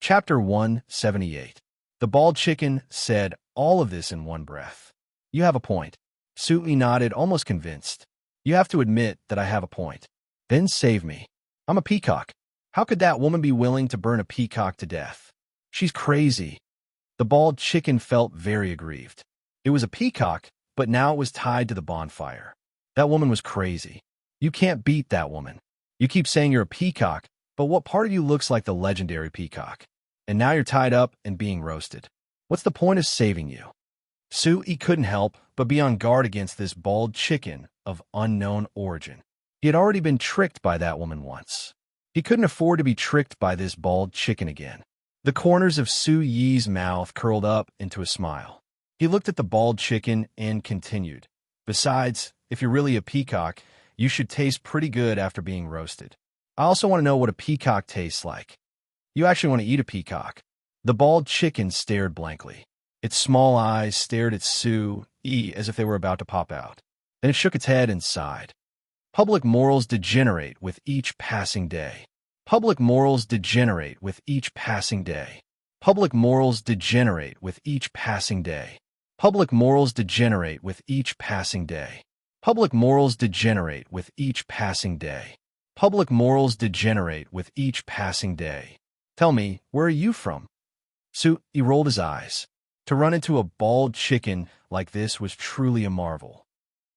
Chapter 178. The bald chicken said all of this in one breath. You have a point. Sui nodded, almost convinced. You have to admit that I have a point. Then save me. I'm a peacock. How could that woman be willing to burn a peacock to death? She's crazy. The bald chicken felt very aggrieved. It was a peacock, but now it was tied to the bonfire. That woman was crazy. You can't beat that woman. You keep saying you're a peacock, but what part of you looks like the legendary peacock? And now you're tied up and being roasted. What's the point of saving you? Sui couldn't help but be on guard against this bald chicken of unknown origin. He had already been tricked by that woman once. He couldn't afford to be tricked by this bald chicken again. The corners of Sui's mouth curled up into a smile. He looked at the bald chicken and continued. Besides, if you're really a peacock, you should taste pretty good after being roasted. I also want to know what a peacock tastes like. You actually want to eat a peacock. The bald chicken stared blankly. Its small eyes stared at Sui as if they were about to pop out. Then it shook its head and sighed. Public morals degenerate with each passing day. Public morals degenerate with each passing day. Public morals degenerate with each passing day. Public morals degenerate with each passing day. Public morals degenerate with each passing day. Public morals degenerate with each passing day. Tell me, where are you from? Sui rolled his eyes. To run into a bald chicken like this was truly a marvel.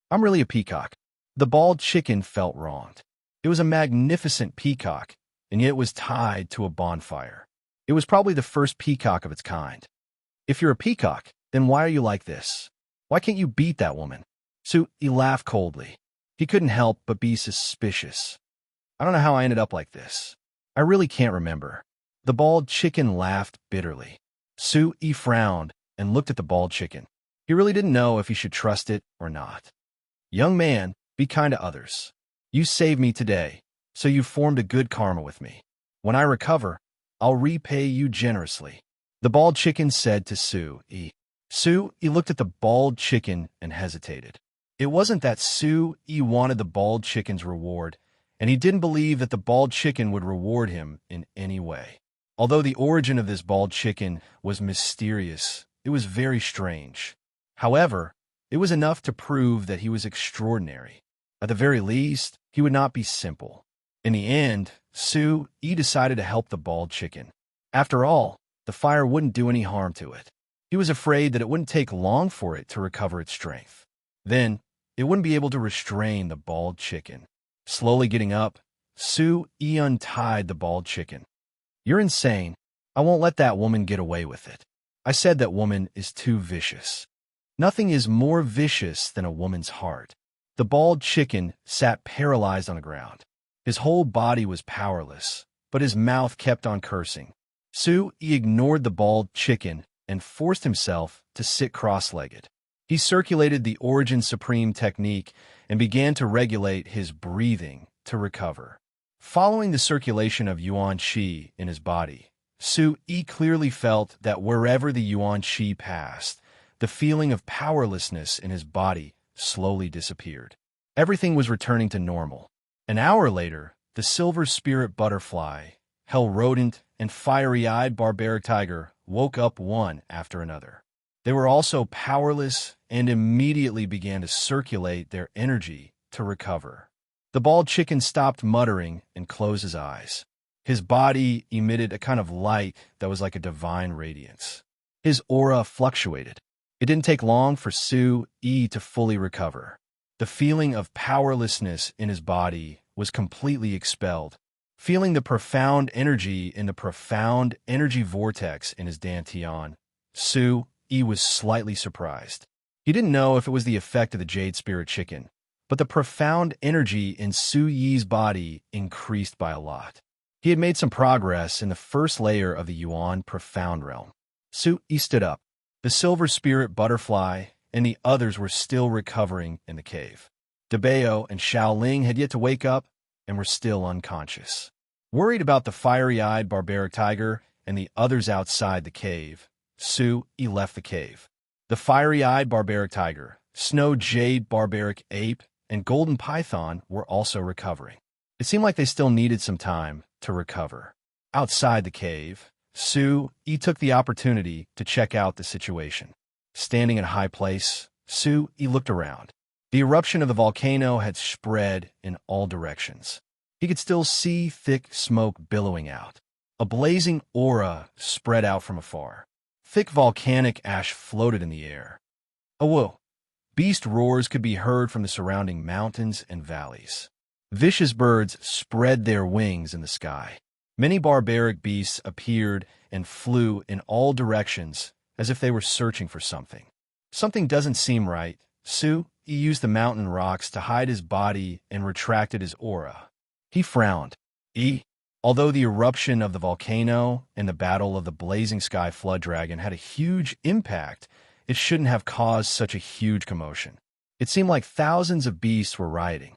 I'm really a peacock. The bald chicken felt wronged. It was a magnificent peacock, and yet it was tied to a bonfire. It was probably the first peacock of its kind. If you're a peacock, then why are you like this? Why can't you beat that woman? Sui laughed coldly. He couldn't help but be suspicious. I don't know how I ended up like this. I really can't remember. The bald chicken laughed bitterly. Sui frowned and looked at the bald chicken. He really didn't know if he should trust it or not. Young man, be kind to others. You saved me today, so you formed a good karma with me. When I recover, I'll repay you generously. The bald chicken said to Sui. Sui looked at the bald chicken and hesitated. It wasn't that Sui wanted the bald chicken's reward, and he didn't believe that the bald chicken would reward him in any way. Although the origin of this bald chicken was mysterious, it was very strange. However, it was enough to prove that he was extraordinary. At the very least, he would not be simple. In the end, Sui decided to help the bald chicken. After all, the fire wouldn't do any harm to it. He was afraid that it wouldn't take long for it to recover its strength. Then, it wouldn't be able to restrain the bald chicken. Slowly getting up, Sui untied the bald chicken. You're insane. I won't let that woman get away with it. I said that woman is too vicious. Nothing is more vicious than a woman's heart. The bald chicken sat paralyzed on the ground. His whole body was powerless, but his mouth kept on cursing. Sui ignored the bald chicken and forced himself to sit cross-legged. He circulated the Origin Supreme technique and began to regulate his breathing to recover. Following the circulation of Yuan Qi in his body, Sui clearly felt that wherever the Yuan Qi passed, the feeling of powerlessness in his body slowly disappeared. Everything was returning to normal. An hour later, the silver spirit butterfly, hell rodent, and fiery-eyed barbaric tiger woke up one after another. They were also powerless and immediately began to circulate their energy to recover. The bald chicken stopped muttering and closed his eyes. His body emitted a kind of light that was like a divine radiance. His aura fluctuated. It didn't take long for Sui to fully recover. The feeling of powerlessness in his body was completely expelled. Feeling the profound energy in the profound energy vortex in his dantian, Sui was slightly surprised. He didn't know if it was the effect of the jade spirit chicken, but the profound energy in Sui's body increased by a lot. He had made some progress in the first layer of the Yuan profound realm. Sui stood up. The silver spirit butterfly and the others were still recovering in the cave. Debao and Xiaoling had yet to wake up and were still unconscious. Worried about the fiery-eyed barbaric tiger and the others outside the cave, Sui left the cave. The fiery-eyed barbaric tiger, snow jade barbaric ape, and golden python were also recovering. It seemed like they still needed some time to recover. Outside the cave, Su-Yi took the opportunity to check out the situation. Standing in a high place, Su-Yi looked around. The eruption of the volcano had spread in all directions. He could still see thick smoke billowing out. A blazing aura spread out from afar. Thick volcanic ash floated in the air. Whoa! Beast roars could be heard from the surrounding mountains and valleys. Vicious birds spread their wings in the sky. Many barbaric beasts appeared and flew in all directions as if they were searching for something. Something doesn't seem right. Su-Yi used the mountain rocks to hide his body and retracted his aura. He frowned. Although the eruption of the volcano and the battle of the blazing sky flood dragon had a huge impact, it shouldn't have caused such a huge commotion. It seemed like thousands of beasts were rioting.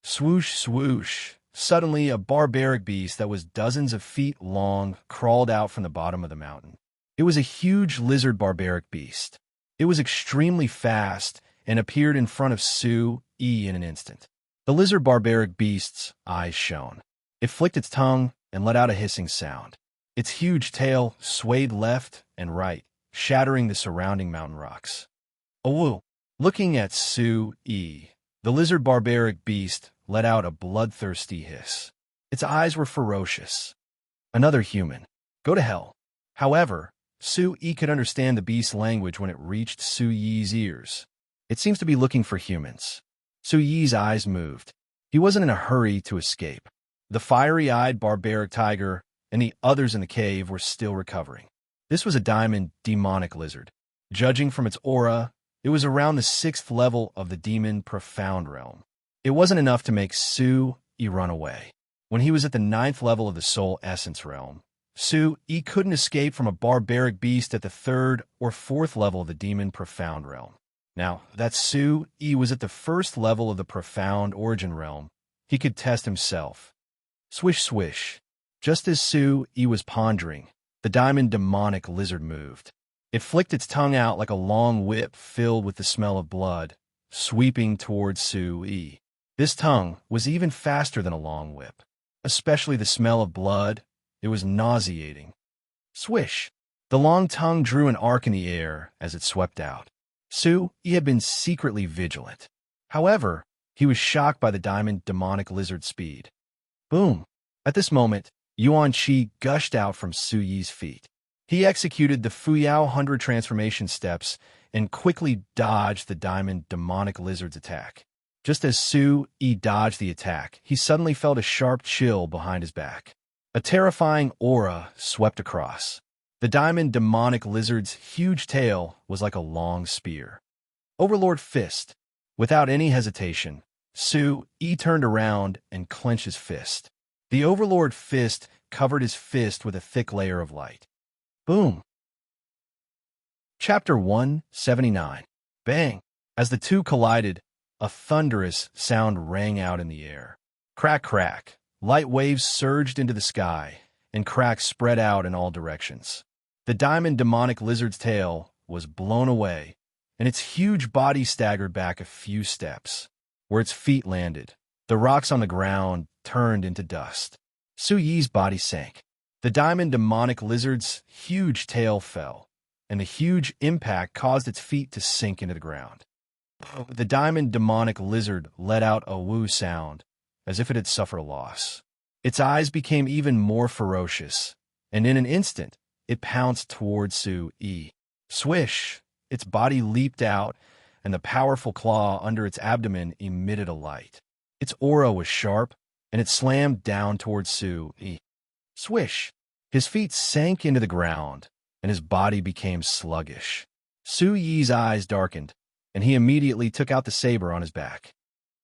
Swoosh, swoosh. Suddenly, a barbaric beast that was dozens of feet long crawled out from the bottom of the mountain. It was a huge lizard barbaric beast. It was extremely fast and appeared in front of Su-Yi in an instant. The lizard barbaric beast's eyes shone. It flicked its tongue and let out a hissing sound. Its huge tail swayed left and right, shattering the surrounding mountain rocks. Looking at Su-Yi, the lizard barbaric beast let out a bloodthirsty hiss. Its eyes were ferocious. Another human. Go to hell. However, Su-Yi could understand the beast's language when it reached Su-Yi's ears. It seems to be looking for humans. Su-Yi's eyes moved. He wasn't in a hurry to escape. The fiery-eyed barbaric tiger and the others in the cave were still recovering. This was a diamond demonic lizard. Judging from its aura, it was around the 6th level of the demon profound realm. It wasn't enough to make Su-Yi run away. When he was at the 9th level of the soul essence realm, Su-Yi couldn't escape from a barbaric beast at the 3rd or 4th level of the demon profound realm. Now that Su-Yi was at the 1st level of the profound origin realm, he could test himself. Swish, swish. Just as Su-Yi was pondering, the diamond demonic lizard moved. It flicked its tongue out like a long whip filled with the smell of blood, sweeping towards Su-Yi. This tongue was even faster than a long whip. Especially the smell of blood, it was nauseating. Swish! The long tongue drew an arc in the air as it swept out. Su-Yi had been secretly vigilant. However, he was shocked by the diamond demonic lizard's speed. Boom! At this moment, Yuan Qi gushed out from Su-Yi's feet. He executed the Fuyao 100 transformation steps and quickly dodged the diamond demonic lizard's attack. Just as Su-Yi dodged the attack, he suddenly felt a sharp chill behind his back. A terrifying aura swept across. The diamond demonic lizard's huge tail was like a long spear. Overlord Fist. Without any hesitation, Su-Yi turned around and clenched his fist. The Overlord Fist covered his fist with a thick layer of light. Boom! Chapter 179. Bang! As the two collided, a thunderous sound rang out in the air. Crack, crack. Light waves surged into the sky, and cracks spread out in all directions. The diamond demonic lizard's tail was blown away, and its huge body staggered back a few steps. Where its feet landed, the rocks on the ground turned into dust. Su-Yi's body sank. The diamond demonic lizard's huge tail fell, and the huge impact caused its feet to sink into the ground. The diamond demonic lizard let out a woo sound, as if it had suffered a loss. Its eyes became even more ferocious, and in an instant, it pounced towards Su-Yi. Swish! Its body leaped out, and the powerful claw under its abdomen emitted a light. Its aura was sharp, and it slammed down towards Su-Yi. Swish! His feet sank into the ground, and his body became sluggish. Su-Yi's eyes darkened, and he immediately took out the saber on his back.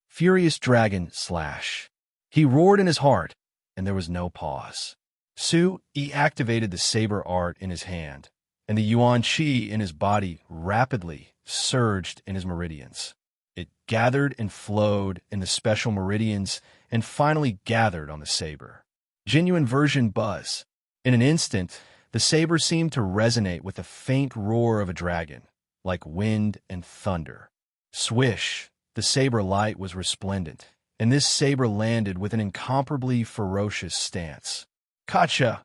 Furious Dragon Slash. He roared in his heart, and there was no pause. Su-Yi activated the saber art in his hand, and the Yuan Qi in his body rapidly surged in his meridians. It gathered and flowed in the special meridians and finally gathered on the saber. Genuine version buzz. In an instant, the saber seemed to resonate with the faint roar of a dragon, like wind and thunder. Swish! The saber light was resplendent, and this saber landed with an incomparably ferocious stance. Gotcha!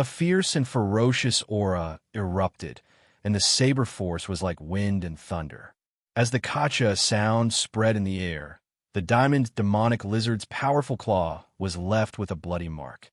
A fierce and ferocious aura erupted, and the saber force was like wind and thunder. As the kacha sound spread in the air, the diamond demonic lizard's powerful claw was left with a bloody mark.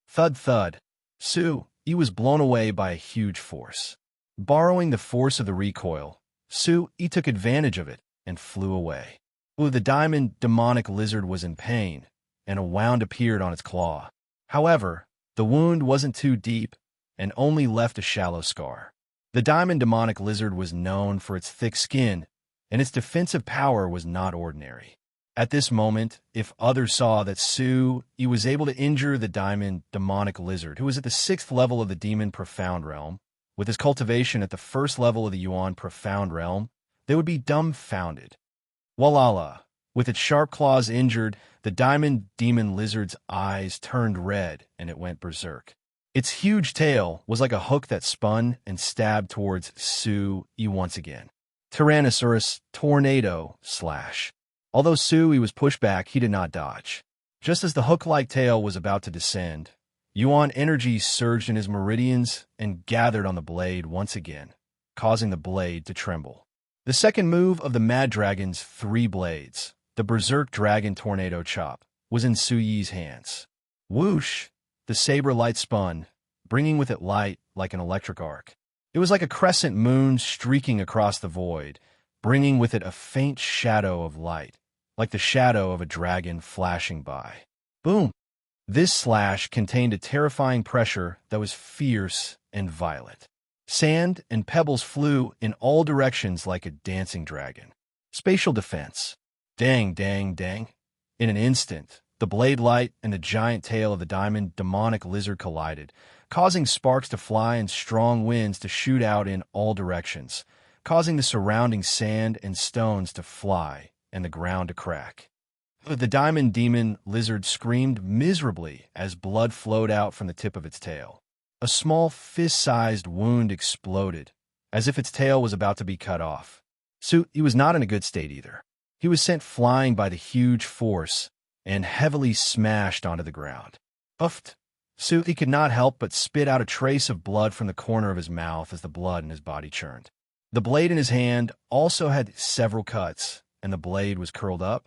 Thud thud. Su-Yi was blown away by a huge force. Borrowing the force of the recoil, Su-Yi took advantage of it and flew away. The diamond demonic lizard was in pain, and a wound appeared on its claw. However, the wound wasn't too deep and only left a shallow scar. The diamond demonic lizard was known for its thick skin, and its defensive power was not ordinary. At this moment, if others saw that Su-Yi was able to injure the diamond demonic lizard, who was at the 6th level of the demon profound realm, with his cultivation at the 1st level of the Yuan profound realm, they would be dumbfounded. Walala! With its sharp claws injured, the diamond demon lizard's eyes turned red and it went berserk. Its huge tail was like a hook that spun and stabbed towards Su-Yi once again. Tyrannosaurus tornado slash. Although Su-Yi was pushed back, he did not dodge. Just as the hook-like tail was about to descend, Yuan energy surged in his meridians and gathered on the blade once again, causing the blade to tremble. The second move of the Mad Dragon's 3 blades, the Berserk Dragon Tornado Chop, was in Su-Yi's hands. Whoosh! The saber light spun, bringing with it light like an electric arc. It was like a crescent moon streaking across the void, bringing with it a faint shadow of light, like the shadow of a dragon flashing by. Boom! This slash contained a terrifying pressure that was fierce and violent. Sand and pebbles flew in all directions like a dancing dragon. Spatial defense. Dang, dang, dang. In an instant, the blade light and the giant tail of the diamond demonic lizard collided, causing sparks to fly and strong winds to shoot out in all directions, causing the surrounding sand and stones to fly and the ground to crack. The diamond demon lizard screamed miserably as blood flowed out from the tip of its tail. A small fist-sized wound exploded, as if its tail was about to be cut off. Su-Yi was not in a good state either. He was sent flying by the huge force and heavily smashed onto the ground. Uffed! Su-Yi could not help but spit out a trace of blood from the corner of his mouth as the blood in his body churned. The blade in his hand also had several cuts, and the blade was curled up.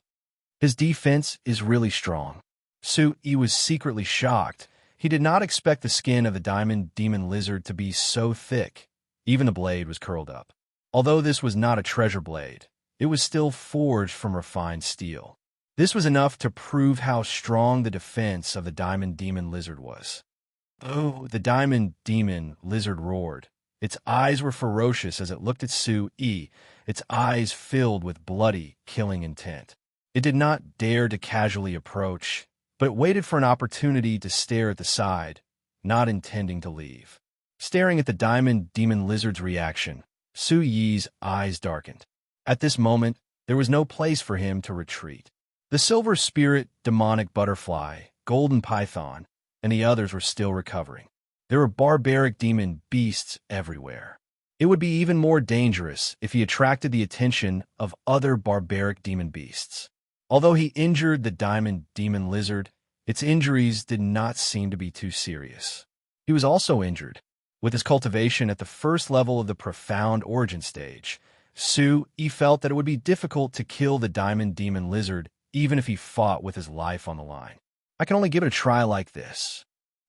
His defense is really strong. Su-Yi was secretly shocked. He did not expect the skin of the diamond demon lizard to be so thick. Even the blade was curled up. Although this was not a treasure blade, it was still forged from refined steel. This was enough to prove how strong the defense of the diamond demon lizard was. Oh, the diamond demon lizard roared. Its eyes were ferocious as it looked at Su-Yi, its eyes filled with bloody, killing intent. It did not dare to casually approach, but it waited for an opportunity to stare at the side, not intending to leave. Staring at the diamond demon lizard's reaction, Su-Yi's eyes darkened. At this moment, there was no place for him to retreat. The silver spirit demonic butterfly, golden python, and the others were still recovering. There were barbaric demon beasts everywhere. It would be even more dangerous if he attracted the attention of other barbaric demon beasts. Although he injured the diamond demon lizard, its injuries did not seem to be too serious. He was also injured. With his cultivation at the 1st level of the profound origin stage, Su-Yi felt that it would be difficult to kill the diamond demon lizard even if he fought with his life on the line. I can only give it a try like this.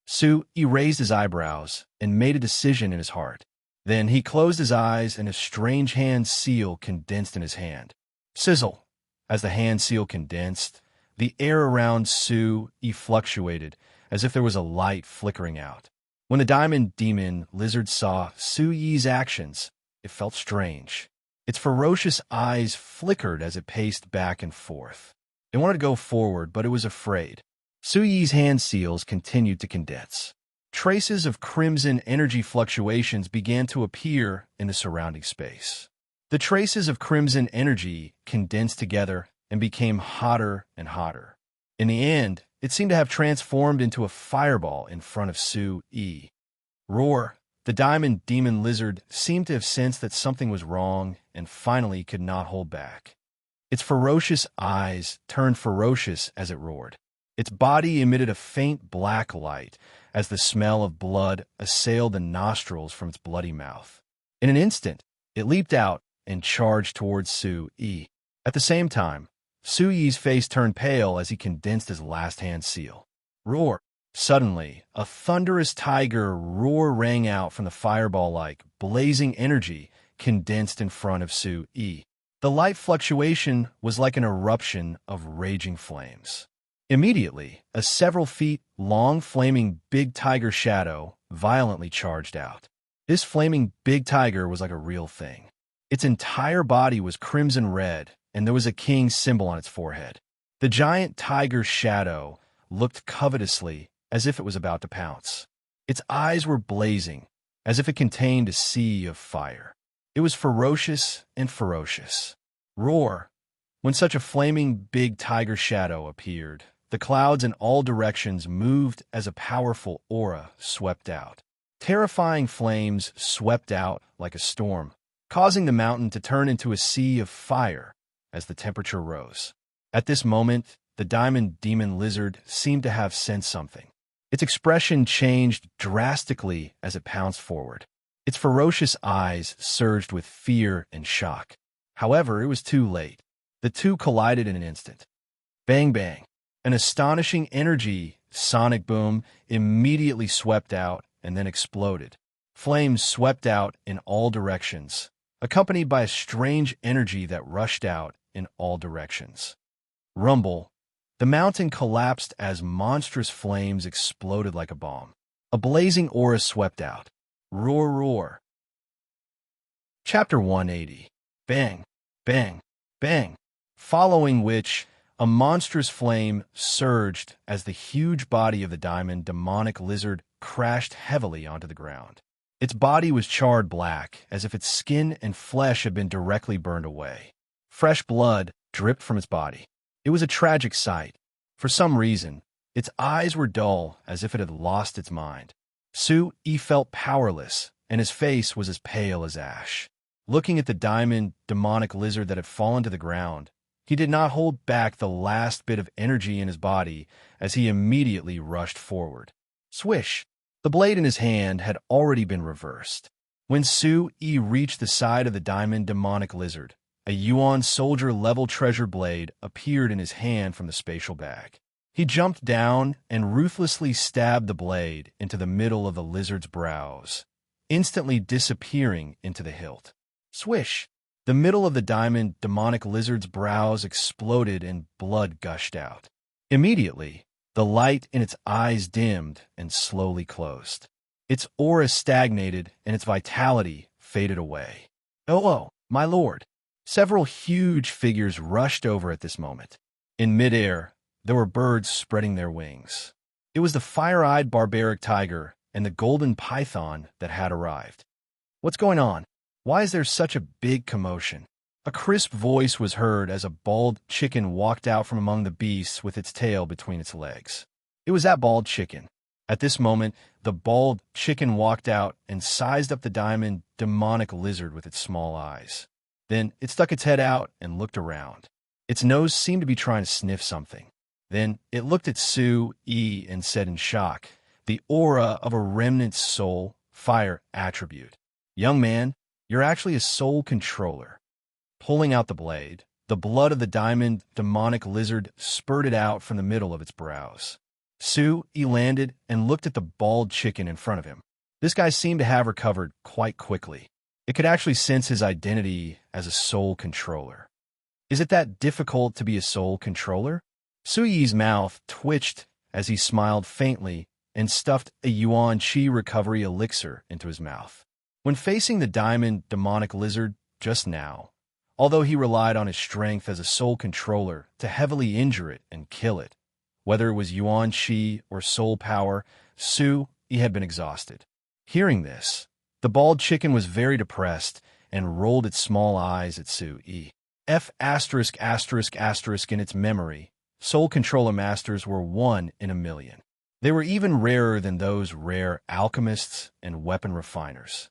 Su-Yi raised his eyebrows and made a decision in his heart. Then he closed his eyes and a strange hand seal condensed in his hand. Sizzle! As the hand seal condensed, the air around Su-Yi fluctuated as if there was a light flickering out. When the diamond demon lizard saw Su-Yi's actions, it felt strange. Its ferocious eyes flickered as it paced back and forth. It wanted to go forward, but it was afraid. Su-Yi's hand seals continued to condense. Traces of crimson energy fluctuations began to appear in the surrounding space. The traces of crimson energy condensed together and became hotter and hotter. In the end, it seemed to have transformed into a fireball in front of Su-Yi. Roar! The diamond demon lizard seemed to have sensed that something was wrong and finally could not hold back. Its ferocious eyes turned ferocious as it roared. Its body emitted a faint black light as the smell of blood assailed the nostrils from its bloody mouth. In an instant, it leaped out and charged towards Su-Yi. At the same time, Su-Yi's face turned pale as he condensed his last hand seal. Roar! Suddenly, a thunderous tiger roar rang out from the fireball-like, blazing energy condensed in front of Su-Yi. The light fluctuation was like an eruption of raging flames. Immediately, a several feet long flaming big tiger shadow violently charged out. This flaming big tiger was like a real thing. Its entire body was crimson red, and there was a king's symbol on its forehead. The giant tiger's shadow looked covetously as if it was about to pounce. Its eyes were blazing, as if it contained a sea of fire. It was ferocious and ferocious. Roar! When such a flaming big tiger shadow appeared, the clouds in all directions moved as a powerful aura swept out. Terrifying flames swept out like a storm, causing the mountain to turn into a sea of fire as the temperature rose. At this moment, the diamond demon lizard seemed to have sensed something. Its expression changed drastically as it pounced forward. Its ferocious eyes surged with fear and shock. However, it was too late. The two collided in an instant. Bang bang! An astonishing energy sonic boom immediately swept out and then exploded. Flames swept out in all directions, accompanied by a strange energy that rushed out in all directions. Rumble! The mountain collapsed as monstrous flames exploded like a bomb. A blazing aura swept out. Roar, roar. Chapter 180. Bang, bang, bang. Following which, a monstrous flame surged as the huge body of the diamond demonic lizard crashed heavily onto the ground. Its body was charred black, as if its skin and flesh had been directly burned away. Fresh blood dripped from its body. It was a tragic sight. For some reason, its eyes were dull, as if it had lost its mind. Su-Yi felt powerless, and his face was as pale as ash. Looking at the diamond demonic lizard that had fallen to the ground, he did not hold back the last bit of energy in his body as he immediately rushed forward. Swish! The blade in his hand had already been reversed. When Su-Yi reached the side of the diamond demonic lizard, a Yuan soldier-level treasure blade appeared in his hand from the spatial bag. He jumped down and ruthlessly stabbed the blade into the middle of the lizard's brows, instantly disappearing into the hilt. Swish! The middle of the diamond demonic lizard's brows exploded and blood gushed out. Immediately, the light in its eyes dimmed and slowly closed. Its aura stagnated and its vitality faded away. Oh, my lord! Several huge figures rushed over at this moment. In midair, there were birds spreading their wings. It was the fire-eyed barbaric tiger and the golden python that had arrived. What's going on? Why is there such a big commotion? A crisp voice was heard as a bald chicken walked out from among the beasts with its tail between its legs. It was that bald chicken. At this moment, the bald chicken walked out and sized up the diamond demonic lizard with its small eyes. Then it stuck its head out and looked around. Its nose seemed to be trying to sniff something. Then it looked at Su-Yi and said in shock, "The aura of a remnant soul, fire attribute. Young man, you're actually a soul controller." Pulling out the blade, the blood of the diamond demonic lizard spurted out from the middle of its brows. Su-Yi landed and looked at the bald chicken in front of him. This guy seemed to have recovered quite quickly. It could actually sense his identity as a soul controller. Is it that difficult to be a soul controller? Su-Yi's mouth twitched as he smiled faintly and stuffed a Yuan Qi recovery elixir into his mouth. When facing the diamond demonic lizard just now, although he relied on his strength as a soul controller to heavily injure it and kill it, whether it was Yuan Qi or soul power, Su-Yi had been exhausted. Hearing this, the bald chicken was very depressed and rolled its small eyes at Su-Yi. In its memory, soul controller masters were 1 in a million. They were even rarer than those rare alchemists and weapon refiners.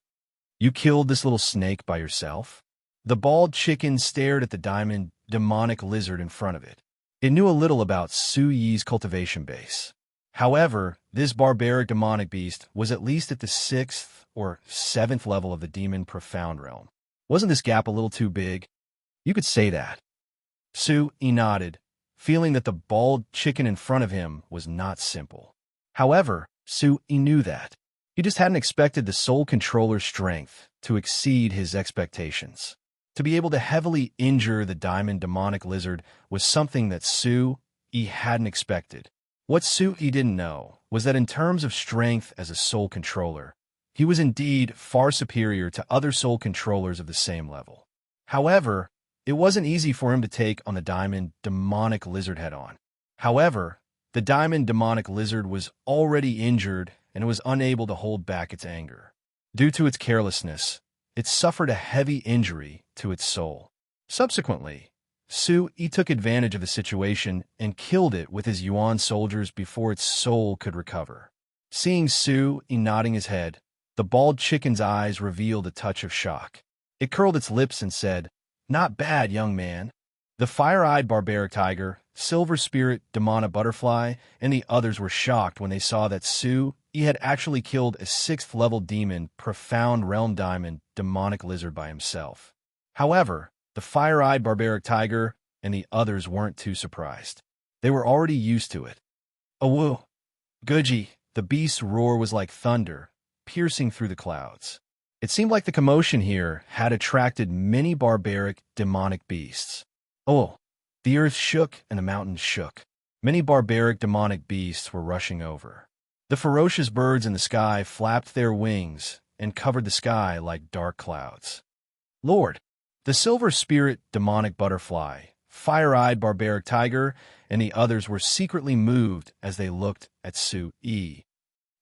You killed this little snake by yourself? The bald chicken stared at the diamond demonic lizard in front of it. It knew a little about Su Yi's cultivation base. However, this barbaric demonic beast was at least at the 6th or 7th level of the demon profound realm. Wasn't this gap a little too big? You could say that. Su Yi nodded, feeling that the bald chicken in front of him was not simple. However, Su Yi knew that. He just hadn't expected the soul controller's strength to exceed his expectations. To be able to heavily injure the diamond demonic lizard was something that Su Yi hadn't expected. What Su Yi didn't know was that in terms of strength as a soul controller, he was indeed far superior to other soul controllers of the same level. However, it wasn't easy for him to take on the diamond demonic lizard head-on. However, the diamond demonic lizard was already injured and was unable to hold back its anger. Due to its carelessness, it suffered a heavy injury to its soul. Subsequently, Su Yi took advantage of the situation and killed it with his Yuan soldiers before its soul could recover. Seeing Su Yi nodding his head, the bald chicken's eyes revealed a touch of shock. It curled its lips and said, "Not bad, young man." The fire-eyed barbaric tiger, silver spirit demonic butterfly, and the others were shocked when they saw that Su Yi had actually killed a 6th level demon profound realm diamond demonic lizard by himself. However, the fire-eyed barbaric tiger and the others weren't too surprised. They were already used to it. "Awoo! Guji!" The beast's roar was like thunder, piercing through the clouds. It seemed like the commotion here had attracted many barbaric demonic beasts. Oh, the earth shook and the mountains shook. Many barbaric demonic beasts were rushing over. The ferocious birds in the sky flapped their wings and covered the sky like dark clouds. Lord, the silver spirit demonic butterfly, fire-eyed barbaric tiger, and the others were secretly moved as they looked at Su Yi.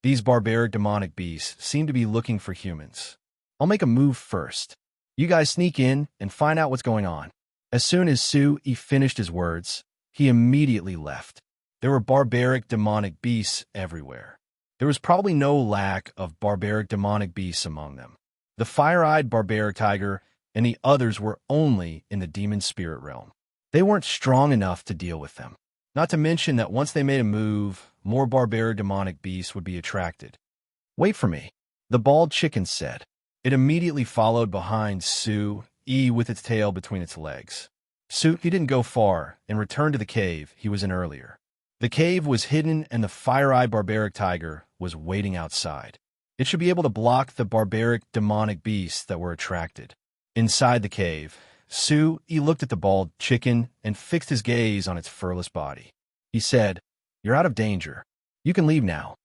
These barbaric demonic beasts seemed to be looking for humans. I'll make a move first. You guys sneak in and find out what's going on. As soon as Su Yi finished his words, he immediately left. There were barbaric demonic beasts everywhere. There was probably no lack of barbaric demonic beasts among them. The fire-eyed barbaric tiger and the others were only in the demon spirit realm. They weren't strong enough to deal with them. Not to mention that once they made a move, more barbaric demonic beasts would be attracted. Wait for me, the bald chicken said. It immediately followed behind Su Yi with its tail between its legs. Su Yi didn't go far and returned to the cave he was in earlier. The cave was hidden and the fire-eyed barbaric tiger was waiting outside. It should be able to block the barbaric demonic beasts that were attracted. Inside the cave, Su Yi looked at the bald chicken and fixed his gaze on its furless body. He said, "You're out of danger. You can leave now.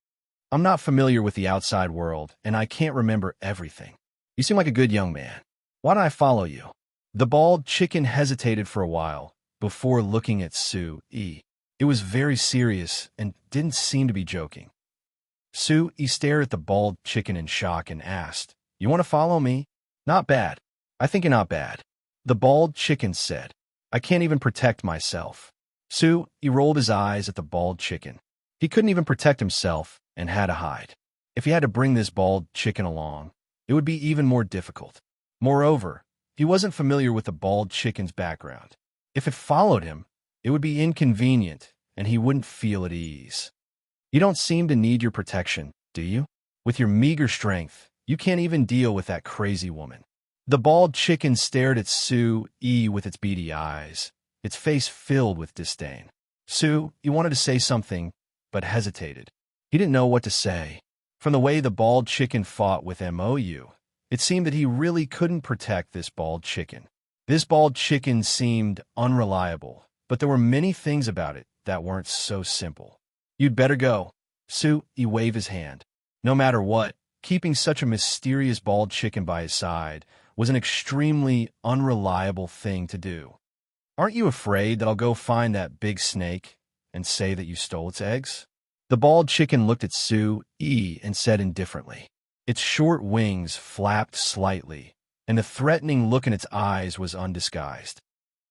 I'm not familiar with the outside world and I can't remember everything. You seem like a good young man. Why don't I follow you?" The bald chicken hesitated for a while before looking at Su Yi. It was very serious and didn't seem to be joking. Su Yi stared at the bald chicken in shock and asked, "You want to follow me?" "Not bad. I think you're not bad." The bald chicken said, "I can't even protect myself." Su Yi rolled his eyes at the bald chicken. He couldn't even protect himself and had to hide. If he had to bring this bald chicken along, it would be even more difficult. Moreover, he wasn't familiar with the bald chicken's background. If it followed him, it would be inconvenient and he wouldn't feel at ease. "You don't seem to need your protection, do you? With your meager strength, you can't even deal with that crazy woman." The bald chicken stared at Su Yi with its beady eyes, its face filled with disdain. Su Yi wanted to say something, but hesitated. He didn't know what to say. From the way the bald chicken fought with Mou, it seemed that he really couldn't protect this bald chicken. This bald chicken seemed unreliable, but there were many things about it that weren't so simple. "You'd better go." Su Yi waved his hand. No matter what, keeping such a mysterious bald chicken by his side was an extremely unreliable thing to do. "Aren't you afraid that I'll go find that big snake and say that you stole its eggs?" The bald chicken looked at Su Yi and said indifferently. Its short wings flapped slightly, and the threatening look in its eyes was undisguised.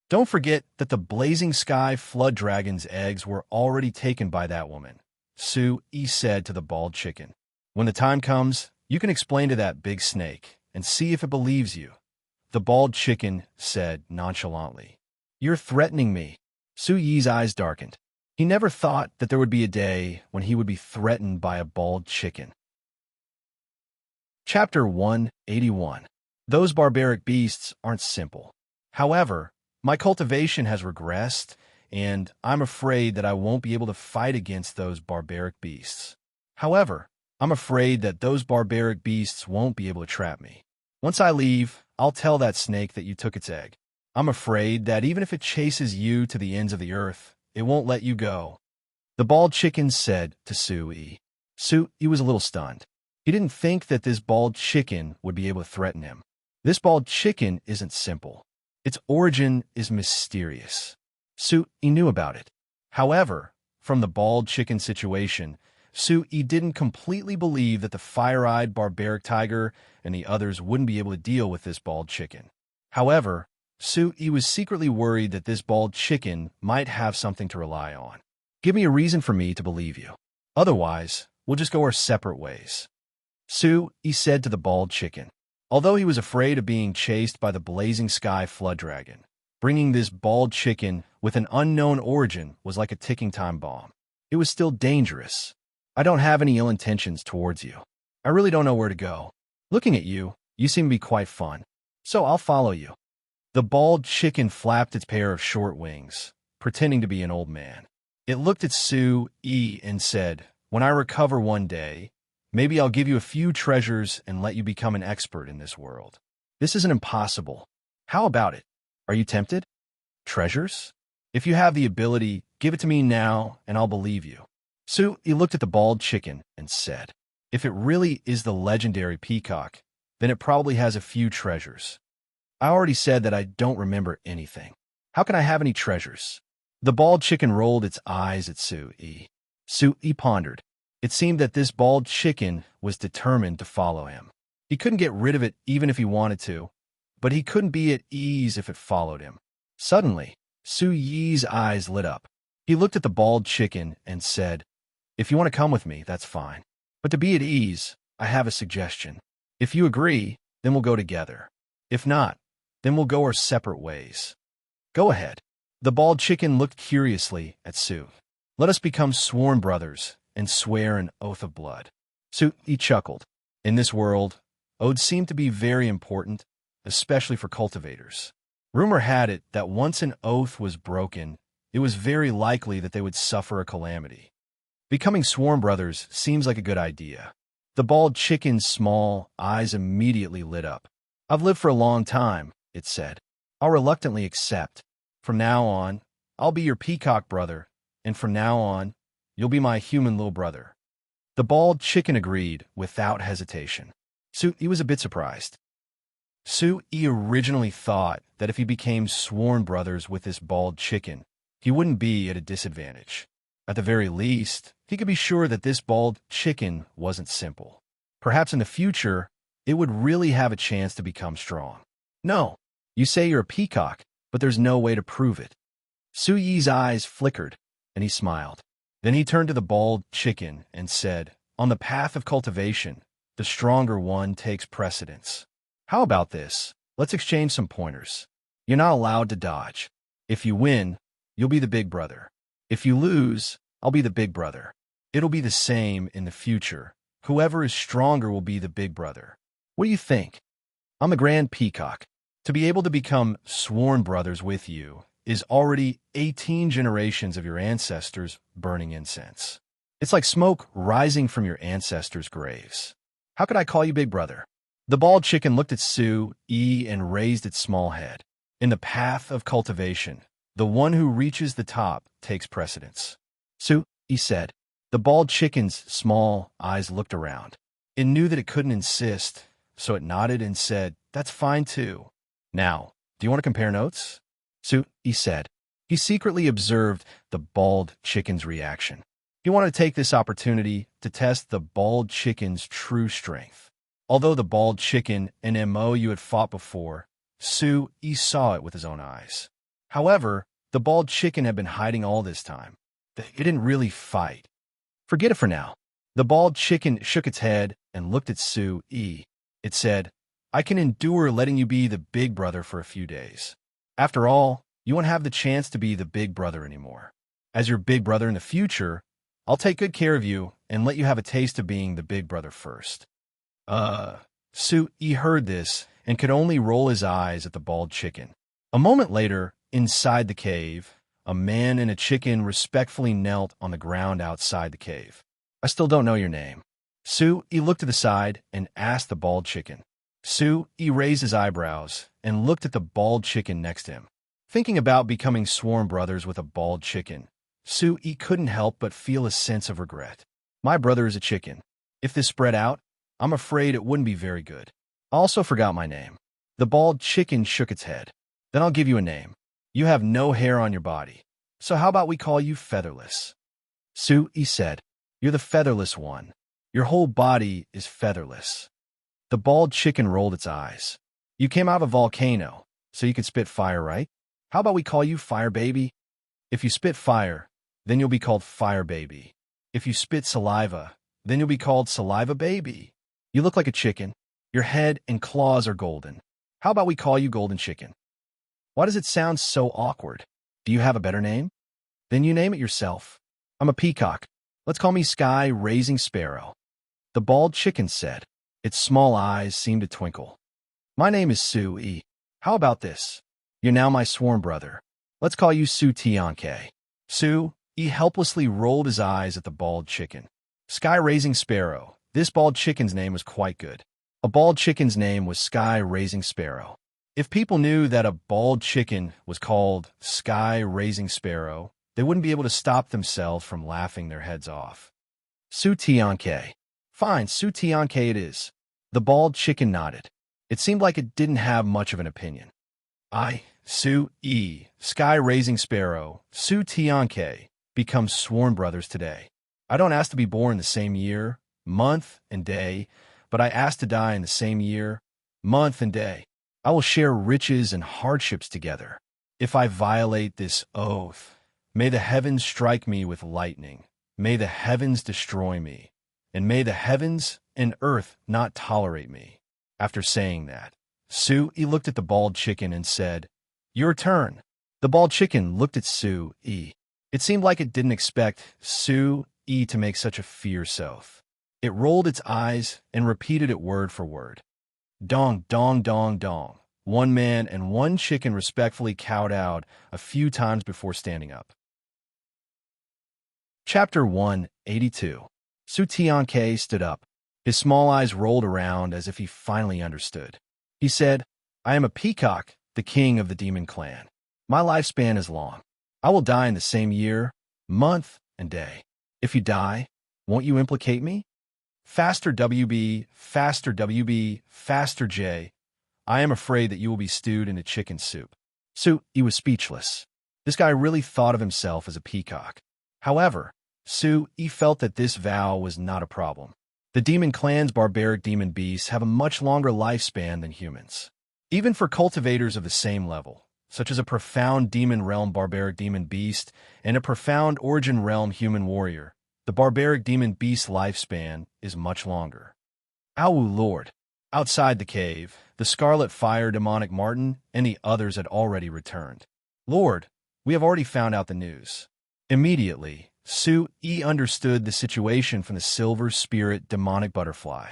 "Don't forget that the blazing sky flood dragon's eggs were already taken by that woman," Su Yi said to the bald chicken. "When the time comes, you can explain to that big snake and see if it believes you," the bald chicken said nonchalantly. "You're threatening me." Su Yi's eyes darkened. He never thought that there would be a day when he would be threatened by a bald chicken. Chapter 181. Those barbaric beasts aren't simple. However, my cultivation has regressed, and I'm afraid that I won't be able to fight against those barbaric beasts. However, I'm afraid that those barbaric beasts won't be able to trap me. Once I leave, I'll tell that snake that you took its egg. I'm afraid that even if it chases you to the ends of the earth, it won't let you go. The bald chicken said to Su Yi. Su Yi was a little stunned. He didn't think that this bald chicken would be able to threaten him. This bald chicken isn't simple. Its origin is mysterious. Su Yi knew about it. However, from the bald chicken situation, Su Yi didn't completely believe that the fire-eyed barbaric tiger and the others wouldn't be able to deal with this bald chicken. However, Su Yi was secretly worried that this bald chicken might have something to rely on. Give me a reason for me to believe you. Otherwise, we'll just go our separate ways. Su Yi said to the bald chicken. Although he was afraid of being chased by the blazing sky flood dragon, bringing this bald chicken with an unknown origin was like a ticking time bomb. It was still dangerous. I don't have any ill intentions towards you. I really don't know where to go. Looking at you, you seem to be quite fun. So I'll follow you. The bald chicken flapped its pair of short wings, pretending to be an old man. It looked at Su Yi and said, "When I recover one day, maybe I'll give you a few treasures and let you become an expert in this world. This isn't impossible. How about it? Are you tempted? Treasures? If you have the ability, give it to me now and I'll believe you." Su Yi looked at the bald chicken and said, "If it really is the legendary peacock, then it probably has a few treasures. I already said that I don't remember anything. How can I have any treasures?" The bald chicken rolled its eyes at Su Yi. Su Yi pondered. It seemed that this bald chicken was determined to follow him. He couldn't get rid of it even if he wanted to, but he couldn't be at ease if it followed him. Suddenly, Su Yi's eyes lit up. He looked at the bald chicken and said, "If you want to come with me, that's fine. But to be at ease, I have a suggestion. If you agree, then we'll go together. If not, then we'll go our separate ways. Go ahead." The bald chicken looked curiously at Su. "Let us become sworn brothers and swear an oath of blood." Su Yi chuckled. In this world, oaths seem to be very important, especially for cultivators. Rumor had it that once an oath was broken, it was very likely that they would suffer a calamity. Becoming sworn brothers seems like a good idea. The bald chicken's small eyes immediately lit up. "I've lived for a long time," it said. "I'll reluctantly accept. From now on, I'll be your peacock brother, and from now on, you'll be my human little brother." The bald chicken agreed without hesitation. Su Yi was a bit surprised. Su Yi originally thought that if he became sworn brothers with this bald chicken, he wouldn't be at a disadvantage. At the very least, he could be sure that this bald chicken wasn't simple. Perhaps in the future, it would really have a chance to become strong. "No, you say you're a peacock, but there's no way to prove it." Su Yi's eyes flickered, and he smiled. Then he turned to the bald chicken and said, "On the path of cultivation, the stronger one takes precedence. How about this? Let's exchange some pointers. You're not allowed to dodge. If you win, you'll be the big brother. If you lose, I'll be the big brother. It'll be the same in the future. Whoever is stronger will be the big brother. What do you think? I'm a grand peacock. To be able to become sworn brothers with you is already 18 generations of your ancestors burning incense. It's like smoke rising from your ancestors' graves. How could I call you big brother?" The bald chicken looked at Su Yi and raised its small head. "In the path of cultivation, the one who reaches the top takes precedence." Su Yi said. The bald chicken's small eyes looked around. It knew that it couldn't insist, so it nodded and said, "That's fine too. Now, do you want to compare notes?" Su Yi said. He secretly observed the bald chicken's reaction. He wanted to take this opportunity to test the bald chicken's true strength. Although the bald chicken and MOU had fought before, Su Yi saw it with his own eyes. However, the bald chicken had been hiding all this time. It didn't really fight. Forget it for now. The bald chicken shook its head and looked at Su Yi. It said, "I can endure letting you be the big brother for a few days. After all, You won't have the chance to be the big brother anymore. As your big brother in the future, I'll take good care of you and let you have a taste of being the big brother first. He heard this and could only roll his eyes at the bald chicken. A moment later, inside the cave, a man and a chicken respectfully knelt on the ground outside the cave. I still don't know your name. He looked to the side and asked the bald chicken. He raised his eyebrows and looked at the bald chicken next to him. Thinking about becoming sworn brothers with a bald chicken, he couldn't help but feel a sense of regret. My brother is a chicken. If this spread out, I'm afraid it wouldn't be very good. I also forgot my name. The bald chicken shook its head. Then I'll give you a name. You have no hair on your body, so how about we call you Featherless? He said, You're the featherless one. Your whole body is featherless. The bald chicken rolled its eyes. You came out of a volcano, so you could spit fire, right? How about we call you Fire Baby? If you spit fire, then you'll be called Fire Baby. If you spit saliva, then you'll be called Saliva Baby. You look like a chicken. Your head and claws are golden. How about we call you Golden Chicken? Why does it sound so awkward? Do you have a better name? Then you name it yourself. I'm a peacock. Let's call me Sky Raising Sparrow. The bald chicken said. Its small eyes seemed to twinkle. My name is Sue. How about this? You're now my sworn brother. Let's call you Sue Tianke. Helplessly rolled his eyes at the bald chicken. Sky Raising Sparrow. This bald chicken's name was quite good. A bald chicken's name was Sky Raising Sparrow. If people knew that a bald chicken was called Sky Raising Sparrow, they wouldn't be able to stop themselves from laughing their heads off. Sue Tianke. Fine, Sue Tianke it is. The bald chicken nodded. It seemed like it didn't have much of an opinion. Sky Raising Sparrow, Sue Tianke, become sworn brothers today. I don't ask to be born the same year, month, and day, but I ask to die in the same year, month, and day. I will share riches and hardships together. If I violate this oath, may the heavens strike me with lightning, may the heavens destroy me, and may the heavens and earth not tolerate me. After saying that, Sue looked at the bald chicken and said, Your turn. The bald chicken looked at Sue. It seemed like it didn't expect Sue to make such a fierce oath. It rolled its eyes and repeated it word for word. Dong, dong, dong, dong. One man and one chicken respectfully kowtowed a few times before standing up. Chapter 182. Su Tianke stood up. His small eyes rolled around as if he finally understood. He said, I am a peacock, the king of the demon clan. My lifespan is long. I will die in the same year, month, and day. If you die, won't you implicate me? Faster WB, faster WB, faster J. I am afraid that you will be stewed in a chicken soup. He was speechless. This guy really thought of himself as a peacock. However, he felt that this vow was not a problem. The demon clan's barbaric demon beasts have a much longer lifespan than humans. Even for cultivators of the same level, such as a profound demon realm barbaric demon beast and a profound origin realm human warrior, the barbaric demon beast's lifespan is much longer. Owu Lord. Outside the cave, the Scarlet Fire demonic Martin and the others had already returned. Lord, we have already found out the news. Immediately, Sue understood the situation from the Silver Spirit demonic butterfly.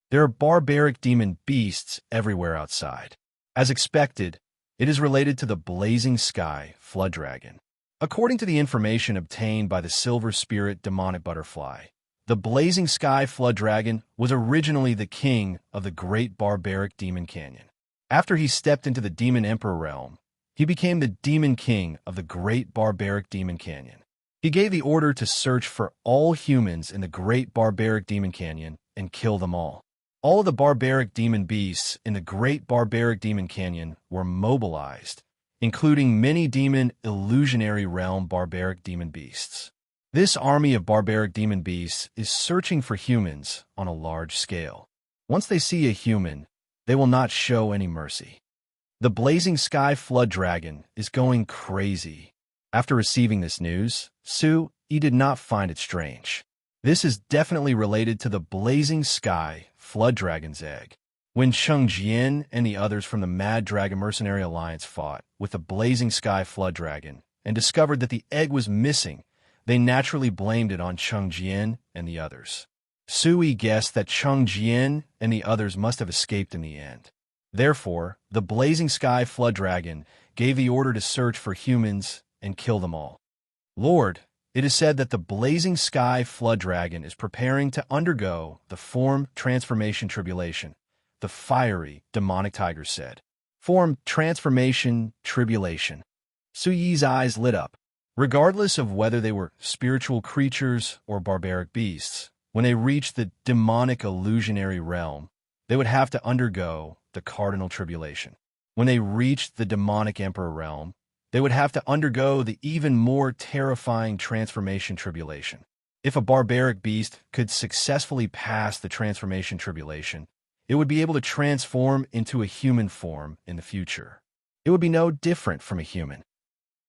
There are barbaric demon beasts everywhere outside. As expected, it is related to the Blazing Sky Flood Dragon. According to the information obtained by the Silver Spirit demonic butterfly, the Blazing Sky Flood Dragon was originally the king of the Great Barbaric Demon Canyon. After he stepped into the Demon Emperor realm, he became the Demon King of the Great Barbaric Demon Canyon. He gave the order to search for all humans in the Great Barbaric Demon Canyon and kill them all. All of the barbaric demon beasts in the Great Barbaric Demon Canyon were mobilized, including many demon illusionary realm barbaric demon beasts. This army of barbaric demon beasts is searching for humans on a large scale. Once they see a human, they will not show any mercy. The Blazing Sky Flood Dragon is going crazy. After receiving this news, he did not find it strange. This is definitely related to the Blazing Sky Flood Dragon's egg. When Cheng Jian and the others from the Mad Dragon Mercenary Alliance fought with the blazing sky flood dragon and discovered that the egg was missing, they naturally blamed it on Cheng Jian and the others. Sui guessed that Cheng Jian and the others must have escaped in the end. Therefore, the blazing sky flood dragon gave the order to search for humans and kill them all. Lord, it is said that the blazing sky flood dragon is preparing to undergo the form transformation tribulation, the fiery demonic tiger said. Form transformation tribulation. Su Yi's eyes lit up. Regardless of whether they were spiritual creatures or barbaric beasts, when they reached the demonic illusionary realm, they would have to undergo the cardinal tribulation. When they reached the demonic emperor realm, they would have to undergo the even more terrifying transformation tribulation. If a barbaric beast could successfully pass the transformation tribulation, it would be able to transform into a human form in the future. It would be no different from a human.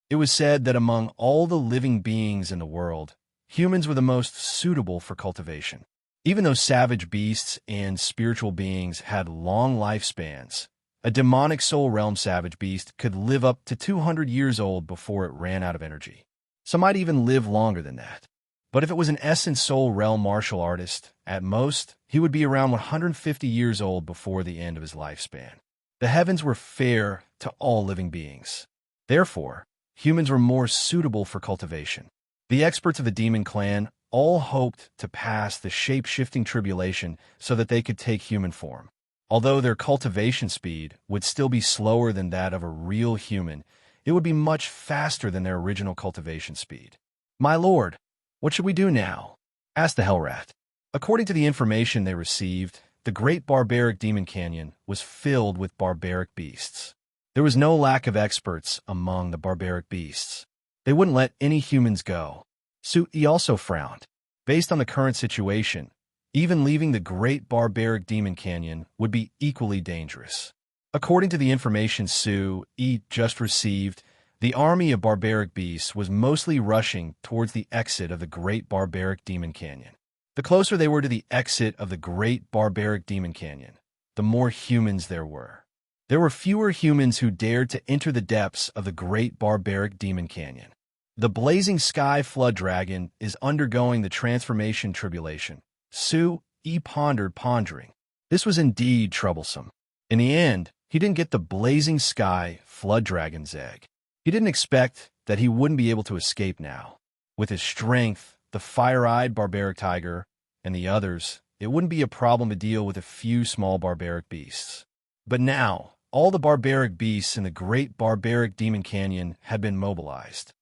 It was said that among all the living beings in the world, humans were the most suitable for cultivation. Even though savage beasts and spiritual beings had long lifespans, a demonic soul realm savage beast could live up to 200 years old before it ran out of energy. Some might even live longer than that. But if it was an essence soul realm martial artist, at most, he would be around 150 years old before the end of his lifespan. The heavens were fair to all living beings. Therefore, humans were more suitable for cultivation. The experts of the demon clan all hoped to pass the shape-shifting tribulation so that they could take human form. Although their cultivation speed would still be slower than that of a real human, it would be much faster than their original cultivation speed. "My lord, what should we do now?" asked the Hellrat. According to the information they received, the great barbaric demon canyon was filled with barbaric beasts. There was no lack of experts among the barbaric beasts. They wouldn't let any humans go. Sui also frowned. Based on the current situation, even leaving the great barbaric demon canyon would be equally dangerous. According to the information Sui just received, the army of barbaric beasts was mostly rushing towards the exit of the great barbaric demon canyon. The closer they were to the exit of the great barbaric demon canyon, the more humans there were. There were fewer humans who dared to enter the depths of the great barbaric demon canyon. The blazing sky flood dragon is undergoing the transformation tribulation. Sui pondered, pondering. This was indeed troublesome. In the end, he didn't get the blazing sky flood dragon's egg. He didn't expect that he wouldn't be able to escape now. With his strength, the fire-eyed barbaric tiger, and the others, it wouldn't be a problem to deal with a few small barbaric beasts. But now, all the barbaric beasts in the great barbaric demon canyon had been mobilized.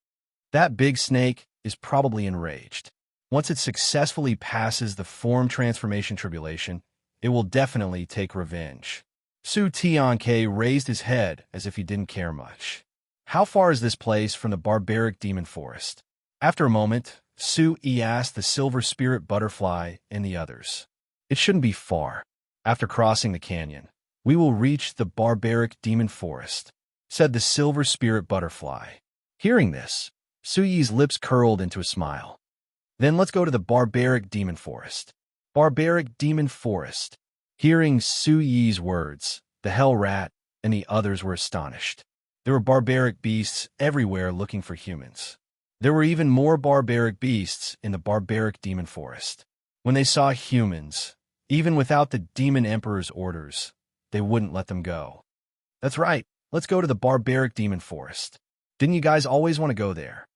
That big snake is probably enraged. Once it successfully passes the form transformation tribulation, it will definitely take revenge. Su Tianke raised his head as if he didn't care much. How far is this place from the barbaric demon forest? After a moment, Sui asked the silver spirit butterfly and the others. It shouldn't be far. After crossing the canyon, we will reach the barbaric demon forest, said the silver spirit butterfly. Hearing this, Sui's lips curled into a smile. Then let's go to the barbaric demon forest. Barbaric demon forest. Hearing Sui's words, the Hellrat and the others were astonished. There were barbaric beasts everywhere looking for humans. There were even more barbaric beasts in the barbaric demon forest. When they saw humans, even without the demon emperor's orders, they wouldn't let them go. That's right, let's go to the barbaric demon forest. Didn't you guys always want to go there?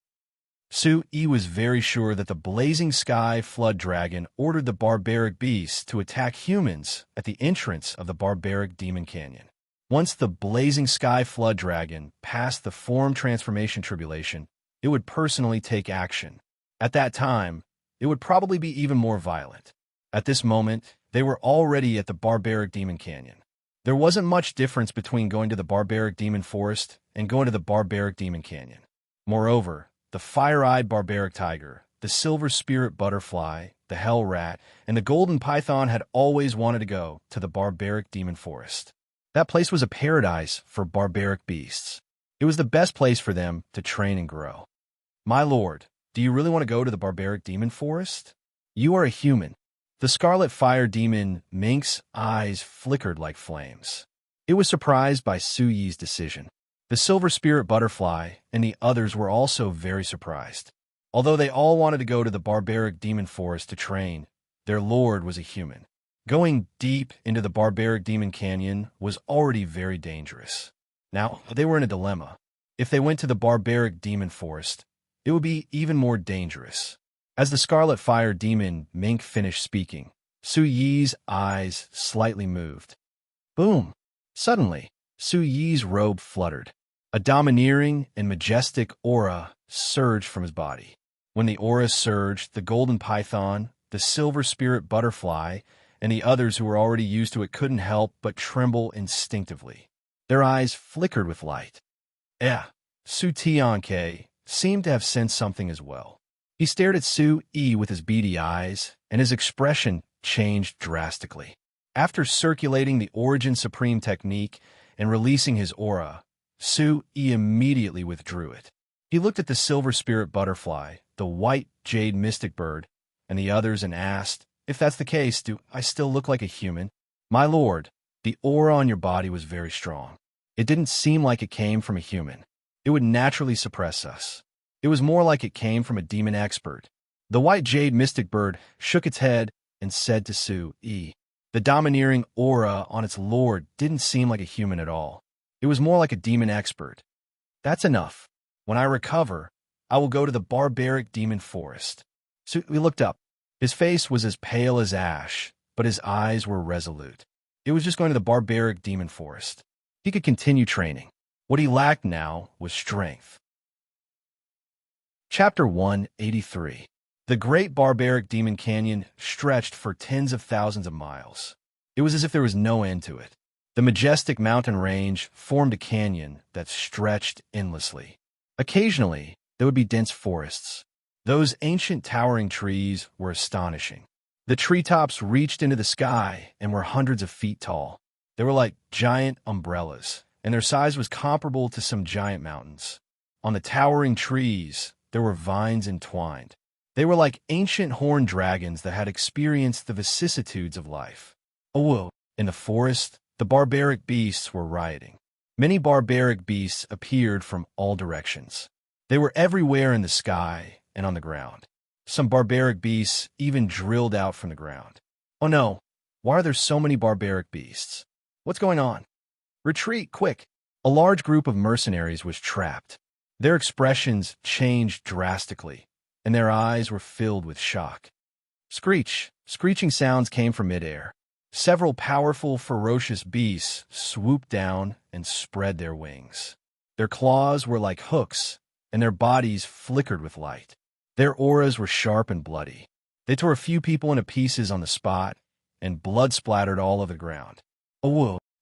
Sui was very sure that the blazing sky flood dragon ordered the barbaric beasts to attack humans at the entrance of the barbaric demon canyon. Once the blazing sky flood dragon passed the form transformation tribulation, it would personally take action. At that time, it would probably be even more violent. At this moment, they were already at the barbaric demon canyon. There wasn't much difference between going to the barbaric demon forest and going to the barbaric demon canyon. Moreover, the fire-eyed barbaric tiger, the silver spirit butterfly, the hell rat, and the golden python had always wanted to go to the barbaric demon forest. That place was a paradise for barbaric beasts. It was the best place for them to train and grow. My lord, do you really want to go to the barbaric demon forest? You are a human. The scarlet fire demon Mink's eyes flickered like flames. It was surprised by Sui's decision. The silver spirit butterfly and the others were also very surprised. Although they all wanted to go to the barbaric demon forest to train, their lord was a human. Going deep into the barbaric demon canyon was already very dangerous. Now, they were in a dilemma. If they went to the barbaric demon forest, it would be even more dangerous. As the scarlet fire demon Mink finished speaking, Su Yi's eyes slightly moved. Boom! Suddenly, Su Yi's robe fluttered. A domineering and majestic aura surged from his body. When the aura surged, the golden python, the silver spirit butterfly, and the others who were already used to it couldn't help but tremble instinctively. Their eyes flickered with light. Su Tianke seemed to have sensed something as well. He stared at Su Yi with his beady eyes, and his expression changed drastically. After circulating the Origin Supreme technique and releasing his aura, Su Yi immediately withdrew it. He looked at the silver spirit butterfly, the white jade mystic bird, and the others and asked, "If that's the case, do I still look like a human?" "My lord, the aura on your body was very strong. It didn't seem like it came from a human. It would naturally suppress us. It was more like it came from a demon expert." The white jade mystic bird shook its head and said to Su Yi, "The domineering aura on its lord didn't seem like a human at all. It was more like a demon expert. That's enough. When I recover, I will go to the barbaric demon forest." Su Yi looked up. His face was as pale as ash, but his eyes were resolute. It was just going to the barbaric demon forest. He could continue training. What he lacked now was strength. Chapter 183. The Great Barbaric Demon Canyon stretched for tens of thousands of miles. It was as if there was no end to it. The majestic mountain range formed a canyon that stretched endlessly. Occasionally, there would be dense forests. Those ancient towering trees were astonishing. The treetops reached into the sky and were hundreds of feet tall. They were like giant umbrellas, and their size was comparable to some giant mountains. On the towering trees, there were vines entwined. They were like ancient horned dragons that had experienced the vicissitudes of life. In the forest, the barbaric beasts were rioting. Many barbaric beasts appeared from all directions. They were everywhere in the sky and on the ground. Some barbaric beasts even drilled out from the ground. Oh no, why are there so many barbaric beasts? What's going on? Retreat, quick! A large group of mercenaries was trapped. Their expressions changed drastically, and their eyes were filled with shock. Screech! Screeching sounds came from midair. Several powerful, ferocious beasts swooped down and spread their wings. Their claws were like hooks, and their bodies flickered with light. Their auras were sharp and bloody. They tore a few people into pieces on the spot, and blood splattered all over the ground.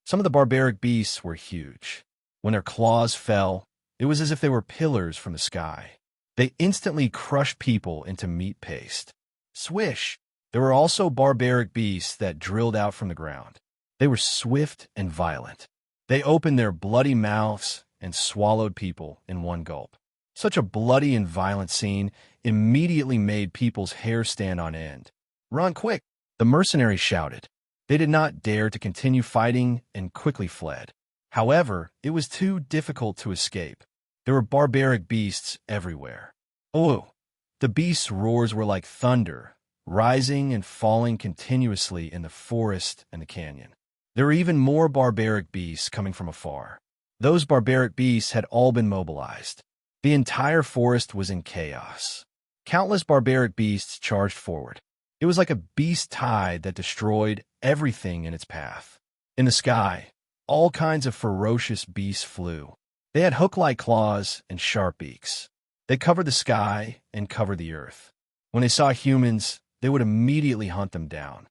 Some of the barbaric beasts were huge. When their claws fell, it was as if they were pillars from the sky. They instantly crushed people into meat paste. Swish! There were also barbaric beasts that drilled out from the ground. They were swift and violent. They opened their bloody mouths and swallowed people in one gulp. Such a bloody and violent scene immediately made people's hair stand on end. "Run quick!" the mercenaries shouted. They did not dare to continue fighting and quickly fled. However, it was too difficult to escape. There were barbaric beasts everywhere. The beasts' roars were like thunder, rising and falling continuously in the forest and the canyon. There were even more barbaric beasts coming from afar. Those barbaric beasts had all been mobilized. The entire forest was in chaos. Countless barbaric beasts charged forward. It was like a beast tide that destroyed everything in its path. In the sky, all kinds of ferocious beasts flew. They had hook-like claws and sharp beaks. They covered the sky and covered the earth. When they saw humans, they would immediately hunt them down.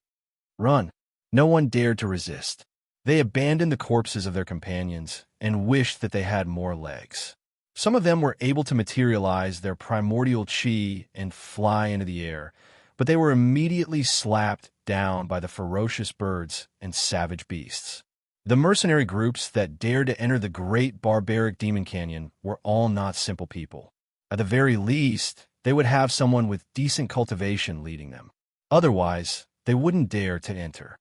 Run! No one dared to resist. They abandoned the corpses of their companions and wished that they had more legs. Some of them were able to materialize their primordial chi and fly into the air, but they were immediately slapped down by the ferocious birds and savage beasts. The mercenary groups that dared to enter the great barbaric demon canyon were all not simple people. At the very least, they would have someone with decent cultivation leading them. Otherwise, they wouldn't dare to enter.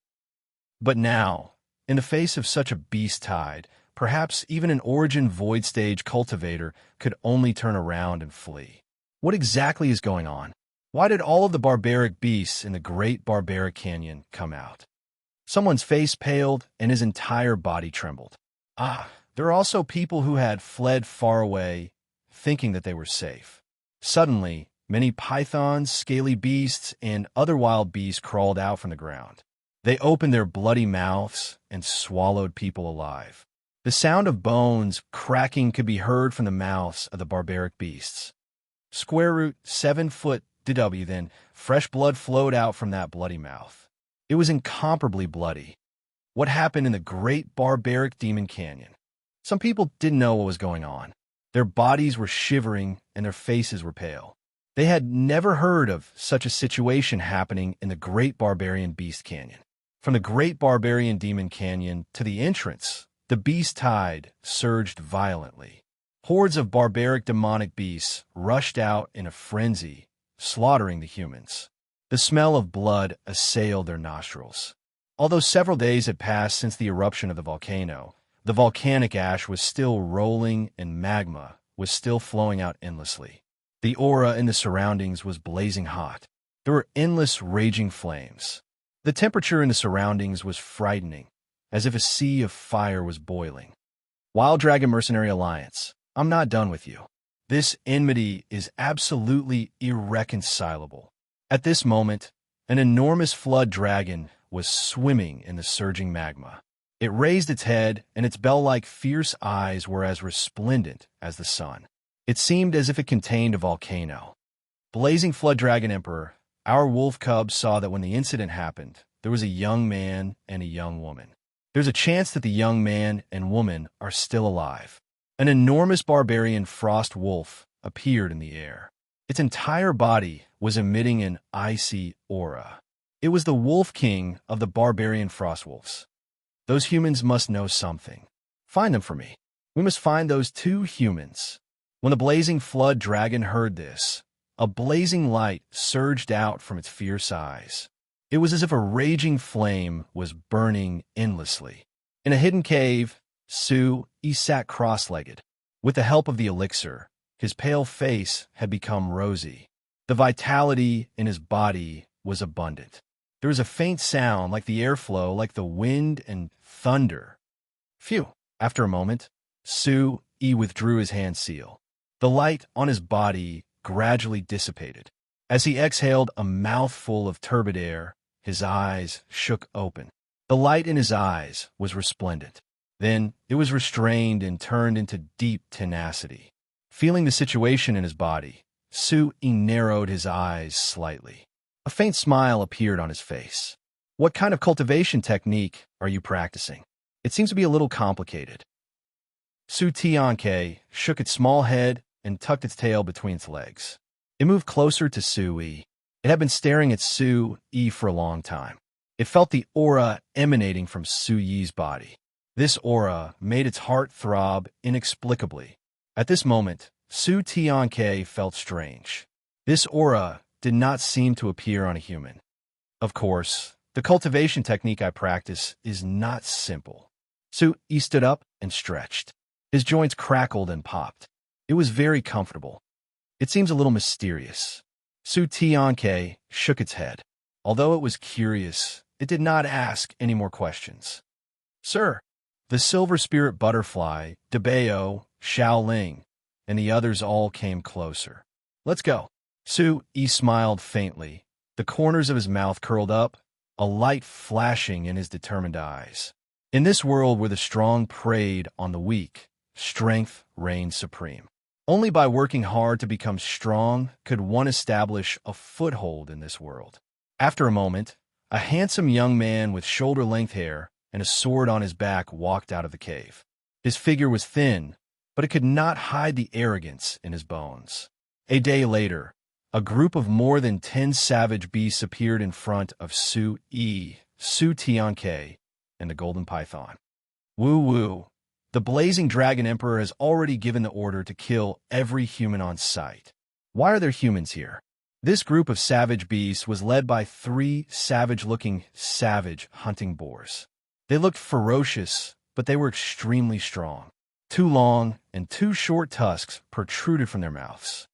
But now, in the face of such a beast tide, perhaps even an origin void stage cultivator, could only turn around and flee. What exactly is going on? Why did all of the barbaric beasts in the Great Barbaric Canyon come out? Someone's face paled and his entire body trembled. There are also people who had fled far away, thinking that they were safe. Suddenly, many pythons, scaly beasts, and other wild beasts crawled out from the ground. They opened their bloody mouths and swallowed people alive. The sound of bones cracking could be heard from the mouths of the barbaric beasts. Square root 7 foot DW, then fresh blood flowed out from that bloody mouth. It was incomparably bloody. What happened in the Great Barbaric Demon Canyon? Some people didn't know what was going on. Their bodies were shivering and their faces were pale. They had never heard of such a situation happening in the Great Barbarian Beast Canyon. From the Great Barbarian Demon Canyon to the entrance, the beast tide surged violently. Hordes of barbaric demonic beasts rushed out in a frenzy, slaughtering the humans. The smell of blood assailed their nostrils. Although several days had passed since the eruption of the volcano, the volcanic ash was still rolling and magma was still flowing out endlessly. The aura in the surroundings was blazing hot. There were endless raging flames. The temperature in the surroundings was frightening, as if a sea of fire was boiling. Wild Dragon Mercenary Alliance, I'm not done with you. This enmity is absolutely irreconcilable. At this moment, an enormous flood dragon was swimming in the surging magma. It raised its head, and its bell-like fierce eyes were as resplendent as the sun. It seemed as if it contained a volcano. Blazing Flood Dragon Emperor, our wolf cub saw that when the incident happened, there was a young man and a young woman. There's a chance that the young man and woman are still alive. An enormous barbarian frost wolf appeared in the air. Its entire body was emitting an icy aura. It was the Wolf King of the barbarian frost wolves. Those humans must know something. Find them for me. We must find those two humans. When the blazing flood dragon heard this, a blazing light surged out from its fierce eyes. It was as if a raging flame was burning endlessly. In a hidden cave, Su-Yi sat cross-legged. With the help of the elixir, his pale face had become rosy. The vitality in his body was abundant. There was a faint sound like the airflow, like the wind and thunder. Phew! After a moment, Su-Yi withdrew his hand seal. The light on his body gradually dissipated. As he exhaled a mouthful of turbid air, his eyes shook open. The light in his eyes was resplendent. Then it was restrained and turned into deep tenacity. Feeling the situation in his body, Su-Yi narrowed his eyes slightly. A faint smile appeared on his face. What kind of cultivation technique are you practicing? It seems to be a little complicated. Su-Tianke shook its small head and tucked its tail between its legs. It moved closer to Su-Yi. It had been staring at Su-Yi for a long time. It felt the aura emanating from Su-Yi's body. This aura made its heart throb inexplicably. At this moment, Su-Tianke felt strange. This aura did not seem to appear on a human. Of course, the cultivation technique I practice is not simple. Su-Yi stood up and stretched. His joints crackled and popped. It was very comfortable. It seems a little mysterious. Su-Tianke shook its head. Although it was curious, it did not ask any more questions. Sir, the silver spirit butterfly, Debeo, Xiaoling, and the others all came closer. Let's go. Su-Yi smiled faintly. The corners of his mouth curled up, a light flashing in his determined eyes. In this world where the strong preyed on the weak, strength reigned supreme. Only by working hard to become strong could one establish a foothold in this world. After a moment, a handsome young man with shoulder-length hair and a sword on his back walked out of the cave. His figure was thin, but it could not hide the arrogance in his bones. A day later, a group of more than 10 savage beasts appeared in front of Su-Yi, Su-Tianke, and the golden python. Woo-woo. The blazing dragon emperor has already given the order to kill every human on sight. Why are there humans here? This group of savage beasts was led by 3 savage-looking savage hunting boars. They looked ferocious but they were extremely strong. Too long and too short tusks protruded from their mouths.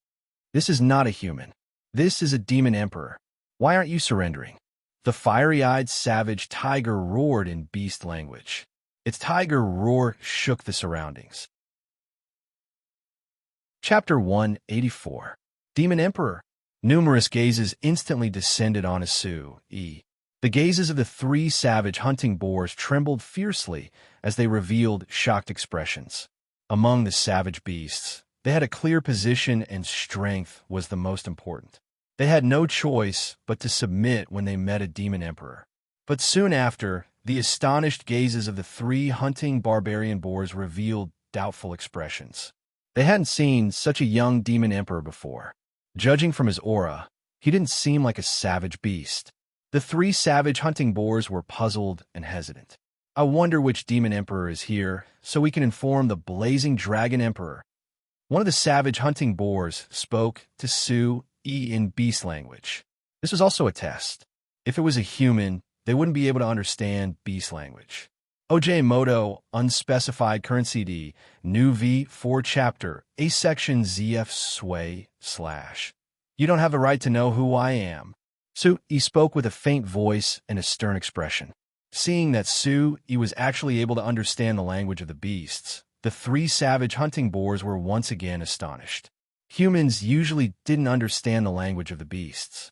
This is not a human. This is a demon emperor. Why aren't you surrendering? The fiery-eyed savage tiger roared in beast language. Its tiger roar shook the surroundings. Chapter 184. Demon Emperor. Numerous gazes instantly descended on Sui. The gazes of the three savage hunting boars trembled fiercely as they revealed shocked expressions. Among the savage beasts, they had a clear position and strength was the most important. They had no choice but to submit when they met a demon emperor. But soon after, the astonished gazes of the three hunting barbarian boars revealed doubtful expressions. They hadn't seen such a young demon emperor before. Judging from his aura, he didn't seem like a savage beast. The three savage hunting boars were puzzled and hesitant. I wonder which demon emperor is here, so we can inform the blazing dragon emperor. One of the savage hunting boars spoke to Sui in beast language. This was also a test. If it was a human, they wouldn't be able to understand beast language. OJ Moto, unspecified current CD, new V4 chapter, A section ZF sway / You don't have the right to know who I am. Sui spoke with a faint voice and a stern expression. Seeing that Sui was actually able to understand the language of the beasts, the three savage hunting boars were once again astonished. Humans usually didn't understand the language of the beasts.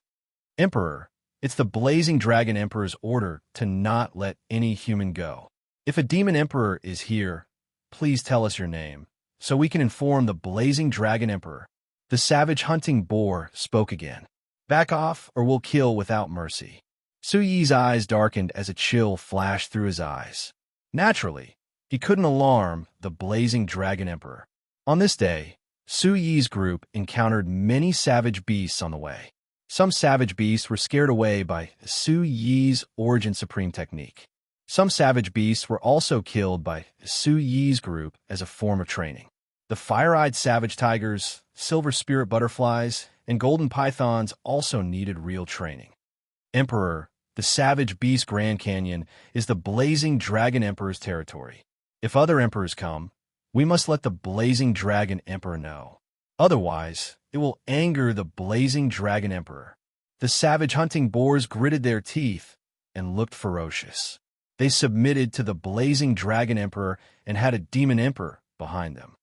Emperor, it's the blazing dragon emperor's order to not let any human go. If a demon emperor is here, please tell us your name, so we can inform the blazing dragon emperor. The savage hunting boar spoke again. Back off or we'll kill without mercy. Sui's eyes darkened as a chill flashed through his eyes. Naturally, he couldn't alarm the blazing dragon emperor. On this day, Sui's group encountered many savage beasts on the way. Some savage beasts were scared away by Sui's origin supreme technique. Some savage beasts were also killed by Sui's group as a form of training. The fire-eyed savage tigers, silver spirit butterflies, and golden pythons also needed real training. Emperor, the savage beast Grand Canyon, is the blazing dragon emperor's territory. If other emperors come, we must let the blazing dragon emperor know. Otherwise, it will anger the blazing dragon emperor. The savage hunting boars gritted their teeth and looked ferocious. They submitted to the blazing dragon emperor and had a demon emperor behind them.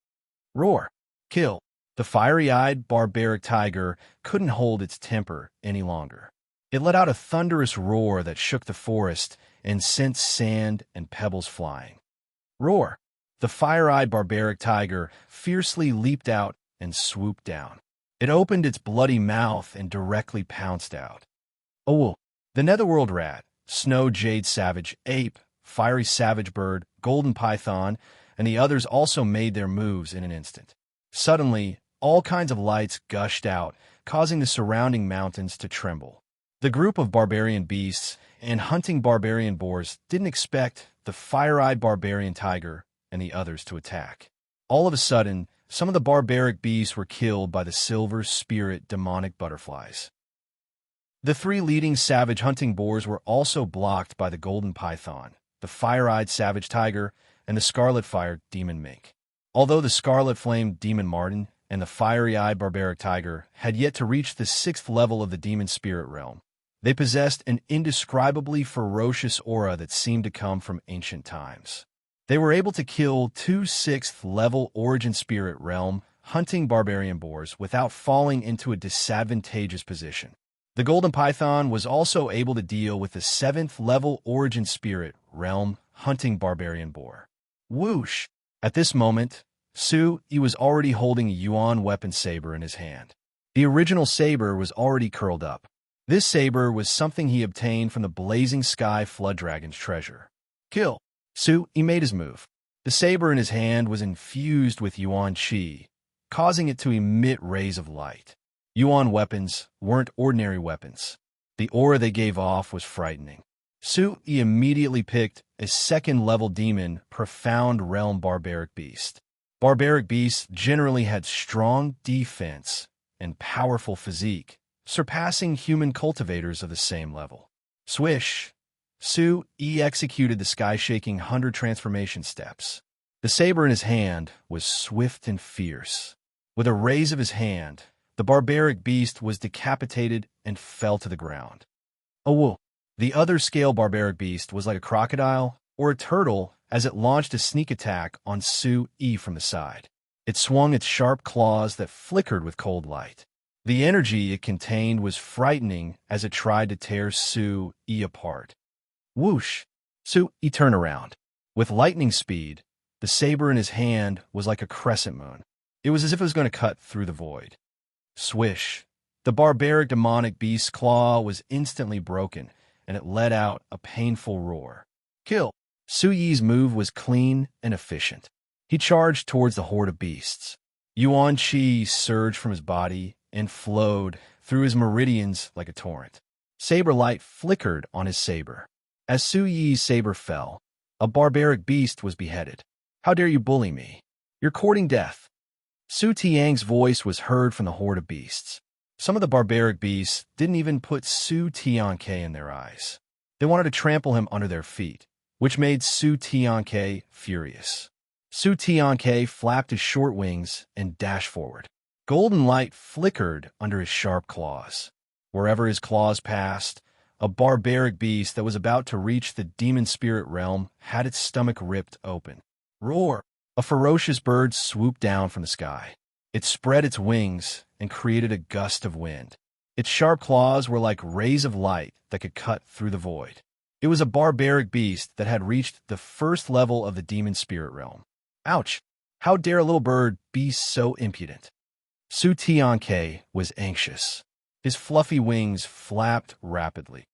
Roar! Kill! The fiery-eyed barbaric tiger couldn't hold its temper any longer. It let out a thunderous roar that shook the forest and sent sand and pebbles flying. Roar! The fire-eyed barbaric tiger fiercely leaped out and swooped down. It opened its bloody mouth and directly pounced out. Oh, the netherworld rat, snow jade savage ape, fiery savage bird, golden python, and the others also made their moves in an instant. Suddenly, all kinds of lights gushed out, causing the surrounding mountains to tremble. The group of barbarian beasts and hunting barbarian boars didn't expect the fire-eyed barbarian tiger and the others to attack. All of a sudden, some of the barbaric beasts were killed by the silver spirit demonic butterflies. The three leading savage hunting boars were also blocked by the golden python, the fire-eyed savage tiger, and the scarlet-fired demon mink. Although the scarlet-flamed demon marten and the fiery-eyed barbaric tiger had yet to reach the 6th level of the demon spirit realm, they possessed an indescribably ferocious aura that seemed to come from ancient times. They were able to kill 2 6th-level origin spirit realm hunting barbarian boars without falling into a disadvantageous position. The golden python was also able to deal with the 7th-level origin spirit realm hunting barbarian boar. Whoosh! At this moment, Sui was already holding a yuan weapon saber in his hand. The original saber was already curled up. This saber was something he obtained from the blazing sky flood dragon's treasure. Kill! Sui made his move. The saber in his hand was infused with yuan qi, causing it to emit rays of light. Yuan weapons weren't ordinary weapons. The aura they gave off was frightening. Sui immediately picked a 2nd-level demon, profound realm barbaric beast. Barbaric beasts generally had strong defense and powerful physique, surpassing human cultivators of the same level. Swish! Su Yi executed the sky-shaking 100 transformation steps. The saber in his hand was swift and fierce. With a raise of his hand, the barbaric beast was decapitated and fell to the ground. Oh, the other scale barbaric beast was like a crocodile or a turtle as it launched a sneak attack on Su Yi from the side. It swung its sharp claws that flickered with cold light. The energy it contained was frightening as it tried to tear Su Yi apart. Whoosh! Su Yi turned around. With lightning speed, the saber in his hand was like a crescent moon. It was as if it was going to cut through the void. Swish! The barbaric demonic beast's claw was instantly broken, and it let out a painful roar. Kill! Su Yi's move was clean and efficient. He charged towards the horde of beasts. Yuan Qi surged from his body and flowed through his meridians like a torrent. Saber light flickered on his saber. As Su Yi's saber fell, a barbaric beast was beheaded. How dare you bully me? You're courting death. Su Tiang's voice was heard from the horde of beasts. Some of the barbaric beasts didn't even put Su Tianke in their eyes. They wanted to trample him under their feet, which made Su Tianke furious. Su Tianke flapped his short wings and dashed forward. Golden light flickered under his sharp claws. Wherever his claws passed, a barbaric beast that was about to reach the demon spirit realm had its stomach ripped open. Roar! A ferocious bird swooped down from the sky. It spread its wings and created a gust of wind. Its sharp claws were like rays of light that could cut through the void. It was a barbaric beast that had reached the first level of the demon spirit realm. Ouch! How dare a little bird be so impudent? Su Tianke was anxious. His fluffy wings flapped rapidly.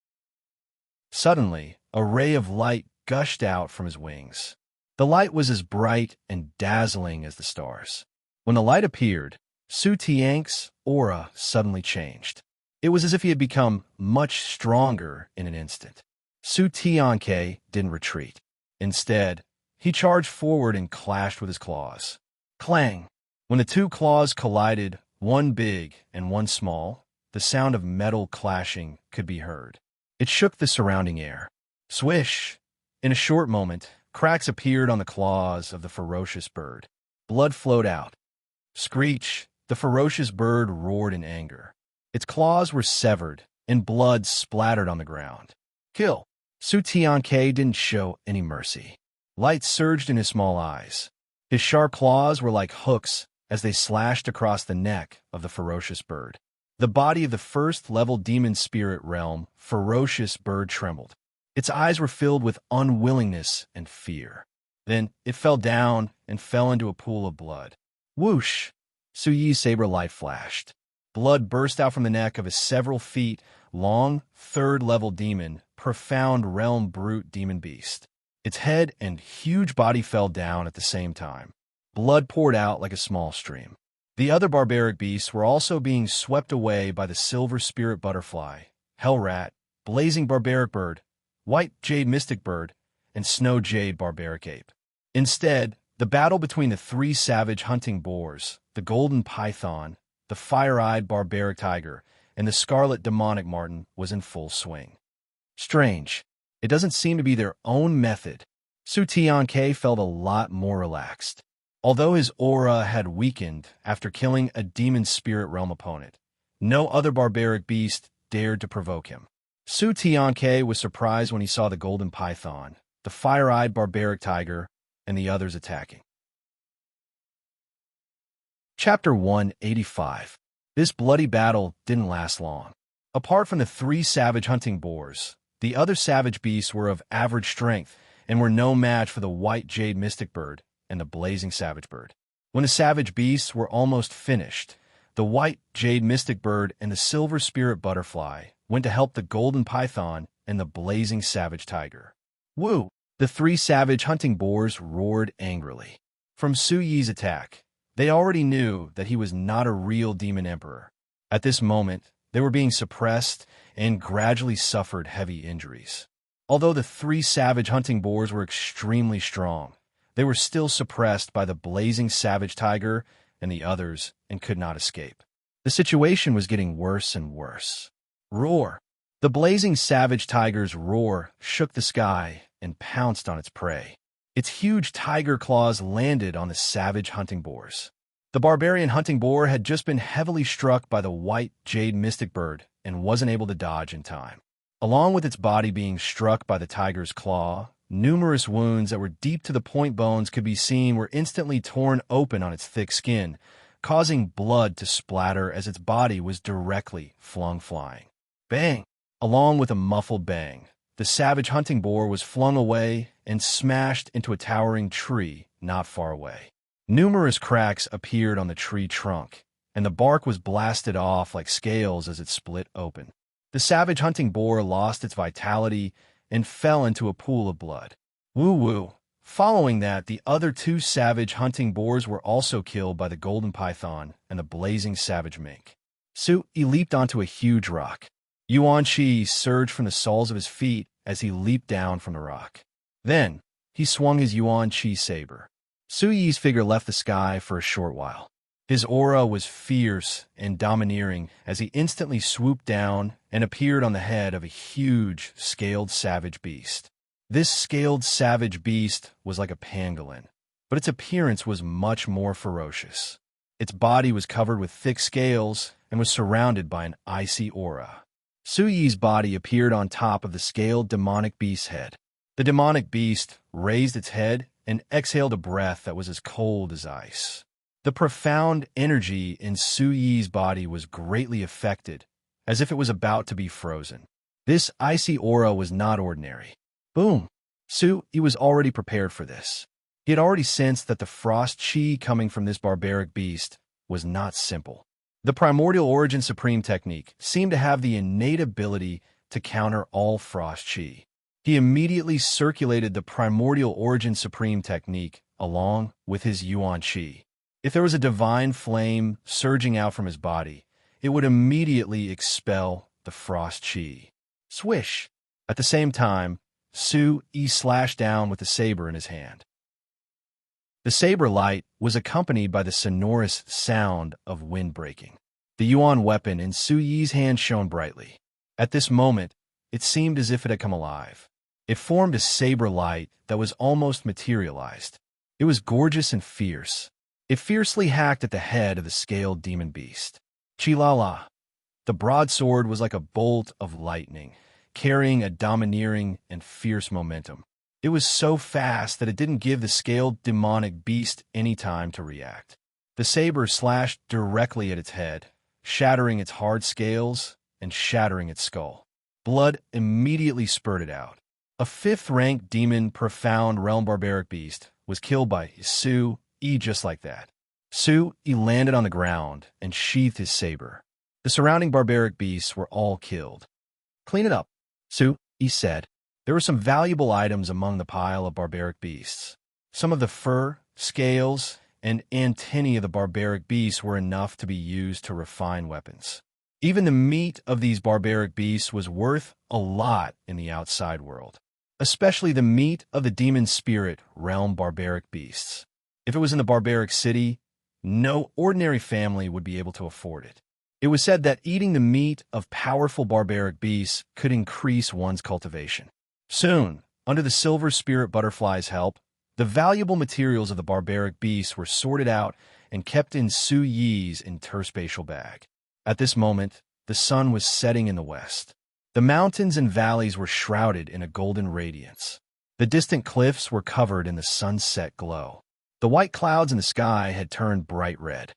Suddenly, a ray of light gushed out from his wings. The light was as bright and dazzling as the stars. When the light appeared, Su Tiang's aura suddenly changed. It was as if he had become much stronger in an instant. Su Tianke didn't retreat. Instead, he charged forward and clashed with his claws. Clang! When the two claws collided, one big and one small, the sound of metal clashing could be heard. It shook the surrounding air. Swish! In a short moment, cracks appeared on the claws of the ferocious bird. Blood flowed out. Screech! The ferocious bird roared in anger. Its claws were severed, and blood splattered on the ground. Kill! Su Tianke didn't show any mercy. Light surged in his small eyes. His sharp claws were like hooks as they slashed across the neck of the ferocious bird. The body of the first-level demon spirit realm, ferocious bird trembled. Its eyes were filled with unwillingness and fear. Then it fell down and fell into a pool of blood. Whoosh! Su Yi's saber light flashed. Blood burst out from the neck of a several feet long, third-level demon, profound realm brute demon beast. Its head and huge body fell down at the same time. Blood poured out like a small stream. The other barbaric beasts were also being swept away by the silver spirit butterfly, hell rat, blazing barbaric bird, white jade mystic bird, and snow jade barbaric ape. Instead, the battle between the three savage hunting boars, the golden python, the fire-eyed barbaric tiger, and the scarlet demonic marten was in full swing. Strange. It doesn't seem to be their own method. Su Tianke felt a lot more relaxed. Although his aura had weakened after killing a demon spirit realm opponent, no other barbaric beast dared to provoke him. Su Tianke was surprised when he saw the golden python, the fire-eyed barbaric tiger, and the others attacking. Chapter 185. This bloody battle didn't last long. Apart from the three savage hunting boars, the other savage beasts were of average strength and were no match for the white jade mystic bird and the blazing savage bird. When the savage beasts were almost finished, the white jade mystic bird and the silver spirit butterfly went to help the golden python and the blazing savage tiger. Woo! The three savage hunting boars roared angrily. From Su Yi's attack, they already knew that he was not a real demon emperor. At this moment, they were being suppressed and gradually suffered heavy injuries. Although the three savage hunting boars were extremely strong, they were still suppressed by the blazing savage tiger and the others and could not escape. The situation was getting worse and worse. Roar! The blazing savage tiger's roar shook the sky and pounced on its prey. Its huge tiger claws landed on the savage hunting boars. The barbarian hunting boar had just been heavily struck by the white jade mystic bird and wasn't able to dodge in time. Along with its body being struck by the tiger's claw, numerous wounds that were deep to the point bones could be seen were instantly torn open on its thick skin, causing blood to splatter as its body was directly flung flying. Bang! Along with a muffled bang, the savage hunting boar was flung away and smashed into a towering tree not far away. Numerous cracks appeared on the tree trunk, and the bark was blasted off like scales as it split open. The savage hunting boar lost its vitality and fell into a pool of blood. Woo-woo! Following that, the other two savage hunting boars were also killed by the golden python and the blazing savage mink. He leaped onto a huge rock. Yuan Shi surged from the soles of his feet as he leaped down from the rock. Then, he swung his Yuan Shi saber. Su Yi's figure left the sky for a short while. His aura was fierce and domineering as he instantly swooped down and appeared on the head of a huge, scaled savage beast. This scaled savage beast was like a pangolin, but its appearance was much more ferocious. Its body was covered with thick scales and was surrounded by an icy aura. Su Yi's body appeared on top of the scaled demonic beast's head. The demonic beast raised its head and exhaled a breath that was as cold as ice. The profound energy in Su Yi's body was greatly affected, as if it was about to be frozen. This icy aura was not ordinary. Boom! Su Yi was already prepared for this. He had already sensed that the frost chi coming from this barbaric beast was not simple. The primordial origin supreme technique seemed to have the innate ability to counter all frost chi. He immediately circulated the primordial origin supreme technique along with his Yuan Shi. If there was a divine flame surging out from his body, it would immediately expel the frost chi. Swish! At the same time, Su Yi slashed down with the saber in his hand. The saber light was accompanied by the sonorous sound of wind breaking. The Yuan weapon in Su Yi's hand shone brightly. At this moment, it seemed as if it had come alive. It formed a saber light that was almost materialized. It was gorgeous and fierce. It fiercely hacked at the head of the scaled demon beast. Chilala! The broadsword was like a bolt of lightning, carrying a domineering and fierce momentum. It was so fast that it didn't give the scaled demonic beast any time to react. The saber slashed directly at its head, shattering its hard scales and shattering its skull. Blood immediately spurted out. A fifth-ranked demon profound realm barbaric beast was killed by Su Yi just like that. Su Yi landed on the ground and sheathed his saber. The surrounding barbaric beasts were all killed. Clean it up, Su Yi said. There were some valuable items among the pile of barbaric beasts. Some of the fur, scales, and antennae of the barbaric beasts were enough to be used to refine weapons. Even the meat of these barbaric beasts was worth a lot in the outside world, especially the meat of the demon spirit realm barbaric beasts. If it was in the barbaric city, no ordinary family would be able to afford it. It was said that eating the meat of powerful barbaric beasts could increase one's cultivation. Soon, under the silver spirit butterfly's help, the valuable materials of the barbaric beasts were sorted out and kept in Su Yi's interspatial bag. At this moment, the sun was setting in the west. The mountains and valleys were shrouded in a golden radiance. The distant cliffs were covered in the sunset glow. The white clouds in the sky had turned bright red.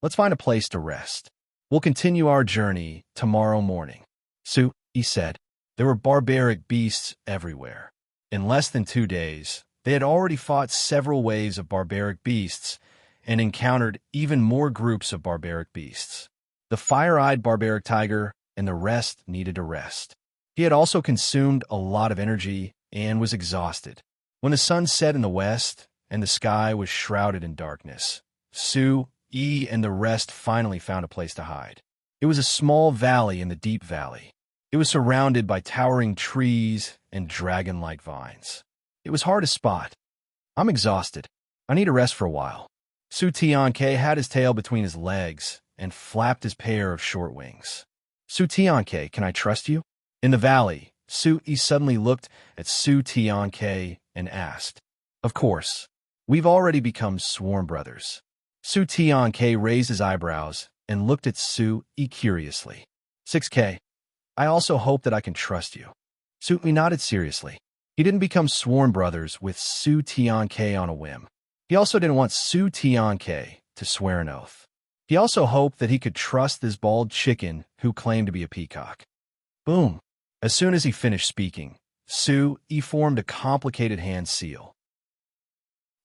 Let's find a place to rest. We'll continue our journey tomorrow morning, Su Yi said. There were barbaric beasts everywhere. In less than 2 days, they had already fought several waves of barbaric beasts and encountered even more groups of barbaric beasts. The fire-eyed barbaric tiger and the rest needed a rest. He had also consumed a lot of energy and was exhausted. When the sun set in the west and the sky was shrouded in darkness, Su Yi and the rest finally found a place to hide. It was a small valley in the deep valley. It was surrounded by towering trees and dragon-like vines. It was hard to spot. I'm exhausted. I need a rest for a while. Su Tianke had his tail between his legs and flapped his pair of short wings. Su Tianke, can I trust you? In the valley, Su-Yi suddenly looked at Su Tianke and asked, "Of course, we've already become sworn brothers." Su Tianke raised his eyebrows and looked at Su-Yi curiously. 6K. I also hope that I can trust you. Su-Yi nodded seriously. He didn't become sworn brothers with Su Tianke on a whim. He also didn't want Su Tianke to swear an oath. He also hoped that he could trust this bald chicken who claimed to be a peacock. Boom. As soon as he finished speaking, Su-Yi formed a complicated hand seal.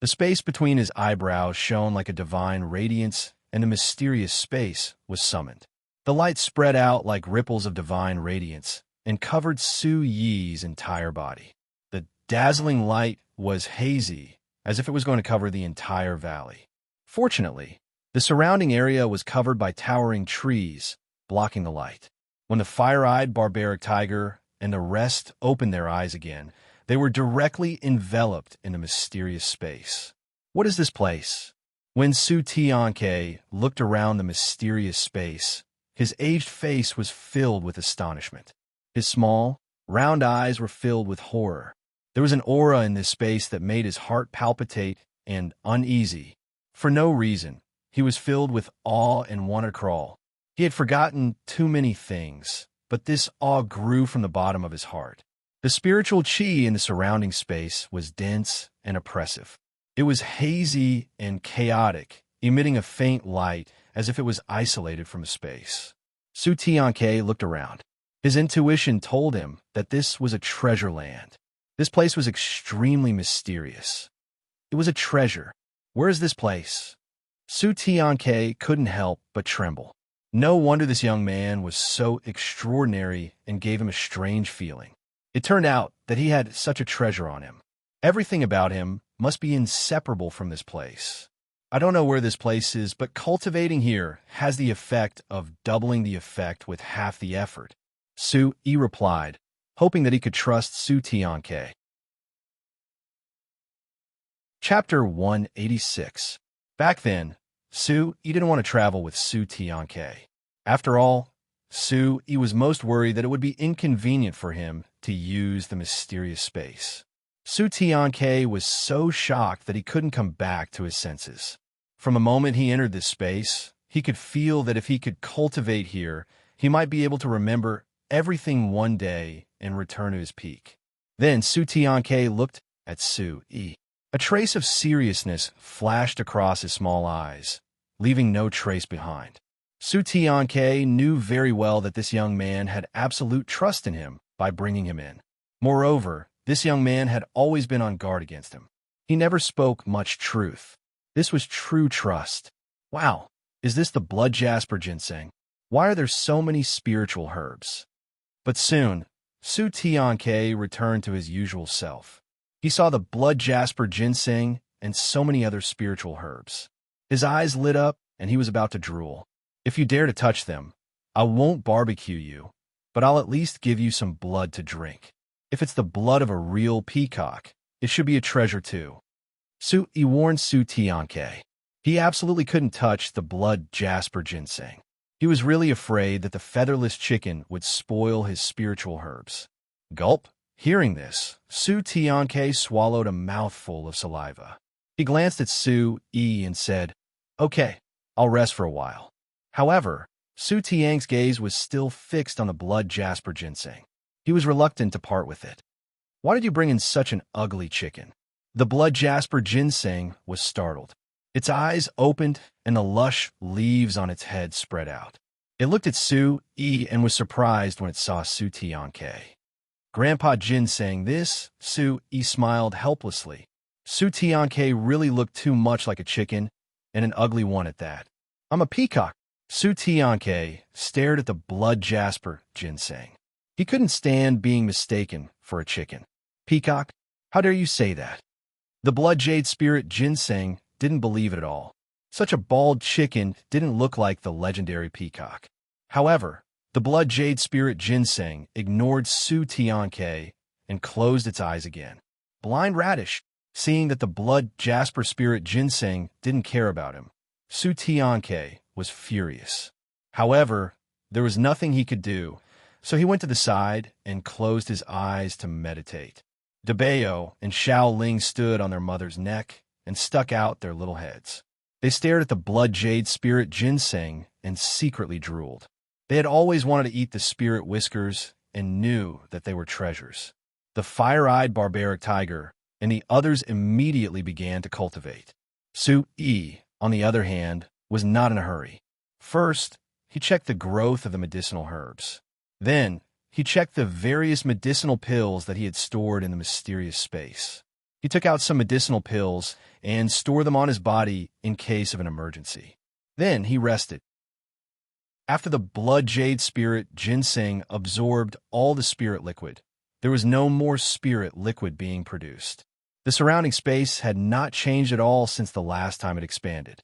The space between his eyebrows shone like a divine radiance, and a mysterious space was summoned. The light spread out like ripples of divine radiance and covered Su-Yi's entire body. The dazzling light was hazy, as if it was going to cover the entire valley. Fortunately, the surrounding area was covered by towering trees, blocking the light. When the fire-eyed barbaric tiger and the rest opened their eyes again, they were directly enveloped in a mysterious space. What is this place? When Su Tianke looked around the mysterious space, his aged face was filled with astonishment. His small, round eyes were filled with horror. There was an aura in this space that made his heart palpitate and uneasy. For no reason, he was filled with awe and wanted to crawl. He had forgotten too many things, but this awe grew from the bottom of his heart. The spiritual chi in the surrounding space was dense and oppressive. It was hazy and chaotic, emitting a faint light as if it was isolated from space. Su Tianke looked around. His intuition told him that this was a treasure land. This place was extremely mysterious. It was a treasure. Where is this place? Su Tianke couldn't help but tremble. No wonder this young man was so extraordinary and gave him a strange feeling. It turned out that he had such a treasure on him. Everything about him must be inseparable from this place. I don't know where this place is, but cultivating here has the effect of doubling the effect with half the effort. Su-Yi replied, hoping that he could trust Su Tianke. Chapter 186. Back then, Su-Yi didn't want to travel with Su Tianke. After all, Su-Yi was most worried that it would be inconvenient for him to use the mysterious space. Su Tianke was so shocked that he couldn't come back to his senses. From the moment he entered this space, he could feel that if he could cultivate here, he might be able to remember everything one day and return to his peak. Then Su Tianke looked at Su-Yi. A trace of seriousness flashed across his small eyes, leaving no trace behind. Su Tianke knew very well that this young man had absolute trust in him by bringing him in. Moreover, this young man had always been on guard against him. He never spoke much truth. This was true trust. Wow, is this the blood jasper ginseng? Why are there so many spiritual herbs? But soon, Su Tianke returned to his usual self. He saw the blood jasper ginseng and so many other spiritual herbs. His eyes lit up and he was about to drool. If you dare to touch them, I won't barbecue you, but I'll at least give you some blood to drink. If it's the blood of a real peacock, it should be a treasure too. Su-Yi warned Su Tianke. He absolutely couldn't touch the blood jasper ginseng. He was really afraid that the featherless chicken would spoil his spiritual herbs. Gulp. Hearing this, Su Tianke swallowed a mouthful of saliva. He glanced at Su-Yi and said, "Okay, I'll rest for a while." However, Su Tianke's gaze was still fixed on the blood jasper ginseng. He was reluctant to part with it. "Why did you bring in such an ugly chicken?" The blood jasper ginseng was startled. Its eyes opened and the lush leaves on its head spread out. It looked at Su-Yi and was surprised when it saw Su Tianke. "Grandpa Ginseng, this?" Su-Yi smiled helplessly. Su Tianke really looked too much like a chicken, and an ugly one at that. "I'm a peacock." Su Tianke stared at the blood jasper ginseng. He couldn't stand being mistaken for a chicken. "Peacock? How dare you say that?" The blood jade spirit ginseng didn't believe it at all. Such a bald chicken didn't look like the legendary peacock. However, the blood jade spirit ginseng ignored Su Tianke and closed its eyes again. Blind radish, seeing that the blood jasper spirit ginseng didn't care about him, Su Tianke was furious. However, there was nothing he could do. So he went to the side and closed his eyes to meditate. Debeo and Xiao Ling stood on their mother's neck and stuck out their little heads. They stared at the blood jade spirit ginseng and secretly drooled. They had always wanted to eat the spirit whiskers and knew that they were treasures. The fire-eyed barbaric tiger and the others immediately began to cultivate. Su Yi, on the other hand, was not in a hurry. First, he checked the growth of the medicinal herbs. Then, he checked the various medicinal pills that he had stored in the mysterious space. He took out some medicinal pills and stored them on his body in case of an emergency. Then he rested. After the blood jade spirit ginseng absorbed all the spirit liquid, there was no more spirit liquid being produced. The surrounding space had not changed at all since the last time it expanded.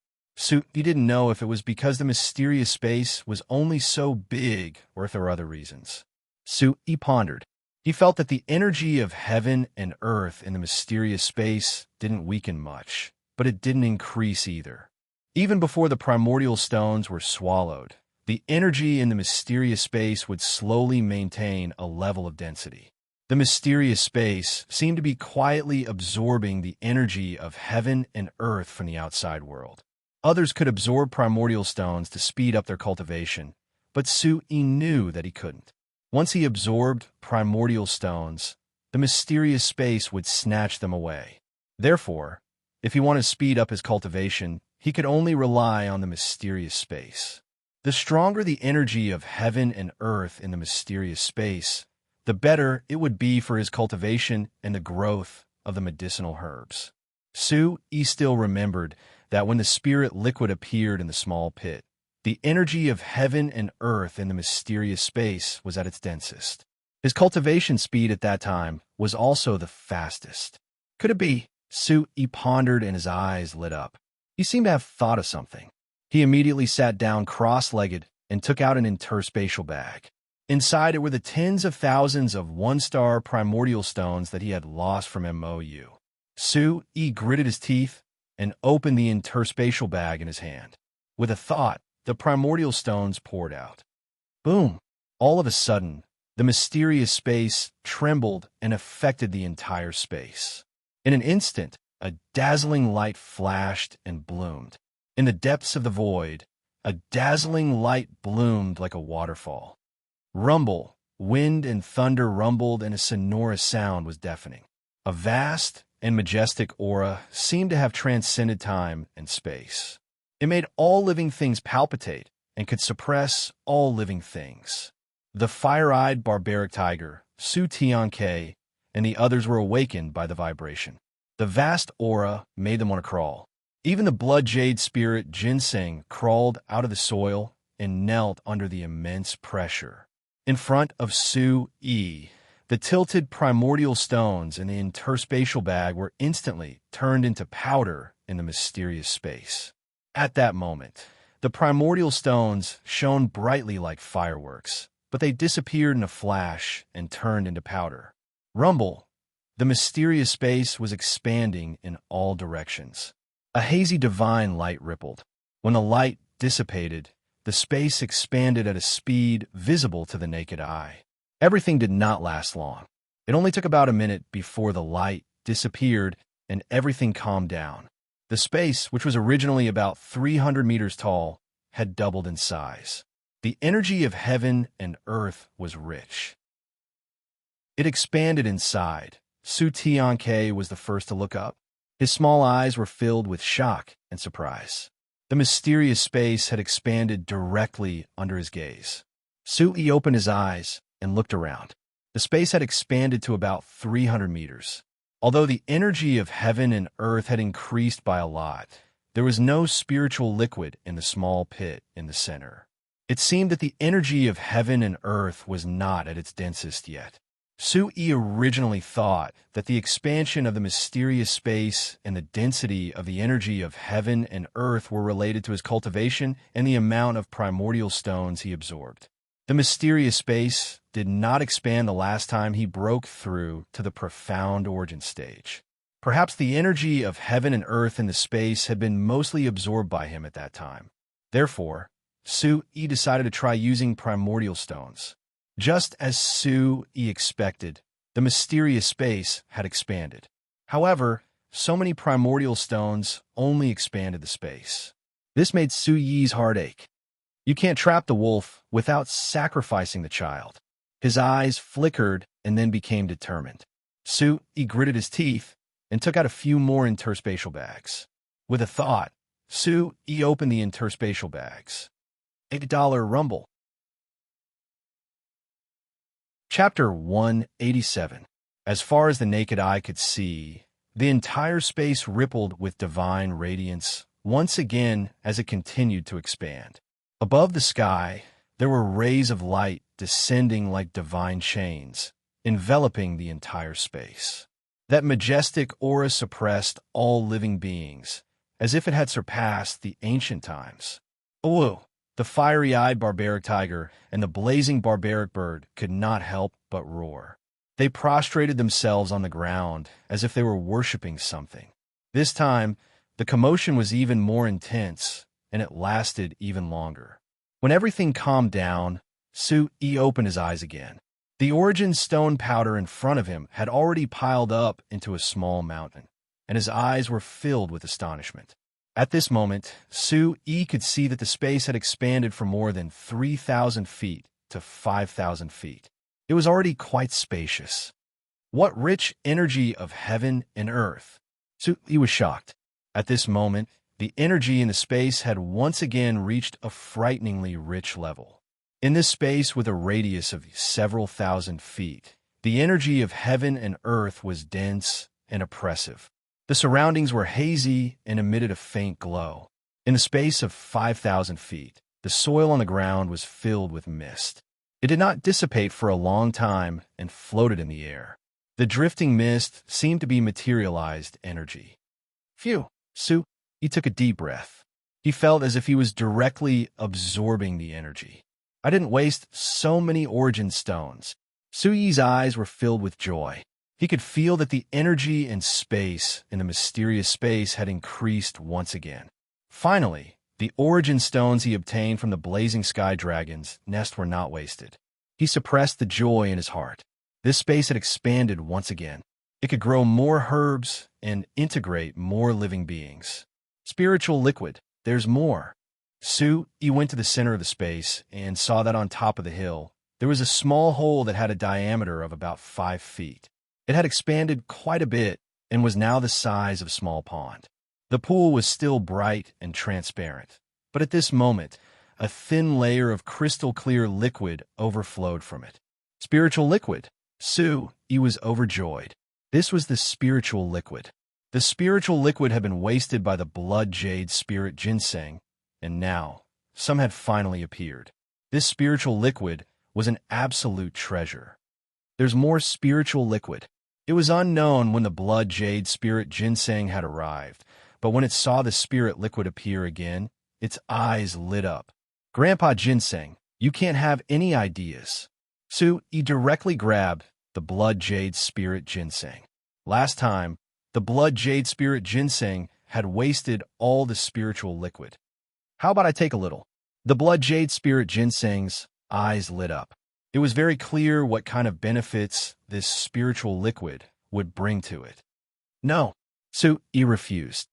He didn't know if it was because the mysterious space was only so big or if there were other reasons. He pondered. He felt that the energy of heaven and earth in the mysterious space didn't weaken much, but it didn't increase either. Even before the primordial stones were swallowed, the energy in the mysterious space would slowly maintain a level of density. The mysterious space seemed to be quietly absorbing the energy of heaven and earth from the outside world. Others could absorb primordial stones to speed up their cultivation, but Su-Yi knew that he couldn't. Once he absorbed primordial stones, the mysterious space would snatch them away. Therefore, if he wanted to speed up his cultivation, he could only rely on the mysterious space. The stronger the energy of heaven and earth in the mysterious space, the better it would be for his cultivation and the growth of the medicinal herbs. Su-Yi still remembered that when the spirit liquid appeared in the small pit, the energy of heaven and earth in the mysterious space was at its densest. His cultivation speed at that time was also the fastest. Could it be? Su-Yi pondered and his eyes lit up. He seemed to have thought of something. He immediately sat down cross-legged and took out an interspatial bag. Inside it were the tens of thousands of one-star primordial stones that he had lost from MOU. Su-Yi gritted his teeth and opened the interspatial bag in his hand. With a thought, the primordial stones poured out. Boom! All of a sudden, the mysterious space trembled and affected the entire space. In an instant, a dazzling light flashed and bloomed. In the depths of the void, a dazzling light bloomed like a waterfall. Rumble, wind and thunder rumbled, and a sonorous sound was deafening. A vast and majestic aura seemed to have transcended time and space. It made all living things palpitate and could suppress all living things. The fire-eyed barbaric tiger, Su Tianke, and the others were awakened by the vibration. The vast aura made them want to crawl. Even the blood jade spirit ginseng crawled out of the soil and knelt under the immense pressure. In front of Su-Yi, the tilted primordial stones in the interspatial bag were instantly turned into powder in the mysterious space. At that moment, the primordial stones shone brightly like fireworks, but they disappeared in a flash and turned into powder. Rumble! The mysterious space was expanding in all directions. A hazy divine light rippled. When the light dissipated, the space expanded at a speed visible to the naked eye. Everything did not last long. It only took about a minute before the light disappeared and everything calmed down. The space, which was originally about 300 meters tall, had doubled in size. The energy of heaven and earth was rich. It expanded inside. Su Tianke was the first to look up. His small eyes were filled with shock and surprise. The mysterious space had expanded directly under his gaze. Su-Yi opened his eyes and looked around. The space had expanded to about 300 meters. Although the energy of heaven and earth had increased by a lot, there was no spiritual liquid in the small pit in the center. It seemed that the energy of heaven and earth was not at its densest yet. Su-Yi originally thought that the expansion of the mysterious space and the density of the energy of heaven and earth were related to his cultivation and the amount of primordial stones he absorbed. The mysterious space did not expand the last time he broke through to the profound origin stage. Perhaps the energy of heaven and earth in the space had been mostly absorbed by him at that time. Therefore, Su-Yi decided to try using primordial stones. Just as Su-yi expected, the mysterious space had expanded. However, so many primordial stones only expanded the space. This made Su-yi's heart ache. You can't trap the wolf without sacrificing the child. His eyes flickered and then became determined. Su-yi gritted his teeth and took out a few more interspatial bags. With a thought, Su-yi opened the interspatial bags. $8 rumble. Chapter 187. As far as the naked eye could see, the entire space rippled with divine radiance, once again as it continued to expand. Above the sky, there were rays of light descending like divine chains, enveloping the entire space. That majestic aura suppressed all living beings, as if it had surpassed the ancient times. Oh, the fiery-eyed barbaric tiger and the blazing barbaric bird could not help but roar. They prostrated themselves on the ground as if they were worshipping something. This time, the commotion was even more intense, and it lasted even longer. When everything calmed down, Su-yi opened his eyes again. The origin stone powder in front of him had already piled up into a small mountain, and his eyes were filled with astonishment. At this moment, Su-yi could see that the space had expanded from more than 3,000 feet to 5,000 feet. It was already quite spacious. What rich energy of heaven and earth! Su-yi was shocked. At this moment, the energy in the space had once again reached a frighteningly rich level. In this space with a radius of several thousand feet, the energy of heaven and earth was dense and oppressive. The surroundings were hazy and emitted a faint glow. In the space of 5,000 feet, the soil on the ground was filled with mist. It did not dissipate for a long time and floated in the air. The drifting mist seemed to be materialized energy. Phew! Su-yi took a deep breath. He felt as if he was directly absorbing the energy. I didn't waste so many origin stones. Su-yi's eyes were filled with joy. He could feel that the energy and space in the mysterious space had increased once again. Finally, the origin stones he obtained from the blazing sky dragon's nest were not wasted. He suppressed the joy in his heart. This space had expanded once again. It could grow more herbs and integrate more living beings. Spiritual liquid, there's more. Su-yi went to the center of the space and saw that on top of the hill, there was a small hole that had a diameter of about 5 feet. It had expanded quite a bit and was now the size of a small pond. The pool was still bright and transparent, but at this moment, a thin layer of crystal-clear liquid overflowed from it. Spiritual liquid. Su-yi was overjoyed. This was the spiritual liquid. The spiritual liquid had been wasted by the blood jade spirit ginseng, and now some had finally appeared. This spiritual liquid was an absolute treasure. There's more spiritual liquid. It was unknown when the blood jade spirit ginseng had arrived, but when it saw the spirit liquid appear again, its eyes lit up. Grandpa Ginseng, you can't have any ideas. Su-yi directly grabbed the blood jade spirit ginseng. Last time, the blood jade spirit ginseng had wasted all the spiritual liquid. How about I take a little? The blood jade spirit ginseng's eyes lit up. It was very clear what kind of benefits this spiritual liquid would bring to it. No, Su-yi refused.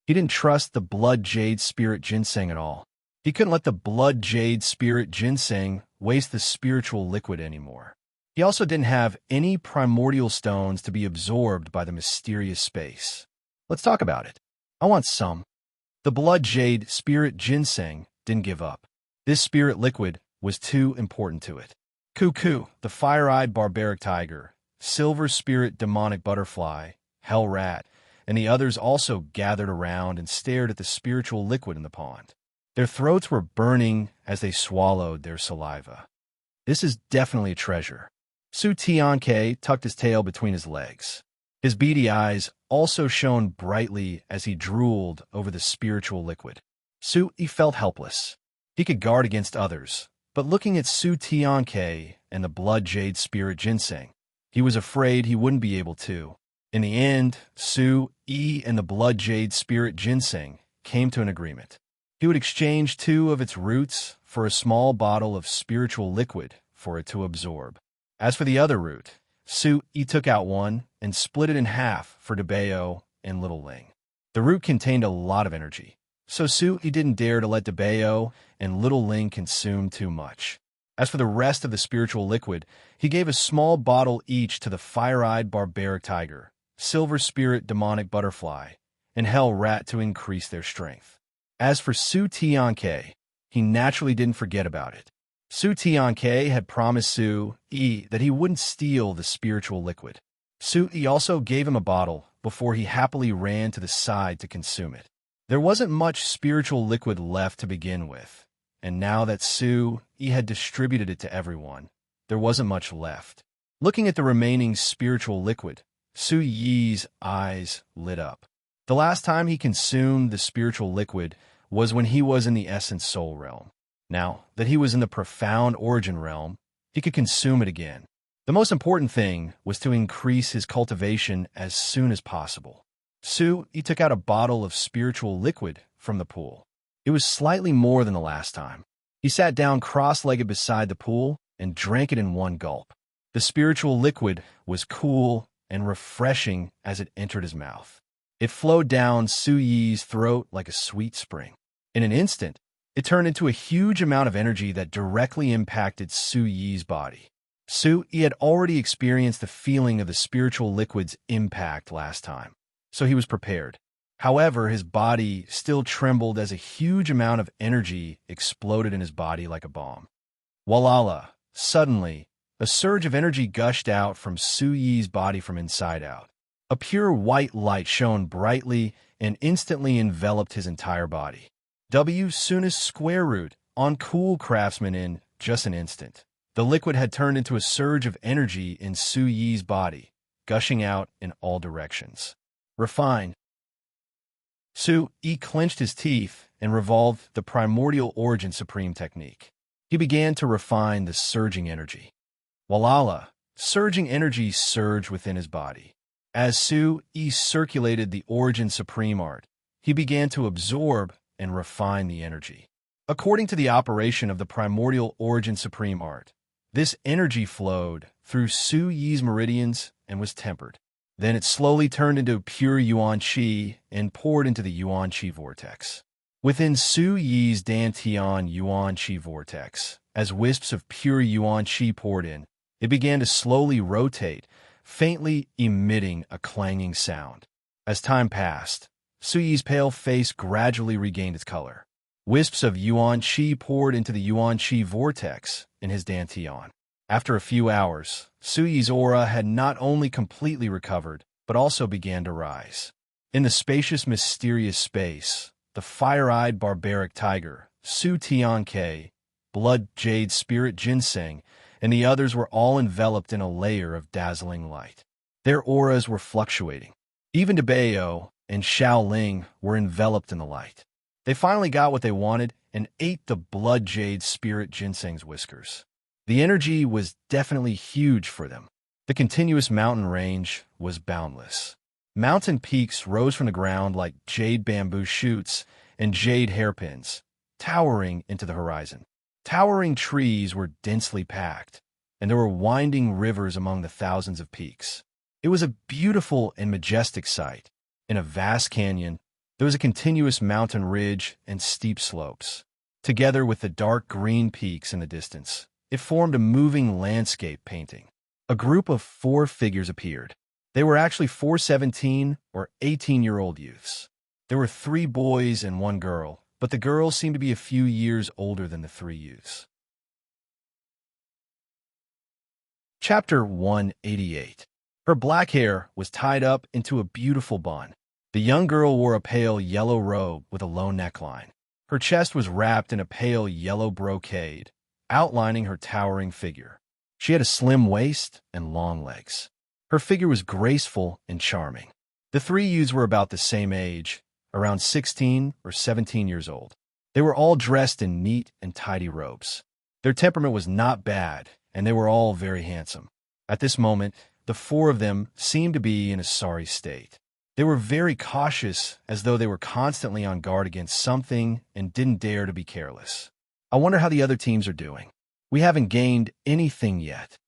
He didn't trust the blood jade spirit ginseng at all. He couldn't let the blood jade spirit ginseng waste the spiritual liquid anymore. He also didn't have any primordial stones to be absorbed by the mysterious space. Let's talk about it. I want some. The blood jade spirit ginseng didn't give up. This spirit liquid was too important to it. Cuckoo, the fire-eyed barbaric tiger, silver spirit demonic butterfly, hell rat, and the others also gathered around and stared at the spiritual liquid in the pond. Their throats were burning as they swallowed their saliva. This is definitely a treasure. Su Tianke tucked his tail between his legs. His beady eyes also shone brightly as he drooled over the spiritual liquid. Su-yi felt helpless. He could guard against others, but looking at Su Tianke and the blood jade spirit ginseng, he was afraid he wouldn't be able to. In the end, Su-yi and the blood jade spirit ginseng came to an agreement. He would exchange 2 of its roots for a small bottle of spiritual liquid for it to absorb. As for the other root, Su-Yi took out one and split it in half for Debeo and Little Ling. The root contained a lot of energy, so Su-Yi didn't dare to let Debeo and Little Ling consume too much. As for the rest of the spiritual liquid, he gave a small bottle each to the fire-eyed barbaric tiger, silver spirit demonic butterfly, and hell rat to increase their strength. As for Su Tianke, he naturally didn't forget about it. Su Tianke had promised Su-Yi that he wouldn't steal the spiritual liquid. Su-Yi also gave him a bottle before he happily ran to the side to consume it. There wasn't much spiritual liquid left to begin with, and now that Su-Yi had distributed it to everyone, there wasn't much left. Looking at the remaining spiritual liquid, Su-Yi's eyes lit up. The last time he consumed the spiritual liquid was when he was in the essence soul realm. Now that he was in the profound origin realm, he could consume it again. The most important thing was to increase his cultivation as soon as possible. Su-Yi took out a bottle of spiritual liquid from the pool. It was slightly more than the last time. He sat down cross-legged beside the pool and drank it in one gulp. The spiritual liquid was cool and refreshing as it entered his mouth. It flowed down Su-Yi's throat like a sweet spring. In an instant, it turned into a huge amount of energy that directly impacted Su-Yi's body. Su-Yi had already experienced the feeling of the spiritual liquid's impact last time, so he was prepared. However, his body still trembled as a huge amount of energy exploded in his body like a bomb. Walala! Suddenly, a surge of energy gushed out from Su-Yi's body from inside out. A pure white light shone brightly and instantly enveloped his entire body. Soonest square root on cool craftsman in just an instant. The liquid had turned into a surge of energy in Su-Yi's body, gushing out in all directions. Refine. Su-Yi clenched his teeth and revolved the primordial origin supreme technique. He began to refine the surging energy. Walala! Surging energy surged within his body. As Su-Yi circulated the origin supreme art, he began to absorb and refine the energy. According to the operation of the primordial origin supreme art, this energy flowed through Su-Yi's meridians and was tempered. Then it slowly turned into pure yuan qi and poured into the yuan qi vortex. Within Su-Yi's dantian yuan qi vortex, as wisps of pure yuan qi poured in, it began to slowly rotate, faintly emitting a clanging sound. As time passed, Su-Yi's pale face gradually regained its color. Wisps of yuan qi poured into the yuan qi vortex in his dantian. After a few hours, Su-Yi's aura had not only completely recovered, but also began to rise. In the spacious, mysterious space, the fire-eyed barbaric tiger, Su Tianke, blood jade spirit ginseng, and the others were all enveloped in a layer of dazzling light. Their auras were fluctuating. Even Debeo and Xiaoling were enveloped in the light. They finally got what they wanted and ate the blood jade spirit ginseng's whiskers. The energy was definitely huge for them. The continuous mountain range was boundless. Mountain peaks rose from the ground like jade bamboo shoots and jade hairpins, towering into the horizon. Towering trees were densely packed, and there were winding rivers among the thousands of peaks. It was a beautiful and majestic sight. In a vast canyon, there was a continuous mountain ridge and steep slopes. Together with the dark green peaks in the distance, it formed a moving landscape painting. A group of 4 figures appeared. They were actually 4 17 or 18-year-old youths. There were 3 boys and 1 girl, but the girls seemed to be a few years older than the 3 youths. Chapter 188. Her black hair was tied up into a beautiful bun. The young girl wore a pale yellow robe with a low neckline. Her chest was wrapped in a pale yellow brocade, outlining her towering figure. She had a slim waist and long legs. Her figure was graceful and charming. The 3 youths were about the same age, around 16 or 17 years old. They were all dressed in neat and tidy robes. Their temperament was not bad, and they were all very handsome. At this moment, the 4 of them seemed to be in a sorry state. They were very cautious, as though they were constantly on guard against something and didn't dare to be careless. I wonder how the other teams are doing. We haven't gained anything yet.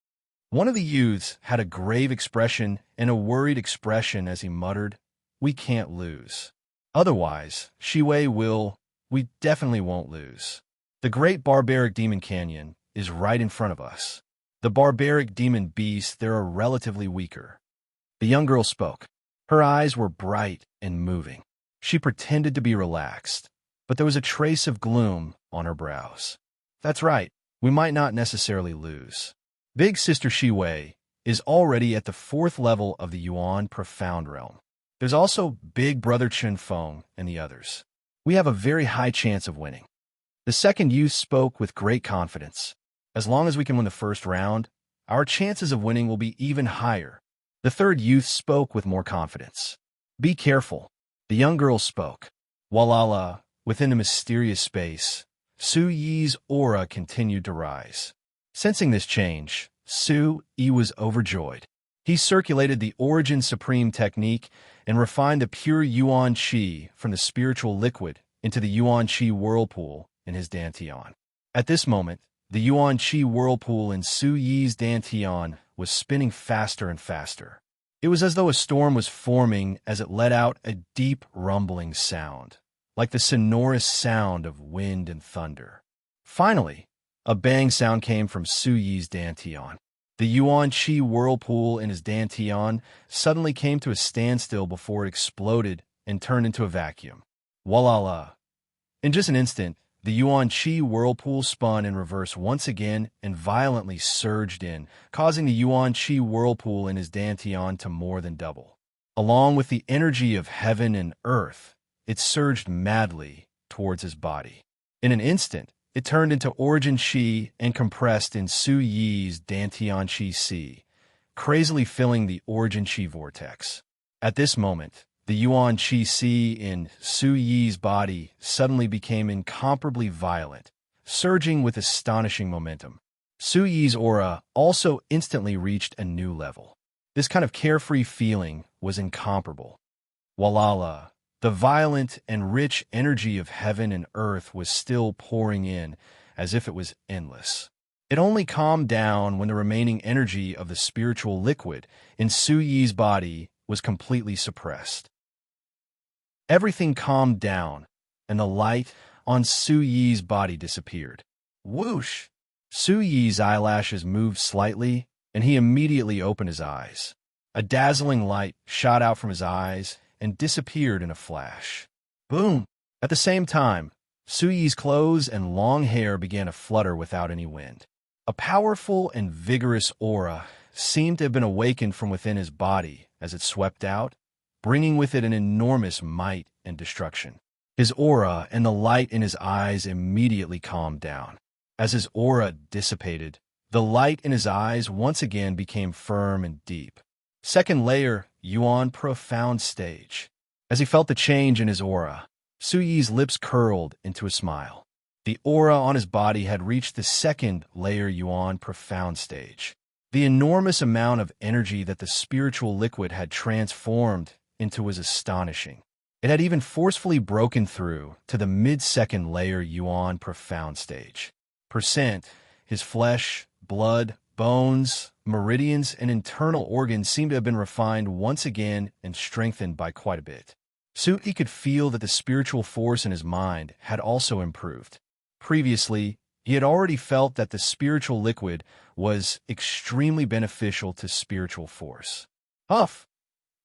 One of the youths had a grave expression and a worried expression as he muttered, "We can't lose. Otherwise, we definitely won't lose. The great barbaric demon canyon is right in front of us. The barbaric demon beasts there are relatively weaker." The young girl spoke. Her eyes were bright and moving. She pretended to be relaxed, but there was a trace of gloom on her brows. "That's right, we might not necessarily lose. Big Sister Shiwei is already at the 4th level of the Yuan Profound Realm. There's also Big Brother Chen Feng and the others. We have a very high chance of winning." The second youth spoke with great confidence. "As long as we can win the first round, our chances of winning will be even higher." The third youth spoke with more confidence. "Be careful." The young girl spoke. Walala, within the mysterious space, Su Yi's aura continued to rise. Sensing this change, Su Yi was overjoyed. He circulated the Origin Supreme technique and refined the pure Yuan Qi from the spiritual liquid into the Yuan Qi whirlpool in his dantian. At this moment, the Yuan Qi whirlpool in Su Yi's dantian was spinning faster and faster. It was as though a storm was forming as it let out a deep rumbling sound, like the sonorous sound of wind and thunder. Finally, a bang sound came from Su Yi's dantian. The Yuan Qi whirlpool in his dantian suddenly came to a standstill before it exploded and turned into a vacuum. Walala! In just an instant, the Yuan Qi whirlpool spun in reverse once again and violently surged in, causing the Yuan Qi whirlpool in his dantian to more than double. Along with the energy of heaven and earth, it surged madly towards his body. In an instant, it turned into Origin Qi and compressed in Su Yi's Dantian Qi Sea, crazily filling the Origin Qi vortex. At this moment, the Yuan Qi Sea in Su Yi's body suddenly became incomparably violent, surging with astonishing momentum. Su Yi's aura also instantly reached a new level. This kind of carefree feeling was incomparable. Walala! The violent and rich energy of heaven and earth was still pouring in, as if it was endless. It only calmed down when the remaining energy of the spiritual liquid in Su Yi's body was completely suppressed. Everything calmed down, and the light on Su Yi's body disappeared. Whoosh! Su Yi's eyelashes moved slightly, and he immediately opened his eyes. A dazzling light shot out from his eyes and disappeared in a flash. Boom! At the same time, Su Yi's clothes and long hair began to flutter without any wind. A powerful and vigorous aura seemed to have been awakened from within his body as it swept out, bringing with it an enormous might and destruction. His aura and the light in his eyes immediately calmed down. As his aura dissipated, the light in his eyes once again became firm and deep. Second layer, Yuan Profound Stage. As he felt the change in his aura, Su Yi's lips curled into a smile. The aura on his body had reached the second layer Yuan Profound Stage. The enormous amount of energy that the spiritual liquid had transformed into was astonishing. It had even forcefully broken through to the mid-second layer Yuan Profound Stage. His flesh, blood, bones, meridians, and internal organs seemed to have been refined once again and strengthened by quite a bit. Su Yi could feel that the spiritual force in his mind had also improved. Previously, he had already felt that the spiritual liquid was extremely beneficial to spiritual force. Huff!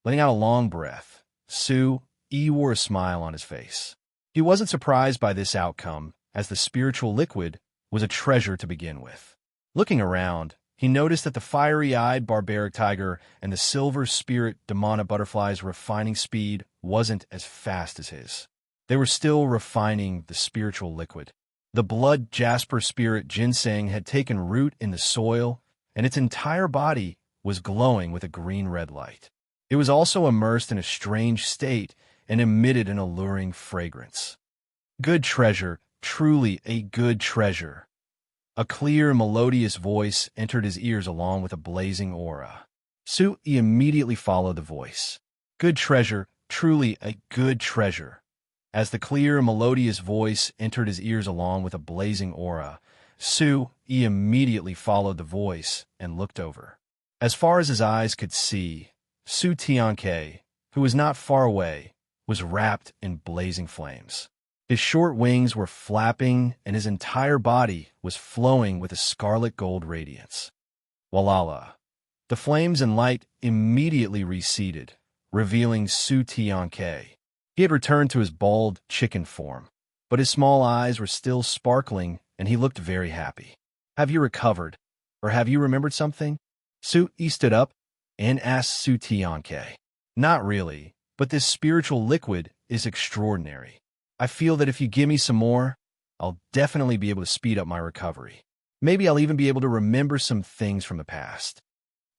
Letting out a long breath, Su Yi wore a smile on his face. He wasn't surprised by this outcome, as the spiritual liquid was a treasure to begin with. Looking around, he noticed that the fiery-eyed barbaric tiger and the silver spirit demona butterfly's refining speed wasn't as fast as his. They were still refining the spiritual liquid. The blood jasper spirit ginseng had taken root in the soil, and its entire body was glowing with a green-red light. It was also immersed in a strange state and emitted an alluring fragrance. Good treasure, truly a good treasure. A clear, melodious voice entered his ears along with a blazing aura. Su Yi immediately followed the voice. Good treasure, truly a good treasure. As the clear, melodious voice entered his ears along with a blazing aura, Su immediately followed the voice and looked over. As far as his eyes could see, Su Tianke, who was not far away, was wrapped in blazing flames. His short wings were flapping, and his entire body was flowing with a scarlet gold radiance. Walala. The flames and light immediately receded, revealing Su Tianke. He had returned to his bald chicken form, but his small eyes were still sparkling, and he looked very happy. Have you recovered, or have you remembered something? Su stood up and asked Su Tianke. Not really, but this spiritual liquid is extraordinary. I feel that if you give me some more, I'll definitely be able to speed up my recovery. Maybe I'll even be able to remember some things from the past.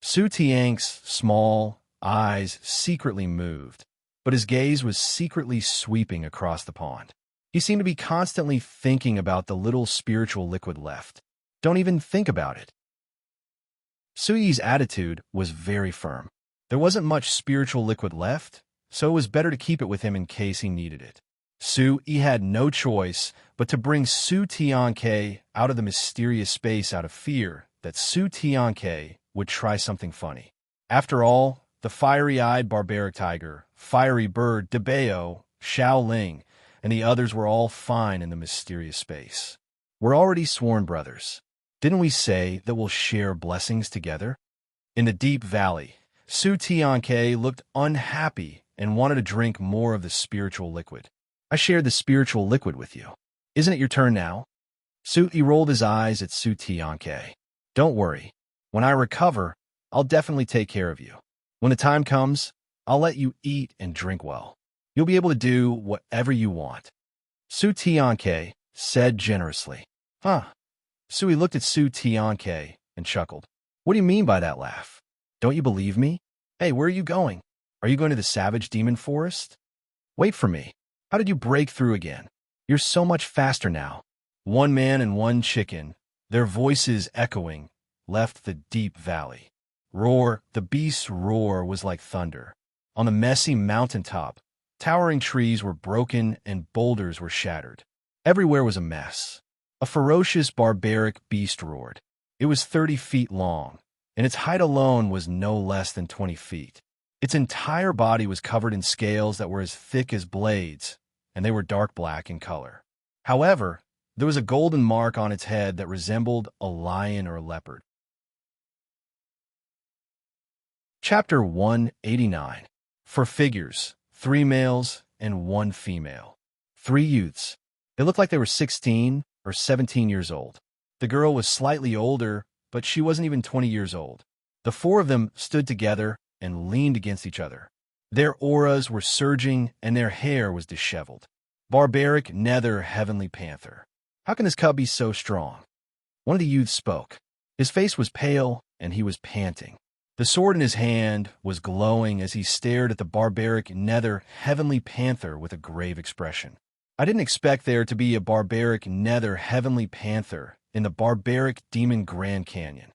Su Tianke's small eyes secretly moved, but his gaze was secretly sweeping across the pond. He seemed to be constantly thinking about the little spiritual liquid left. Don't even think about it. Suyi's attitude was very firm. There wasn't much spiritual liquid left, so it was better to keep it with him in case he needed it. Su-yi had no choice but to bring Su Tianke out of the mysterious space out of fear that Su Tianke would try something funny. After all, the fiery-eyed barbaric tiger, fiery bird Debeo, Xiao Ling, and the others were all fine in the mysterious space. We're already sworn brothers. Didn't we say that we'll share blessings together? In the deep valley, Su Tianke looked unhappy and wanted to drink more of the spiritual liquid. I shared the spiritual liquid with you. Isn't it your turn now? Su-yi rolled his eyes at Su Tianke. Don't worry. When I recover, I'll definitely take care of you. When the time comes, I'll let you eat and drink well. You'll be able to do whatever you want. Su Tianke said generously. Huh. Su-yi looked at Su Tianke and chuckled. What do you mean by that laugh? Don't you believe me? Hey, where are you going? Are you going to the savage demon forest? Wait for me. How did you break through again? You're so much faster now. One man and one chicken, their voices echoing, left the deep valley. Roar, the beast's roar was like thunder. On the messy mountaintop, towering trees were broken and boulders were shattered. Everywhere was a mess. A ferocious barbaric beast roared. It was 30 feet long, and its height alone was no less than 20 feet. Its entire body was covered in scales that were as thick as blades, and they were dark black in color. However, there was a golden mark on its head that resembled a lion or a leopard. Chapter 189. For figures, 3 males and 1 female. 3 youths. They looked like they were 16 or 17 years old. The girl was slightly older, but she wasn't even 20 years old. The 4 of them stood together and leaned against each other. Their auras were surging and their hair was disheveled. Barbaric nether heavenly panther. How can this cub be so strong? One of the youths spoke. His face was pale and he was panting. The sword in his hand was glowing as he stared at the barbaric nether heavenly panther with a grave expression. I didn't expect there to be a barbaric nether heavenly panther in the barbaric demon Grand Canyon.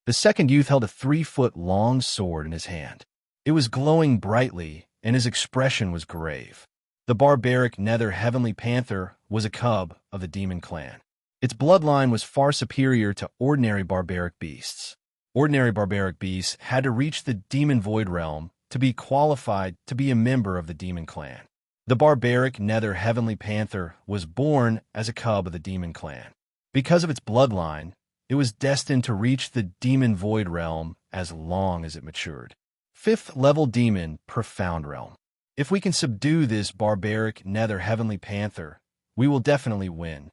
The second youth held a 3-foot-long sword in his hand. It was glowing brightly, and his expression was grave. The barbaric nether heavenly panther was a cub of the demon clan. Its bloodline was far superior to ordinary barbaric beasts. Ordinary barbaric beasts had to reach the demon void realm to be qualified to be a member of the demon clan. The barbaric nether heavenly panther was born as a cub of the demon clan. Because of its bloodline, it was destined to reach the demon void realm as long as it matured. 5th level demon profound realm. If we can subdue this barbaric nether heavenly panther, we will definitely win.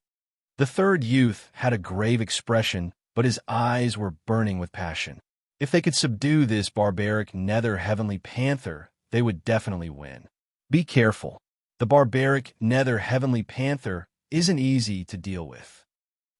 The third youth had a grave expression, but his eyes were burning with passion. If they could subdue this barbaric nether heavenly panther, they would definitely win. Be careful. The barbaric nether heavenly panther isn't easy to deal with.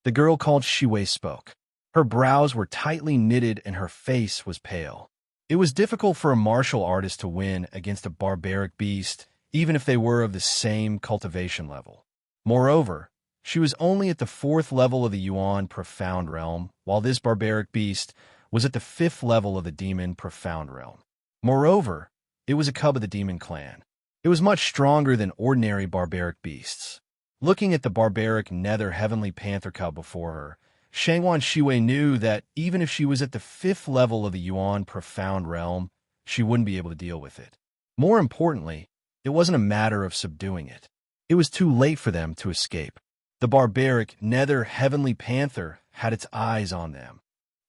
The girl called Shiwei spoke. Her brows were tightly knitted and her face was pale. It was difficult for a martial artist to win against a barbaric beast, even if they were of the same cultivation level. Moreover, she was only at the 4th level of the Yuan Profound Realm, while this barbaric beast was at the 5th level of the Demon Profound Realm. Moreover, it was a cub of the Demon Clan. It was much stronger than ordinary barbaric beasts. Looking at the barbaric nether heavenly panther cub before her, Shangwan Shiwei knew that even if she was at the 5th level of the Yuan profound realm, she wouldn't be able to deal with it. More importantly, it wasn't a matter of subduing it. It was too late for them to escape. The barbaric nether heavenly panther had its eyes on them.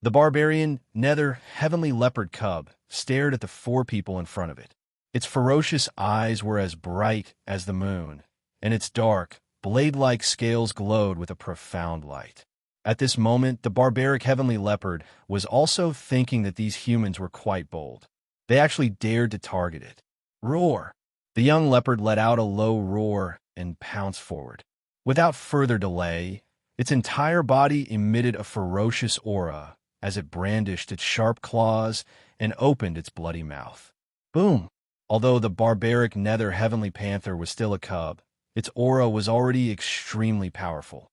The barbarian nether heavenly leopard cub stared at the 4 people in front of it. Its ferocious eyes were as bright as the moon, and its dark, blade-like scales glowed with a profound light. At this moment, the barbaric heavenly leopard was also thinking that these humans were quite bold. They actually dared to target it. Roar! The young leopard let out a low roar and pounced forward. Without further delay, its entire body emitted a ferocious aura as it brandished its sharp claws and opened its bloody mouth. Boom! Although the barbaric nether heavenly panther was still a cub, its aura was already extremely powerful.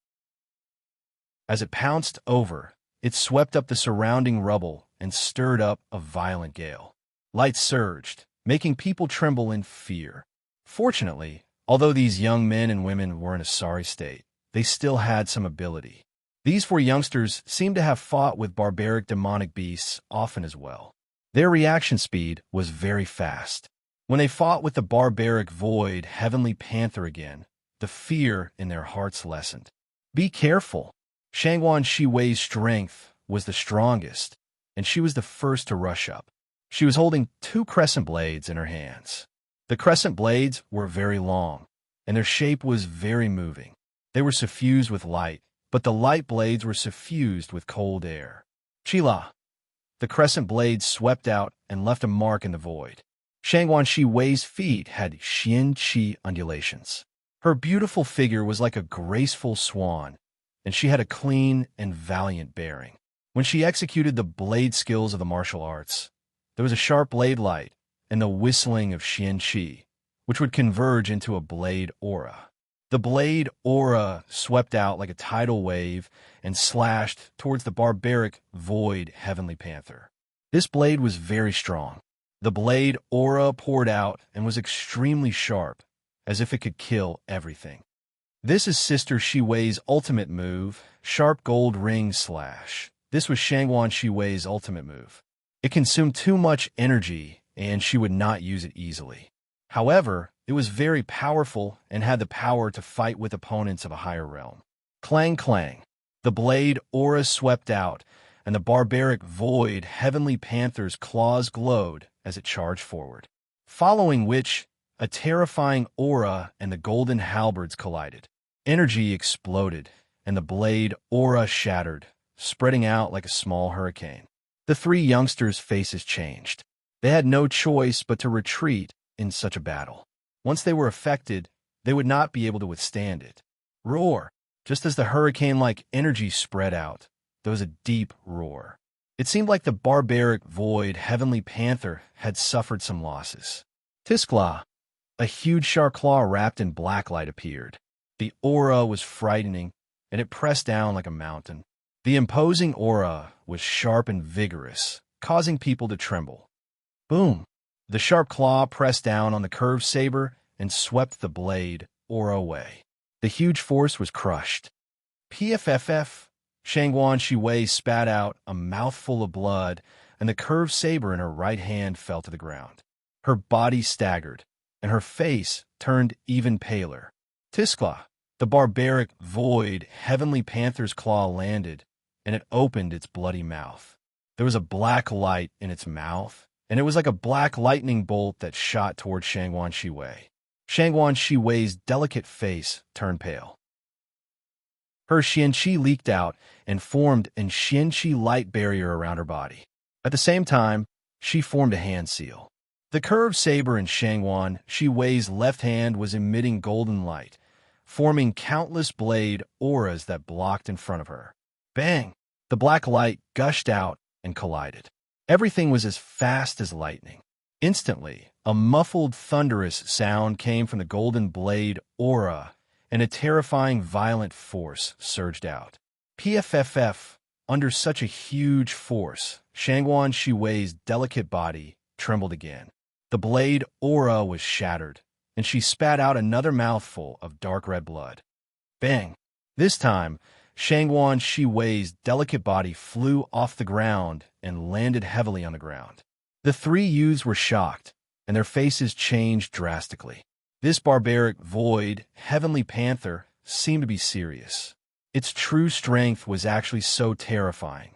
As it pounced over, it swept up the surrounding rubble and stirred up a violent gale. Light surged, making people tremble in fear. Fortunately, although these young men and women were in a sorry state, they still had some ability. These 4 youngsters seemed to have fought with barbaric demonic beasts often as well. Their reaction speed was very fast. When they fought with the barbaric void heavenly panther again, the fear in their hearts lessened. Be careful! Shangwan Shiwei's strength was the strongest, and she was the first to rush up. She was holding 2 crescent blades in her hands. The crescent blades were very long, and their shape was very moving. They were suffused with light, but the light blades were suffused with cold air. Chila! The crescent blades swept out and left a mark in the void. Shangwan Shiwei's feet had xian-qi undulations. Her beautiful figure was like a graceful swan, and she had a clean and valiant bearing. When she executed the blade skills of the martial arts, there was a sharp blade light and the whistling of xian-qi, which would converge into a blade aura. The blade aura swept out like a tidal wave and slashed towards the barbaric void heavenly panther. This blade was very strong. The blade aura poured out and was extremely sharp, as if it could kill everything. This is Sister Shiwei's ultimate move, Sharp Gold Ring Slash. This was Shangwan Shiwei's ultimate move. It consumed too much energy, and she would not use it easily. However, it was very powerful and had the power to fight with opponents of a higher realm. Clang clang. The blade aura swept out, and the barbaric void heavenly panther's claws glowed as it charged forward. Following which, a terrifying aura and the golden halberds collided. Energy exploded, and the blade aura shattered, spreading out like a small hurricane. The 3 youngsters' faces changed. They had no choice but to retreat in such a battle. Once they were affected, they would not be able to withstand it. Roar! Just as the hurricane-like energy spread out, there was a deep roar. It seemed like the barbaric void heavenly panther had suffered some losses. Tiskla! A huge shark claw wrapped in black light appeared. The aura was frightening, and it pressed down like a mountain. The imposing aura was sharp and vigorous, causing people to tremble. Boom! The sharp claw pressed down on the curved saber and swept the blade aura away. The huge force was crushed. PFFF! Shangwan Shiwei spat out a mouthful of blood, and the curved saber in her right hand fell to the ground. Her body staggered, and her face turned even paler. Tiskla! The barbaric void heavenly panther's claw landed, and it opened its bloody mouth. There was a black light in its mouth, and it was like a black lightning bolt that shot toward Shangwan Shiwei. Shangwan Shiwei's delicate face turned pale. Her xian-qi leaked out and formed an xian-qi light barrier around her body. At the same time, she formed a hand seal. The curved saber in Shangwan Shiwei's left hand was emitting golden light, forming countless blade auras that blocked in front of her. Bang! The black light gushed out and collided. Everything was as fast as lightning. Instantly, a muffled, thunderous sound came from the golden blade aura, and a terrifying, violent force surged out. PFFF, under such a huge force, Shangwan Shiwei's delicate body trembled again. The blade aura was shattered, and she spat out another mouthful of dark red blood. Bang! This time, Shangguan Shi Wei's delicate body flew off the ground and landed heavily on the ground. The three youths were shocked, and their faces changed drastically. This barbaric, void, heavenly panther seemed to be serious. Its true strength was actually so terrifying.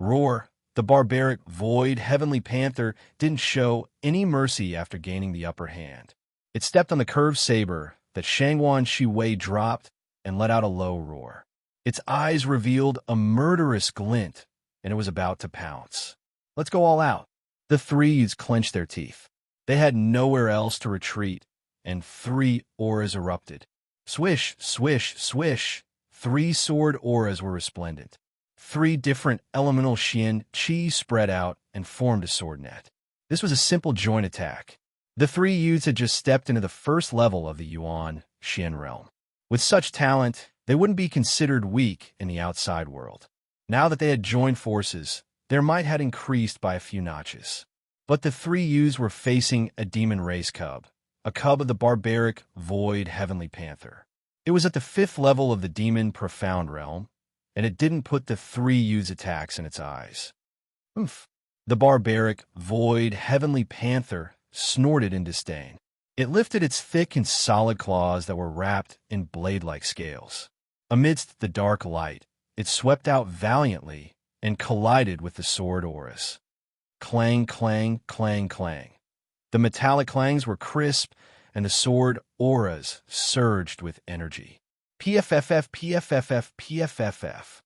Roar! The barbaric, void, heavenly panther didn't show any mercy after gaining the upper hand. It stepped on the curved saber that Shangguan Shi Wei dropped and let out a low roar. Its eyes revealed a murderous glint, and it was about to pounce. Let's go all out. The three youths clenched their teeth. They had nowhere else to retreat, and three auras erupted. Swish, swish, swish. Three sword auras were resplendent. Three different elemental Xian Qi spread out and formed a sword net. This was a simple joint attack. The three youths had just stepped into the first level of the Yuan Xian realm. With such talent, they wouldn't be considered weak in the outside world. Now that they had joined forces, their might had increased by a few notches. But the three youths were facing a demon race cub, a cub of the barbaric, void, heavenly panther. It was at the 5th level of the demon profound realm, and it didn't put the three youths' attacks in its eyes. Oof! The barbaric, void, heavenly panther snorted in disdain. It lifted its thick and solid claws that were wrapped in blade-like scales. Amidst the dark light, it swept out valiantly and collided with the sword auras. Clang, clang, clang, clang. The metallic clangs were crisp, and the sword auras surged with energy. PFFF, PFFF, PFFF.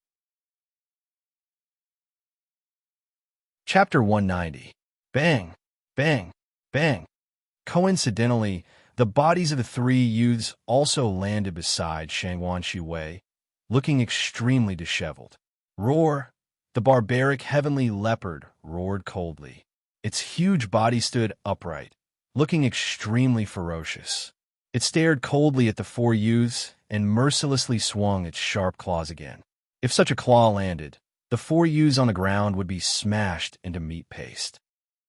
Chapter 190. Bang, bang, bang. Coincidentally, the bodies of the three youths also landed beside Shangguan Shi Wei, looking extremely disheveled. Roar! The barbaric heavenly leopard roared coldly. Its huge body stood upright, looking extremely ferocious. It stared coldly at the four youths and mercilessly swung its sharp claws again. If such a claw landed, the four youths on the ground would be smashed into meat paste.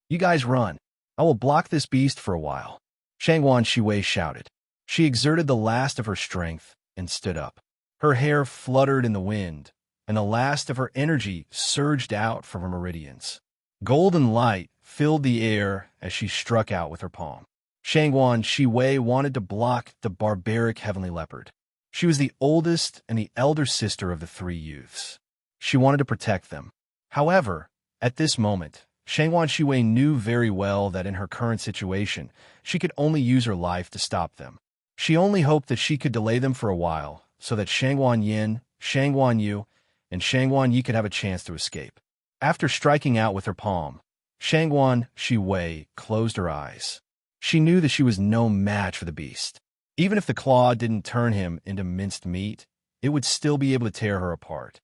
You guys run. I will block this beast for a while. Shangguan Shi Wei shouted. She exerted the last of her strength and stood up. Her hair fluttered in the wind, and the last of her energy surged out from her meridians. Golden light filled the air as she struck out with her palm. Shangguan Shi Wei wanted to block the barbaric heavenly leopard. She was the oldest and the elder sister of the three youths. She wanted to protect them. However, at this moment, Shangguan Shi Wei knew very well that in her current situation, she could only use her life to stop them. She only hoped that she could delay them for a while, so that Shangguan Yin, Shangguan Yu, and Shangguan Yi could have a chance to escape. After striking out with her palm, Shangguan Shi Wei closed her eyes. She knew that she was no match for the beast. Even if the claw didn't turn him into minced meat, it would still be able to tear her apart.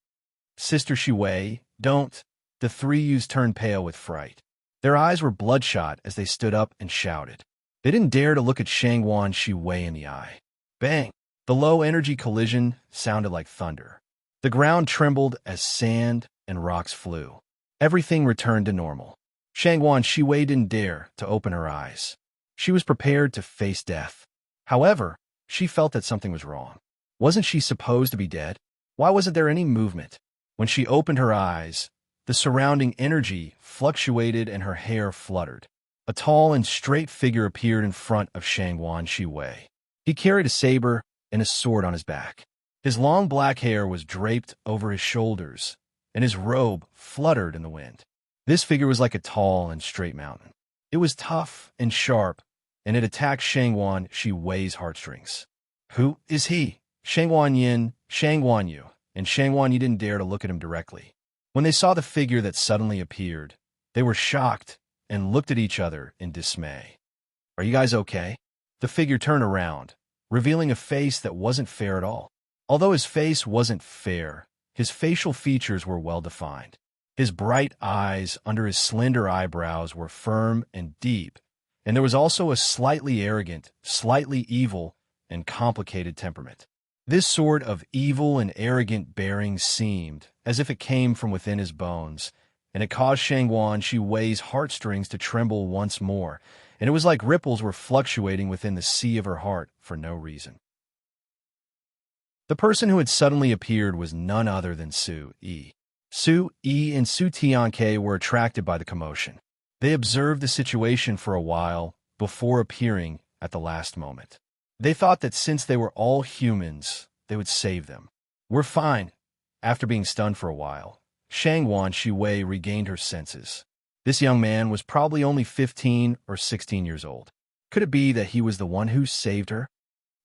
Sister Shi Wei, don't. The three youths turned pale with fright. Their eyes were bloodshot as they stood up and shouted. They didn't dare to look at Shangguan Shi Wei in the eye. Bang! The low-energy collision sounded like thunder. The ground trembled as sand and rocks flew. Everything returned to normal. Shangguan Shi Wei didn't dare to open her eyes. She was prepared to face death. However, she felt that something was wrong. Wasn't she supposed to be dead? Why wasn't there any movement? When she opened her eyes, the surrounding energy fluctuated and her hair fluttered. A tall and straight figure appeared in front of Shangguan Shi Wei. He carried a saber and a sword on his back. His long black hair was draped over his shoulders, and his robe fluttered in the wind. This figure was like a tall and straight mountain. It was tough and sharp, and it attacked Shangguan Shi Wei's heartstrings. Who is he? Shangguan Yin, Shangguan Yu, and Shangguan Yi didn't dare to look at him directly. When they saw the figure that suddenly appeared, they were shocked and looked at each other in dismay. Are you guys okay? The figure turned around, revealing a face that wasn't fair at all. Although his face wasn't fair, his facial features were well-defined. His bright eyes under his slender eyebrows were firm and deep, and there was also a slightly arrogant, slightly evil, and complicated temperament. This sort of evil and arrogant bearing seemed as if it came from within his bones, and it caused Shangguan Shi Wei's heartstrings to tremble once more, and it was like ripples were fluctuating within the sea of her heart for no reason. The person who had suddenly appeared was none other than Su-yi. Su-yi and Su-tianke were attracted by the commotion. They observed the situation for a while before appearing at the last moment. They thought that since they were all humans, they would save them. "We're fine." After being stunned for a while, Shangwan Shiwei regained her senses. This young man was probably only 15 or 16 years old. Could it be that he was the one who saved her?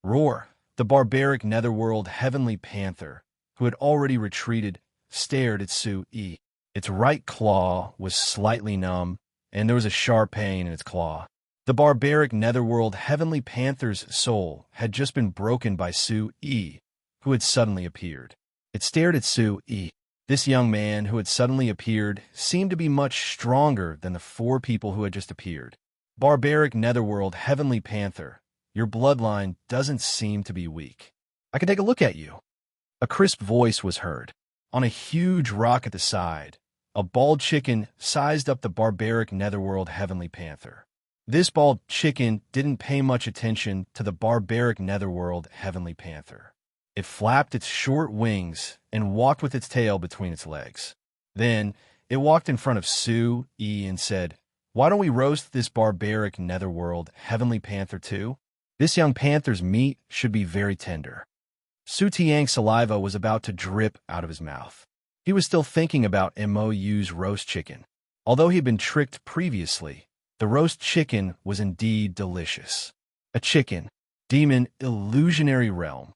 Roar! The barbaric netherworld heavenly panther, who had already retreated, stared at Su-yi. Its right claw was slightly numb, and there was a sharp pain in its claw. The barbaric netherworld heavenly panther's soul had just been broken by Su-yi, who had suddenly appeared. It stared at Su-yi. This young man who had suddenly appeared seemed to be much stronger than the 4 people who had just appeared. Barbaric netherworld heavenly panther, your bloodline doesn't seem to be weak. I can take a look at you. A crisp voice was heard. On a huge rock at the side, a bald chicken sized up the barbaric netherworld heavenly panther. This bald chicken didn't pay much attention to the barbaric netherworld heavenly panther. It flapped its short wings and walked with its tail between its legs. Then it walked in front of Su-yi and said, "Why don't we roast this barbaric netherworld heavenly panther too? This young panther's meat should be very tender." Su-tiang's saliva was about to drip out of his mouth. He was still thinking about Mou's roast chicken. Although he had been tricked previously, the roast chicken was indeed delicious. A chicken, demon, illusionary realm.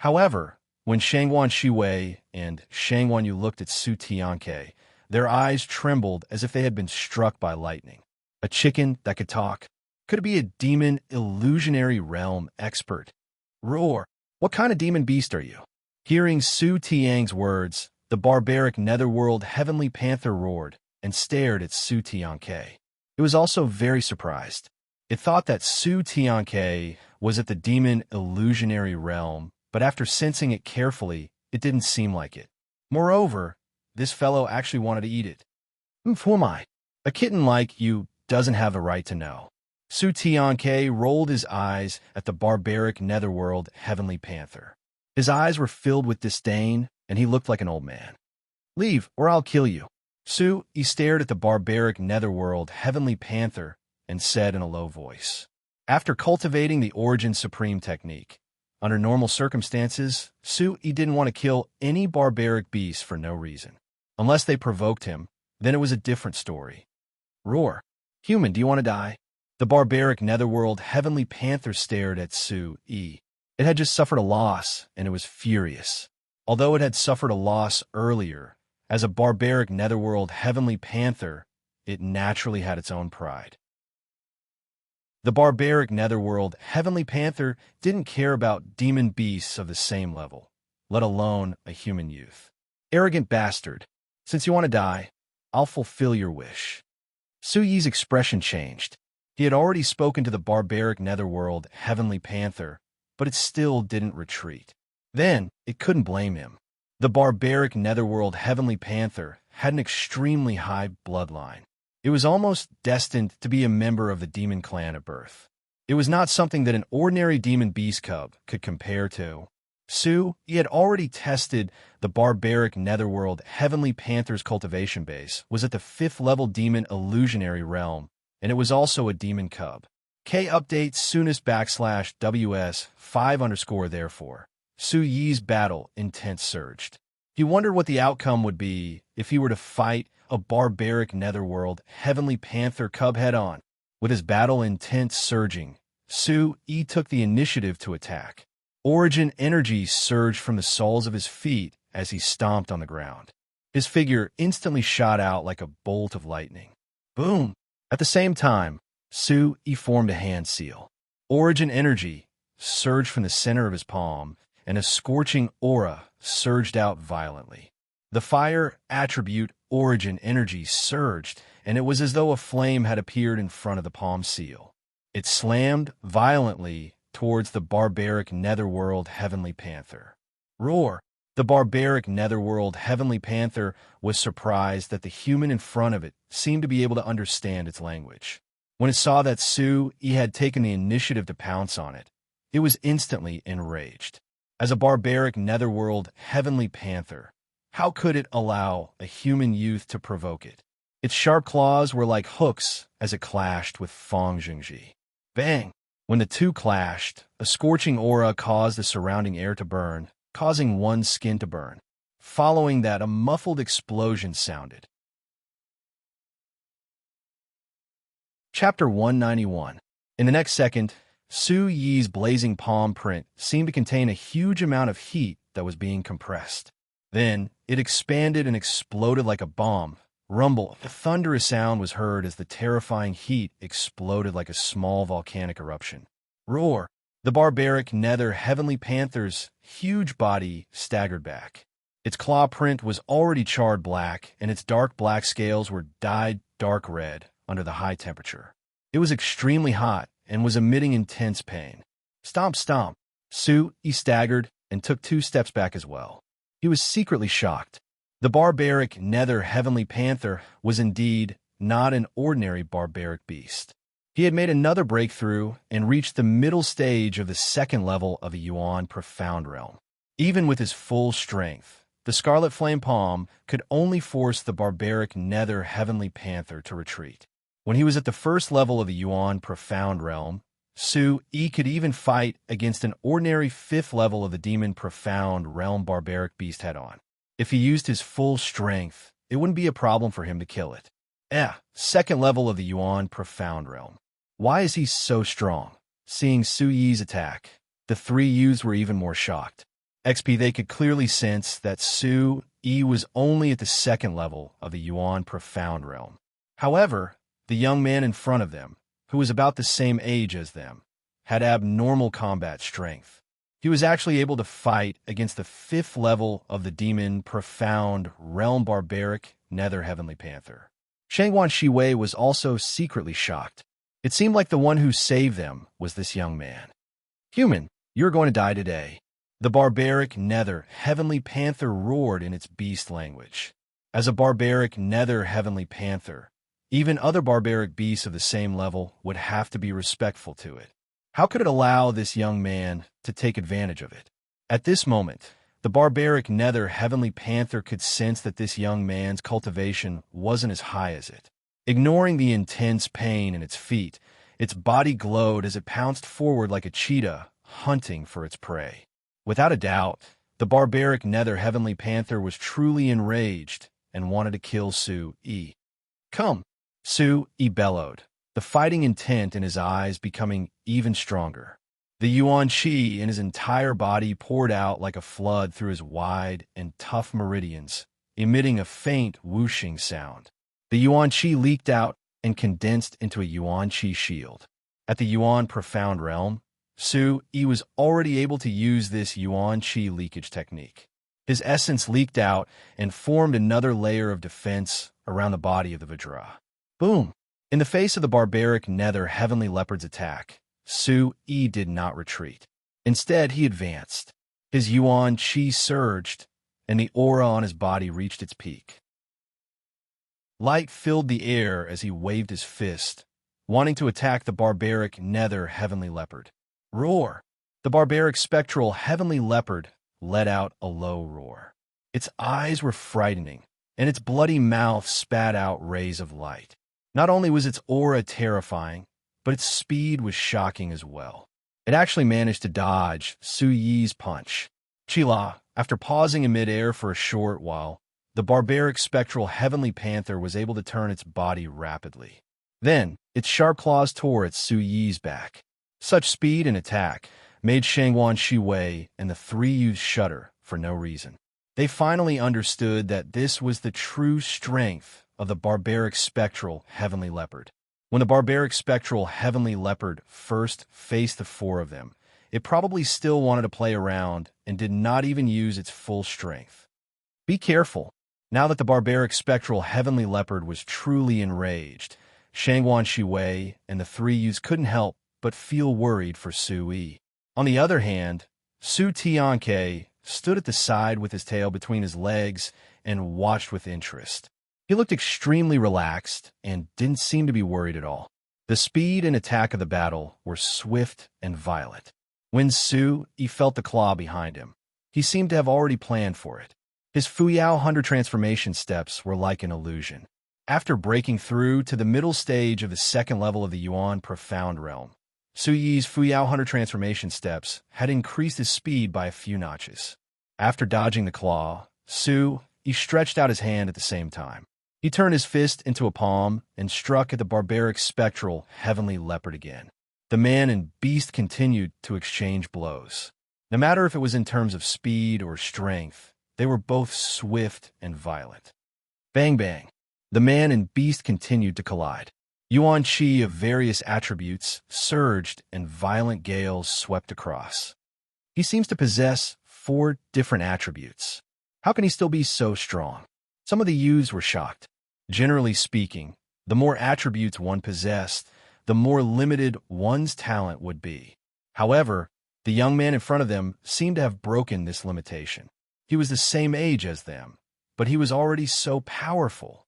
However, when Shangwan Shiwei and Shangwan Yu looked at Su-tianke, their eyes trembled as if they had been struck by lightning. A chicken that could talk. Could it be a demon illusionary realm expert? Roar! What kind of demon beast are you? Hearing Su-tiang's words, the barbaric netherworld heavenly panther roared and stared at Su-tianke. It was also very surprised. It thought that Su-tianke was at the demon illusionary realm, but after sensing it carefully, it didn't seem like it. Moreover, this fellow actually wanted to eat it. Who am I? A kitten like you doesn't have the right to know. Su-tianke rolled his eyes at the barbaric netherworld heavenly panther. His eyes were filled with disdain, and he looked like an old man. "Leave, or I'll kill you." Su-yi stared at the barbaric netherworld heavenly panther and said in a low voice. After cultivating the Origin Supreme technique, under normal circumstances, Su-yi didn't want to kill any barbaric beast for no reason. Unless they provoked him, then it was a different story. Roar! Human, do you want to die? The barbaric netherworld heavenly panther stared at Su-yi. It had just suffered a loss, and it was furious. Although it had suffered a loss earlier, as a barbaric netherworld heavenly panther, it naturally had its own pride. The barbaric netherworld heavenly panther didn't care about demon beasts of the same level, let alone a human youth. "Arrogant bastard, since you want to die, I'll fulfill your wish." Su-yi's expression changed. He had already spoken to the barbaric netherworld heavenly panther, but it still didn't retreat. Then, it couldn't blame him. The barbaric netherworld heavenly panther had an extremely high bloodline. It was almost destined to be a member of the demon clan at birth. It was not something that an ordinary demon beast cub could compare to. Su-yi had already tested the barbaric netherworld heavenly panther's cultivation base was at the 5th level demon illusionary realm, and it was also a demon cub. K update soonest /WS 5_ therefore. Su-yi's battle intent surged. He wondered what the outcome would be if he were to fight a barbaric netherworld heavenly panther cub head-on. With his battle intent surging, Su-yi took the initiative to attack. Origin energy surged from the soles of his feet as he stomped on the ground. His figure instantly shot out like a bolt of lightning. Boom! At the same time, Su-yi formed a hand seal. Origin energy surged from the center of his palm, and a scorching aura surged out violently. The fire attribute origin energy surged, and it was as though a flame had appeared in front of the palm seal. It slammed violently towards the barbaric netherworld heavenly panther. Roar! The barbaric netherworld heavenly panther was surprised that the human in front of it seemed to be able to understand its language. When it saw that Su-yi had taken the initiative to pounce on it, it was instantly enraged. As a barbaric netherworld heavenly panther, how could it allow a human youth to provoke it? Its sharp claws were like hooks as it clashed with Fang Jingji. Bang! When the two clashed, a scorching aura caused the surrounding air to burn, causing one's skin to burn. Following that, a muffled explosion sounded. Chapter 191. In the next second, Su Yi's blazing palm print seemed to contain a huge amount of heat that was being compressed. Then, it expanded and exploded like a bomb. Rumble, a thunderous sound was heard as the terrifying heat exploded like a small volcanic eruption. Roar! The barbaric nether heavenly panther's huge body staggered back. Its claw print was already charred black, and its dark black scales were dyed dark red under the high temperature. It was extremely hot and was emitting intense pain. Stomp, stomp. Su Yi staggered and took 2 steps back as well. He was secretly shocked. The barbaric nether heavenly panther was indeed not an ordinary barbaric beast. He had made another breakthrough and reached the middle stage of the 2nd level of the Yuan Profound Realm. Even with his full strength, the Scarlet Flame Palm could only force the barbaric nether heavenly panther to retreat. When he was at the 1st level of the Yuan Profound Realm, Su Yi could even fight against an ordinary 5th level of the Demon Profound Realm barbaric beast head-on. If he used his full strength, it wouldn't be a problem for him to kill it. 2nd level of the Yuan Profound Realm. Why is he so strong? Seeing Su Yi's attack, the 3 youths were even more shocked. XP, they could clearly sense that Su Yi was only at the 2nd level of the Yuan Profound Realm. However, the young man in front of them, who was about the same age as them, had abnormal combat strength. He was actually able to fight against the 5th level of the Demon Profound Realm Barbaric Nether Heavenly Panther. Shangguan Shiwei was also secretly shocked. It seemed like the one who saved them was this young man. Human, you're going to die today. The barbaric Nether Heavenly Panther roared in its beast language. As a barbaric Nether Heavenly Panther, even other barbaric beasts of the same level would have to be respectful to it. How could it allow this young man to take advantage of it? At this moment, the barbaric Nether Heavenly Panther could sense that this young man's cultivation wasn't as high as it. Ignoring the intense pain in its feet, its body glowed as it pounced forward like a cheetah hunting for its prey. Without a doubt, the barbaric Nether Heavenly Panther was truly enraged and wanted to kill Su Yi. Come! Su Yi bellowed, the fighting intent in his eyes becoming even stronger. The Yuan Qi in his entire body poured out like a flood through his wide and tough meridians, emitting a faint whooshing sound. The Yuan Qi leaked out and condensed into a Yuan Qi shield. At the Yuan Profound Realm, Su Yi was already able to use this Yuan Qi leakage technique. His essence leaked out and formed another layer of defense around the body of the Vajra. Boom! In the face of the barbaric Nether Heavenly Leopard's attack, Su Yi did not retreat. Instead, he advanced. His Yuan Qi surged, and the aura on his body reached its peak. Light filled the air as he waved his fist, wanting to attack the barbaric Nether Heavenly Leopard. Roar! The barbaric spectral Heavenly Leopard let out a low roar. Its eyes were frightening, and its bloody mouth spat out rays of light. Not only was its aura terrifying, but its speed was shocking as well. It actually managed to dodge Su Yi's punch. Chila, after pausing in midair for a short while, the barbaric spectral Heavenly Panther was able to turn its body rapidly. Then, its sharp claws tore at Su Yi's back. Such speed and attack made Shangguan Shiwei and the 3 youths shudder for no reason. They finally understood that this was the true strength of the barbaric spectral Heavenly Leopard. When the barbaric spectral Heavenly Leopard first faced the 4 of them, it probably still wanted to play around and did not even use its full strength. Be careful. Now that the barbaric spectral Heavenly Leopard was truly enraged, Shangguan Shiwei and the 3 youths couldn't help but feel worried for Su Yi. On the other hand, Su Tianke stood at the side with his tail between his legs and watched with interest. He looked extremely relaxed and didn't seem to be worried at all. The speed and attack of the battle were swift and violent. When He felt the claw behind him. He seemed to have already planned for it. His Fuyao 100 transformation steps were like an illusion. After breaking through to the middle stage of the second level of the Yuan Profound Realm, Su Yi's Fuyao 100 transformation steps had increased his speed by a few notches. After dodging the claw, He stretched out his hand at the same time. He turned his fist into a palm and struck at the barbaric spectral heavenly leopard again. The man and beast continued to exchange blows. No matter if it was in terms of speed or strength, they were both swift and violent. Bang bang. The man and beast continued to collide. Yuan Qi of various attributes surged and violent gales swept across. He seems to possess 4 different attributes. How can he still be so strong? Some of the youths were shocked. Generally speaking, the more attributes one possessed, the more limited one's talent would be. However, the young man in front of them seemed to have broken this limitation. He was the same age as them, but he was already so powerful.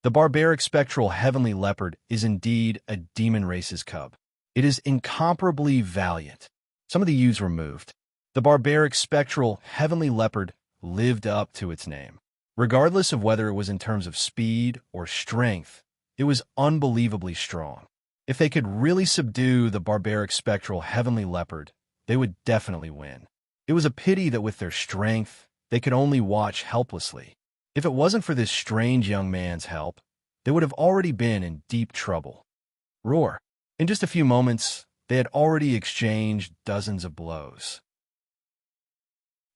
The barbaric spectral heavenly leopard is indeed a demon race's cub. It is incomparably valiant. Some of the youths were moved. The barbaric spectral heavenly leopard lived up to its name. Regardless of whether it was in terms of speed or strength, it was unbelievably strong. If they could really subdue the barbaric spectral heavenly leopard, they would definitely win. It was a pity that with their strength, they could only watch helplessly. If it wasn't for this strange young man's help, they would have already been in deep trouble. Roar. In just a few moments, they had already exchanged dozens of blows.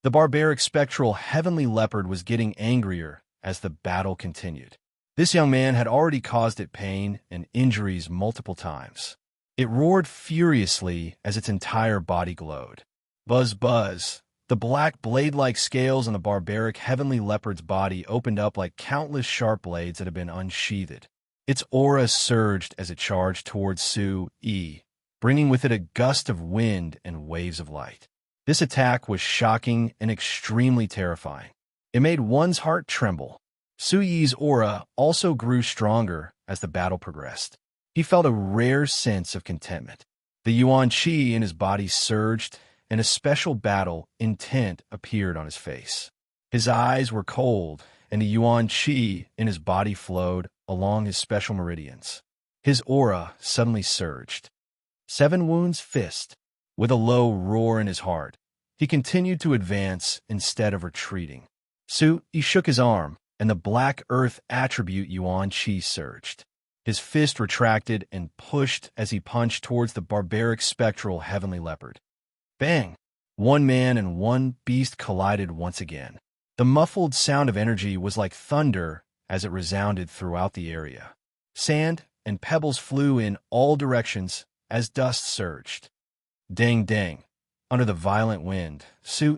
The barbaric spectral heavenly leopard was getting angrier as the battle continued. This young man had already caused it pain and injuries multiple times. It roared furiously as its entire body glowed. Buzz, buzz. The black blade-like scales on the barbaric heavenly leopard's body opened up like countless sharp blades that had been unsheathed. Its aura surged as it charged towards Su Yi, bringing with it a gust of wind and waves of light. This attack was shocking and extremely terrifying. It made one's heart tremble. Su Yi's aura also grew stronger as the battle progressed. He felt a rare sense of contentment. The Yuan Qi in his body surged, and a special battle intent appeared on his face. His eyes were cold, and the Yuan Qi in his body flowed along his special meridians. His aura suddenly surged. 7 wounds fist. With a low roar in his heart, he continued to advance instead of retreating. He shook his arm, and the black earth attribute Yuan Qi surged. His fist retracted and pushed as he punched towards the barbaric spectral heavenly leopard. Bang! 1 man and 1 beast collided once again. The muffled sound of energy was like thunder as it resounded throughout the area. Sand and pebbles flew in all directions as dust surged. Dang dang. Under the violent wind,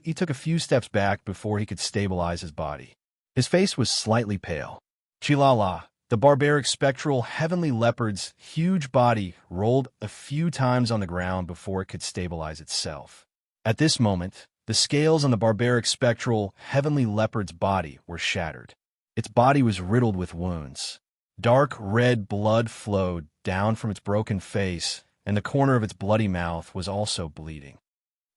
He took a few steps back before he could stabilize his body. His face was slightly pale. Chilala, the barbaric spectral heavenly leopard's huge body rolled a few times on the ground before it could stabilize itself. At this moment, the scales on the barbaric spectral heavenly leopard's body were shattered. Its body was riddled with wounds. Dark red blood flowed down from its broken face, and the corner of its bloody mouth was also bleeding.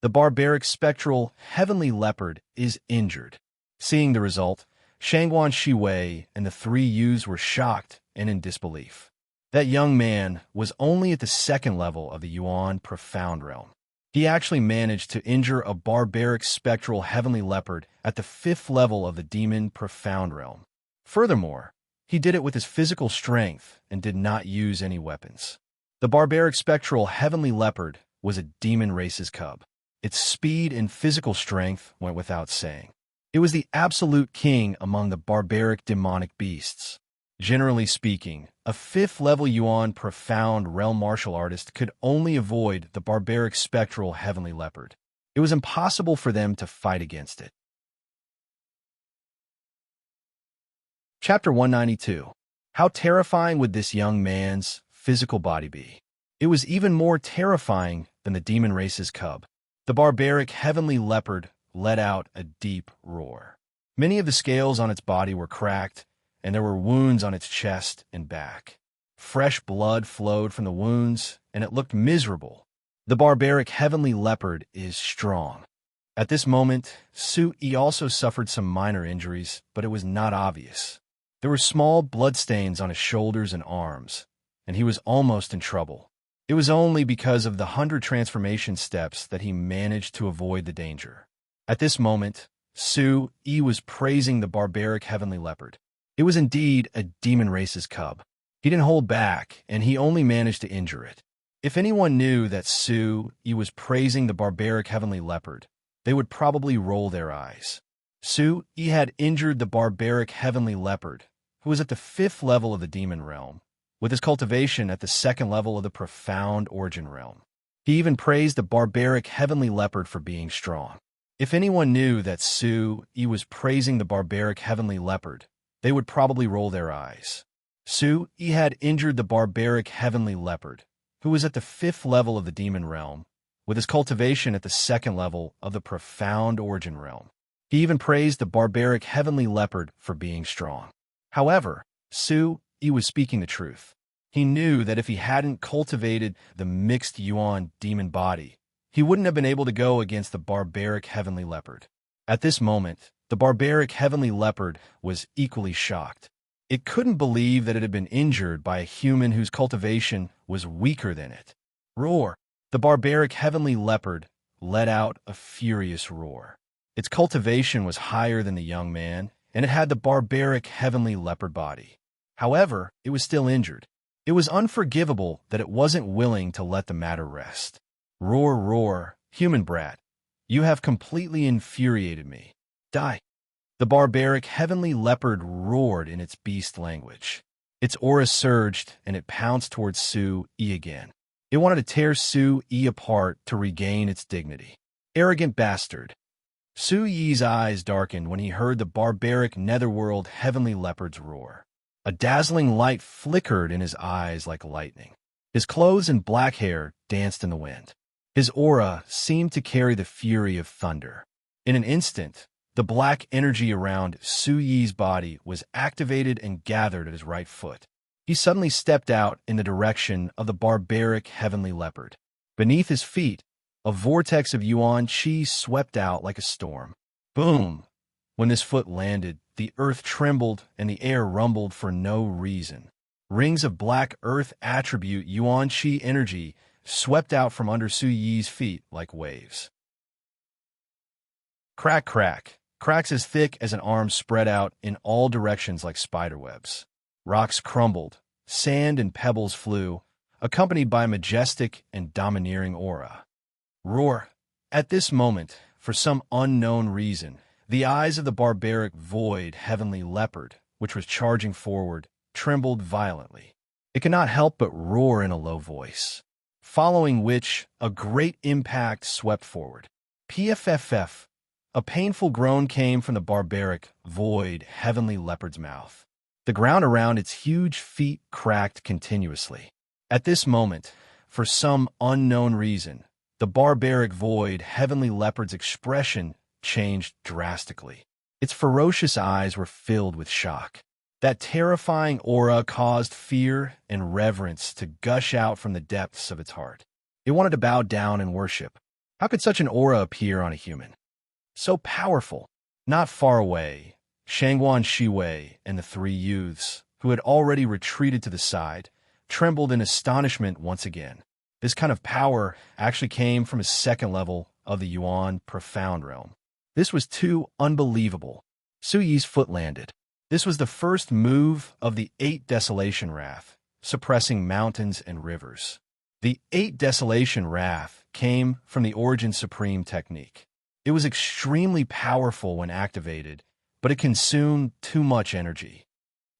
The barbaric spectral heavenly leopard is injured. Seeing the result, Shangguan Shiwei and the 3 youths were shocked and in disbelief. That young man was only at the 2nd level of the Yuan Profound Realm. He actually managed to injure a barbaric spectral heavenly leopard at the 5th level of the Demon Profound Realm. Furthermore, he did it with his physical strength and did not use any weapons. The barbaric spectral heavenly leopard was a demon race's cub. Its speed and physical strength went without saying. It was the absolute king among the barbaric demonic beasts. Generally speaking, a 5th-level Yuan Profound Realm martial artist could only avoid the barbaric spectral heavenly leopard. It was impossible for them to fight against it. Chapter 192. How terrifying would this young man's physical body be? It was even more terrifying than the demon race's cub. The barbaric heavenly leopard let out a deep roar. Many of the scales on its body were cracked, and there were wounds on its chest and back. Fresh blood flowed from the wounds, and it looked miserable. The barbaric heavenly leopard is strong. At this moment, Su-yi also suffered some minor injuries, but it was not obvious. There were small bloodstains on his shoulders and arms, and he was almost in trouble. It was only because of the 100 transformation steps that he managed to avoid the danger. At this moment, Su-yi was praising the barbaric heavenly leopard. It was indeed a demon race's cub. He didn't hold back, and he only managed to injure it. If anyone knew that Su-yi was praising the barbaric heavenly leopard, they would probably roll their eyes. Su-yi had injured the barbaric heavenly leopard, who was at the 5th level of the demon realm, with his cultivation at the 2nd level of the profound origin realm. He even praised the barbaric heavenly leopard for being strong. If anyone knew that Su-yi was praising the barbaric heavenly leopard, they would probably roll their eyes. Su-yi had injured the barbaric heavenly leopard, who was at the 5th level of the demon realm, with his cultivation at the 2nd level of the profound origin realm. He even praised the barbaric heavenly leopard for being strong. However, Su-yi was speaking the truth. He knew that if he hadn't cultivated the mixed yuan demon body, he wouldn't have been able to go against the barbaric heavenly leopard. At this moment, the barbaric heavenly leopard was equally shocked. It couldn't believe that it had been injured by a human whose cultivation was weaker than it. Roar! The barbaric heavenly leopard let out a furious roar. Its cultivation was higher than the young man, and it had the barbaric heavenly leopard body. However, it was still injured. It was unforgivable that it wasn't willing to let the matter rest. Roar, roar, human brat. You have completely infuriated me. Die. The barbaric heavenly leopard roared in its beast language. Its aura surged, and it pounced towards Su-yi again. It wanted to tear Su-yi apart to regain its dignity. Arrogant bastard. Su-yi's eyes darkened when he heard the barbaric netherworld heavenly leopard's roar. A dazzling light flickered in his eyes like lightning. His clothes and black hair danced in the wind. His aura seemed to carry the fury of thunder. In an instant, the black energy around Su-yi's body was activated and gathered at his right foot. He suddenly stepped out in the direction of the barbaric heavenly leopard. Beneath his feet, a vortex of yuan qi swept out like a storm. Boom! When this foot landed, the earth trembled and the air rumbled for no reason. Rings of black earth attribute yuan qi energy swept out from under Su-yi's feet like waves. Crack, crack. Cracks as thick as an arm spread out in all directions like spiderwebs. Rocks crumbled, sand and pebbles flew, accompanied by a majestic and domineering aura. Roar! At this moment, for some unknown reason, the eyes of the barbaric void heavenly leopard, which was charging forward, trembled violently. It could not help but roar in a low voice, following which a great impact swept forward. PFFF! A painful groan came from the barbaric, void, heavenly leopard's mouth. The ground around its huge feet cracked continuously. At this moment, for some unknown reason, the barbaric, void, heavenly leopard's expression changed drastically. Its ferocious eyes were filled with shock. That terrifying aura caused fear and reverence to gush out from the depths of its heart. It wanted to bow down and worship. How could such an aura appear on a human? So powerful. Not far away, Shangguan Shiwei and the 3 youths, who had already retreated to the side, trembled in astonishment once again. This kind of power actually came from a 2nd level of the Yuan profound realm. This was too unbelievable. Su-yi's foot landed. This was the first move of the 8 Desolation Wrath, suppressing mountains and rivers. The 8 Desolation Wrath came from the Origin Supreme technique. It was extremely powerful when activated, but it consumed too much energy.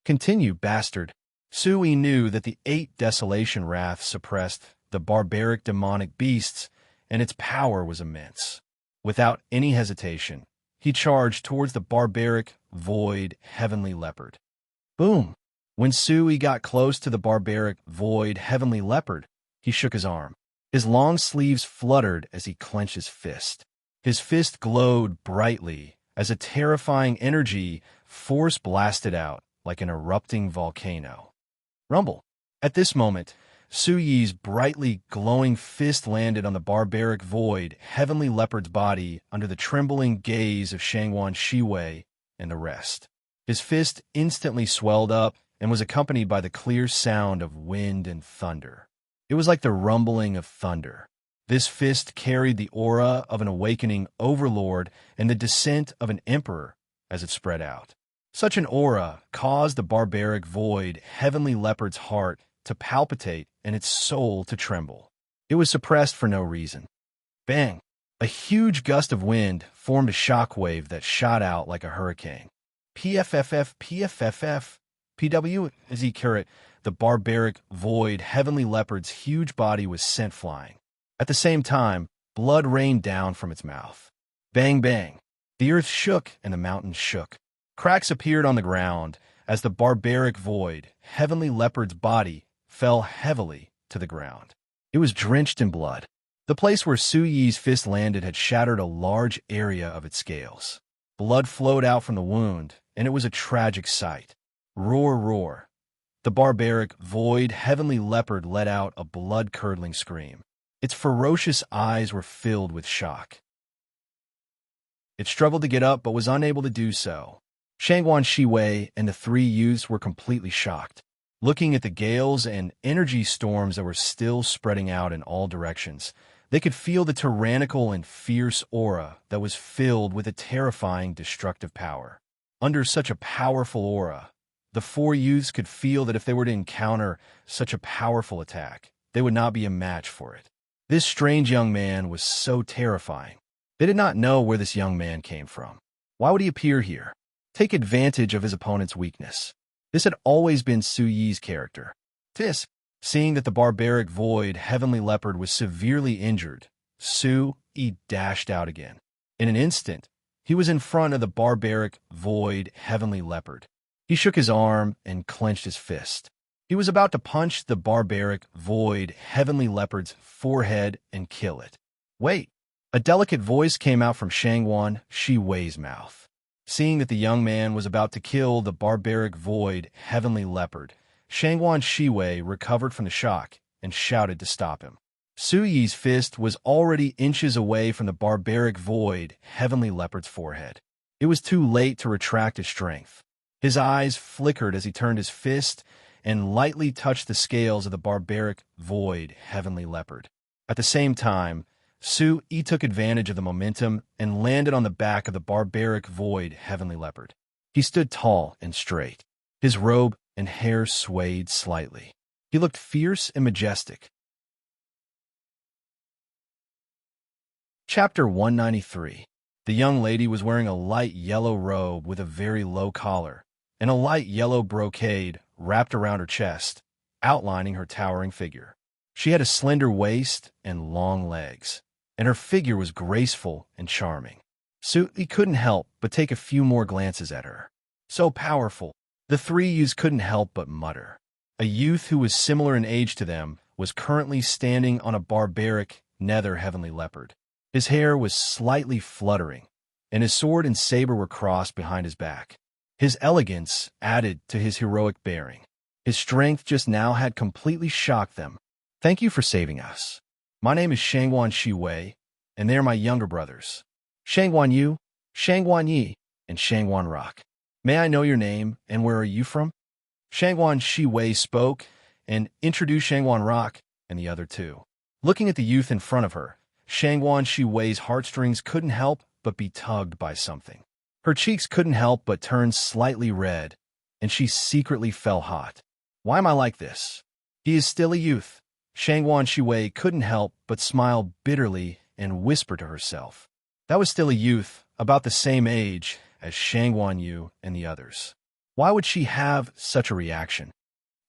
Continue, bastard. Su-yi knew that the 8 Desolation Wrath suppressed the barbaric demonic beasts, and its power was immense. Without any hesitation, he charged towards the barbaric, void, heavenly leopard. Boom! When Su-yi got close to the barbaric, void, heavenly leopard, he shook his arm. His long sleeves fluttered as he clenched his fist. His fist glowed brightly as a terrifying energy force blasted out like an erupting volcano. Rumble! At this moment, Su Yi's brightly glowing fist landed on the barbaric void, heavenly leopard's body under the trembling gaze of Shangwan Shiwei and the rest. His fist instantly swelled up and was accompanied by the clear sound of wind and thunder. It was like the rumbling of thunder. This fist carried the aura of an awakening overlord and the descent of an emperor as it spread out. Such an aura caused the barbaric void, heavenly leopard's heart to palpitate and its soul to tremble. It was suppressed for no reason. Bang! A huge gust of wind formed a shockwave that shot out like a hurricane. PFFF, PW, as he carried the barbaric void, heavenly leopard's huge body was sent flying. At the same time, blood rained down from its mouth. Bang, bang. The earth shook and the mountains shook. Cracks appeared on the ground as the barbaric void, heavenly leopard's body, fell heavily to the ground. It was drenched in blood. The place where Su Yi's fist landed had shattered a large area of its scales. Blood flowed out from the wound, and it was a tragic sight. Roar, roar. The barbaric void, heavenly leopard let out a blood-curdling scream. Its ferocious eyes were filled with shock. It struggled to get up, but was unable to do so. Shangwan Shiwei and the three youths were completely shocked. Looking at the gales and energy storms that were still spreading out in all directions, they could feel the tyrannical and fierce aura that was filled with a terrifying destructive power. Under such a powerful aura, the four youths could feel that if they were to encounter such a powerful attack, they would not be a match for it. This strange young man was so terrifying. They did not know where this young man came from. Why would he appear here? Take advantage of his opponent's weakness. This had always been Su Yi's character. Seeing that the barbaric void, heavenly leopard, was severely injured, Su Yi dashed out again. In an instant, he was in front of the barbaric void, heavenly leopard. He shook his arm and clenched his fist. He was about to punch the barbaric void, heavenly leopard's forehead and kill it. Wait! A delicate voice came out from Shangwan Shiwei's mouth. Seeing that the young man was about to kill the barbaric void, heavenly leopard, Shangwan Shiwei recovered from the shock and shouted to stop him. Su Yi's fist was already inches away from the barbaric void, heavenly leopard's forehead. It was too late to retract his strength. His eyes flickered as he turned his fist and lightly touched the scales of the barbaric void, heavenly leopard. At the same time, Su Yi took advantage of the momentum and landed on the back of the barbaric void, heavenly leopard. He stood tall and straight. His robe and hair swayed slightly. He looked fierce and majestic. Chapter 193. The young lady was wearing a light yellow robe with a very low collar, and a light yellow brocade wrapped around her chest, outlining her towering figure. She had a slender waist and long legs, and her figure was graceful and charming. Su Yi couldn't help but take a few more glances at her. So powerful, the three youths couldn't help but mutter. A youth who was similar in age to them was currently standing on a barbaric nether heavenly leopard. His hair was slightly fluttering, and his sword and saber were crossed behind his back. His elegance added to his heroic bearing. His strength just now had completely shocked them. Thank you for saving us. My name is Shangwan Shiwei, and they are my younger brothers, Shangwan Yu, Shangwan Yi, and Shangwan Rock. May I know your name, and where are you from? Shangwan Shiwei spoke and introduced Shangwan Rock and the other two. Looking at the youth in front of her, Shangwan Shiwei's heartstrings couldn't help but be tugged by something. Her cheeks couldn't help but turn slightly red, and she secretly felt hot. Why am I like this? He is still a youth. Shangwan Shiwei couldn't help but smile bitterly and whisper to herself. That was still a youth, about the same age as Shangwan Yu and the others. Why would she have such a reaction?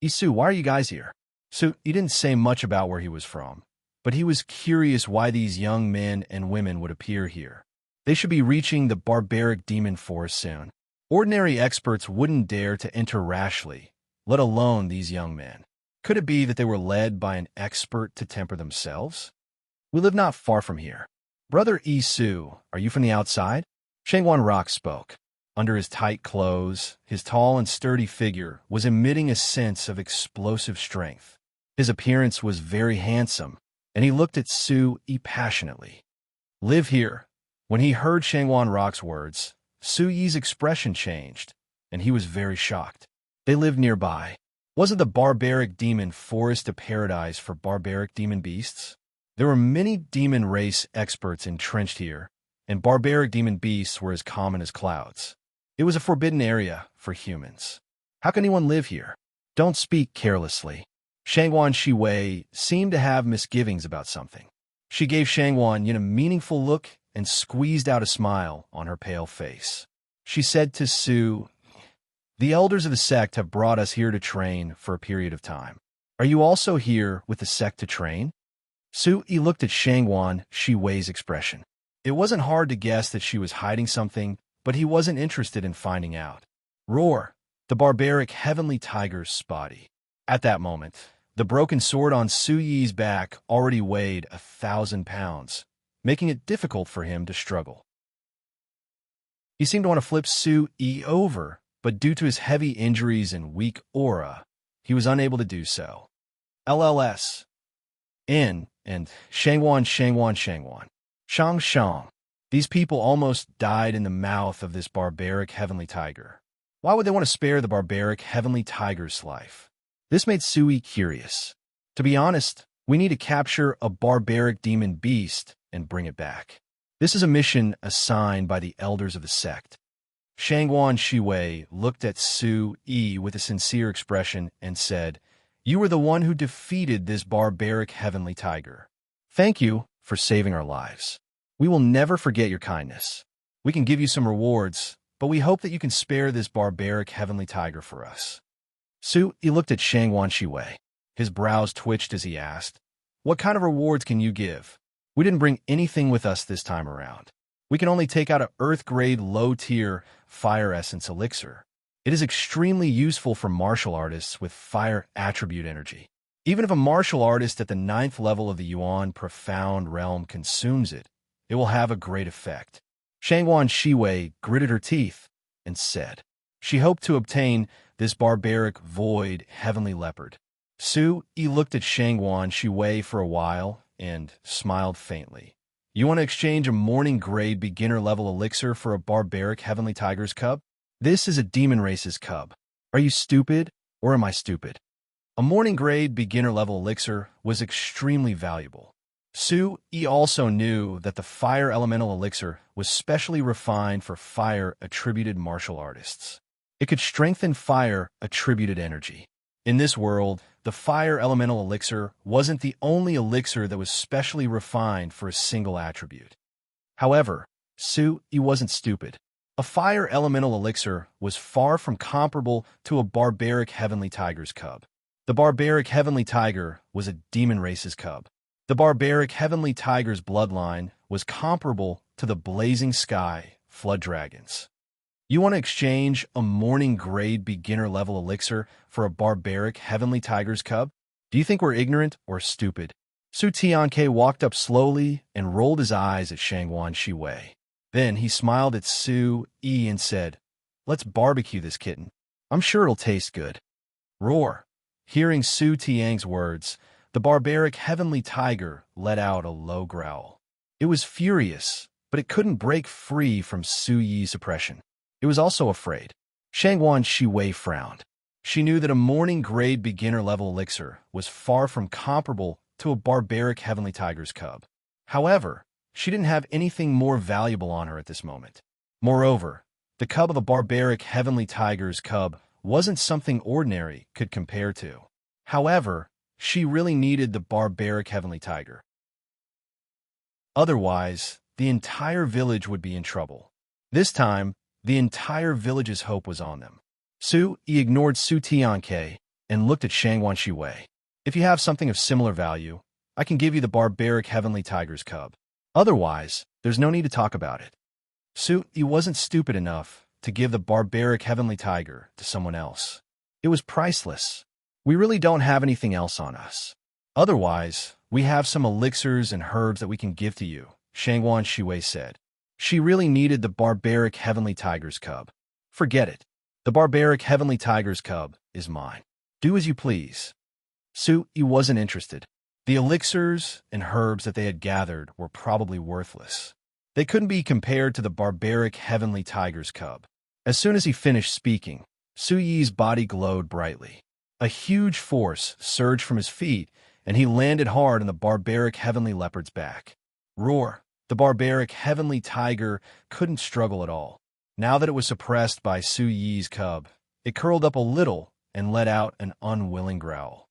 Isu, why are you guys here? So he didn't say much about where he was from, but he was curious why these young men and women would appear here. They should be reaching the barbaric demon forest soon. Ordinary experts wouldn't dare to enter rashly, let alone these young men. Could it be that they were led by an expert to temper themselves? We live not far from here. Brother Isu, are you from the outside? Shangwan Rock spoke. Under his tight clothes, his tall and sturdy figure was emitting a sense of explosive strength. His appearance was very handsome, and he looked at Su Yi passionately. Live here. When he heard Shangwan Rock's words, Su Yi's expression changed, and he was very shocked. They lived nearby. Wasn't the barbaric demon forest a paradise for barbaric demon beasts? There were many demon race experts entrenched here, and barbaric demon beasts were as common as clouds. It was a forbidden area for humans. How can anyone live here? Don't speak carelessly. Shangwan Shiwei seemed to have misgivings about something. She gave Shangwan Yin a meaningful look and squeezed out a smile on her pale face. She said to Su, "The elders of the sect have brought us here to train for a period of time. Are you also here with the sect to train?" Su Yi looked at Shangwan Shiwei's expression. It wasn't hard to guess that she was hiding something, but he wasn't interested in finding out. Roar! The barbaric heavenly tiger's spotty. At that moment, the broken sword on Su Yi's back already weighed 1,000 pounds, making it difficult for him to struggle. He seemed to want to flip Su Yi over, but due to his heavy injuries and weak aura, he was unable to do so. LLS. In and Shangwan. Shang. These people almost died in the mouth of this barbaric heavenly tiger. Why would they want to spare the barbaric heavenly tiger's life? This made Su Yi curious. To be honest, we need to capture a barbaric demon beast and bring it back. This is a mission assigned by the elders of the sect. Shangwan Shiwei looked at Su Yi with a sincere expression and said, "You were the one who defeated this barbaric heavenly tiger. Thank you for saving our lives. We will never forget your kindness. We can give you some rewards, but we hope that you can spare this barbaric heavenly tiger for us." Su Yi looked at Shangwan Shiwei. His brows twitched as he asked, "What kind of rewards can you give? We didn't bring anything with us this time around. We can only take out an Earth-grade low-tier fire essence elixir. It is extremely useful for martial artists with fire attribute energy. Even if a martial artist at the 9th level of the Yuan Profound Realm consumes it, it will have a great effect." Shangwan Shiwei gritted her teeth and said she hoped to obtain this barbaric void heavenly leopard. Su Yi looked at Shangwan Shiwei for a while and smiled faintly. "You want to exchange a morning-grade beginner-level elixir for a barbaric heavenly tiger's cub? This is a demon race's cub. Are you stupid, or am I stupid?" A morning-grade beginner-level elixir was extremely valuable. Su Yi also knew that the fire elemental elixir was specially refined for fire-attributed martial artists. It could strengthen fire-attributed energy. In this world, the fire elemental elixir wasn't the only elixir that was specially refined for a single attribute. However, Su Yi wasn't stupid. A fire elemental elixir was far from comparable to a barbaric heavenly tiger's cub. The barbaric heavenly tiger was a demon race's cub. The barbaric heavenly tiger's bloodline was comparable to the blazing sky flood dragons. You want to exchange a morning-grade beginner-level elixir for a barbaric heavenly tiger's cub? Do you think we're ignorant or stupid? Su Tianke walked up slowly and rolled his eyes at Shangwan Shiwei. Then he smiled at Su Yi and said, "Let's barbecue this kitten. I'm sure it'll taste good." Roar! Hearing Su Tiang's words, the barbaric heavenly tiger let out a low growl. It was furious, but it couldn't break free from Su Yi's oppression. It was also afraid. Shangwan Shiwei frowned. She knew that a morning-grade beginner-level elixir was far from comparable to a barbaric heavenly tiger's cub. However, she didn't have anything more valuable on her at this moment. Moreover, the cub of a barbaric heavenly tiger's cub wasn't something ordinary could compare to. However, she really needed the barbaric heavenly tiger. Otherwise, the entire village would be in trouble. This time, the entire village's hope was on them. Su Yi ignored Su Tianke and looked at Shangwan Shiwei. "If you have something of similar value, I can give you the barbaric heavenly tiger's cub. Otherwise, there's no need to talk about it." Su Yi wasn't stupid enough to give the barbaric heavenly tiger to someone else. It was priceless. "We really don't have anything else on us. Otherwise, we have some elixirs and herbs that we can give to you," Shangwan Shiwei said. She really needed the barbaric heavenly tiger's cub. "Forget it. The barbaric heavenly tiger's cub is mine. Do as you please." Su Yi wasn't interested. The elixirs and herbs that they had gathered were probably worthless. They couldn't be compared to the barbaric heavenly tiger's cub. As soon as he finished speaking, Su Yi's body glowed brightly. A huge force surged from his feet, and he landed hard on the barbaric heavenly leopard's back. Roar! The barbaric heavenly tiger couldn't struggle at all. Now that it was suppressed by Su Yi's cub, it curled up a little and let out an unwilling growl.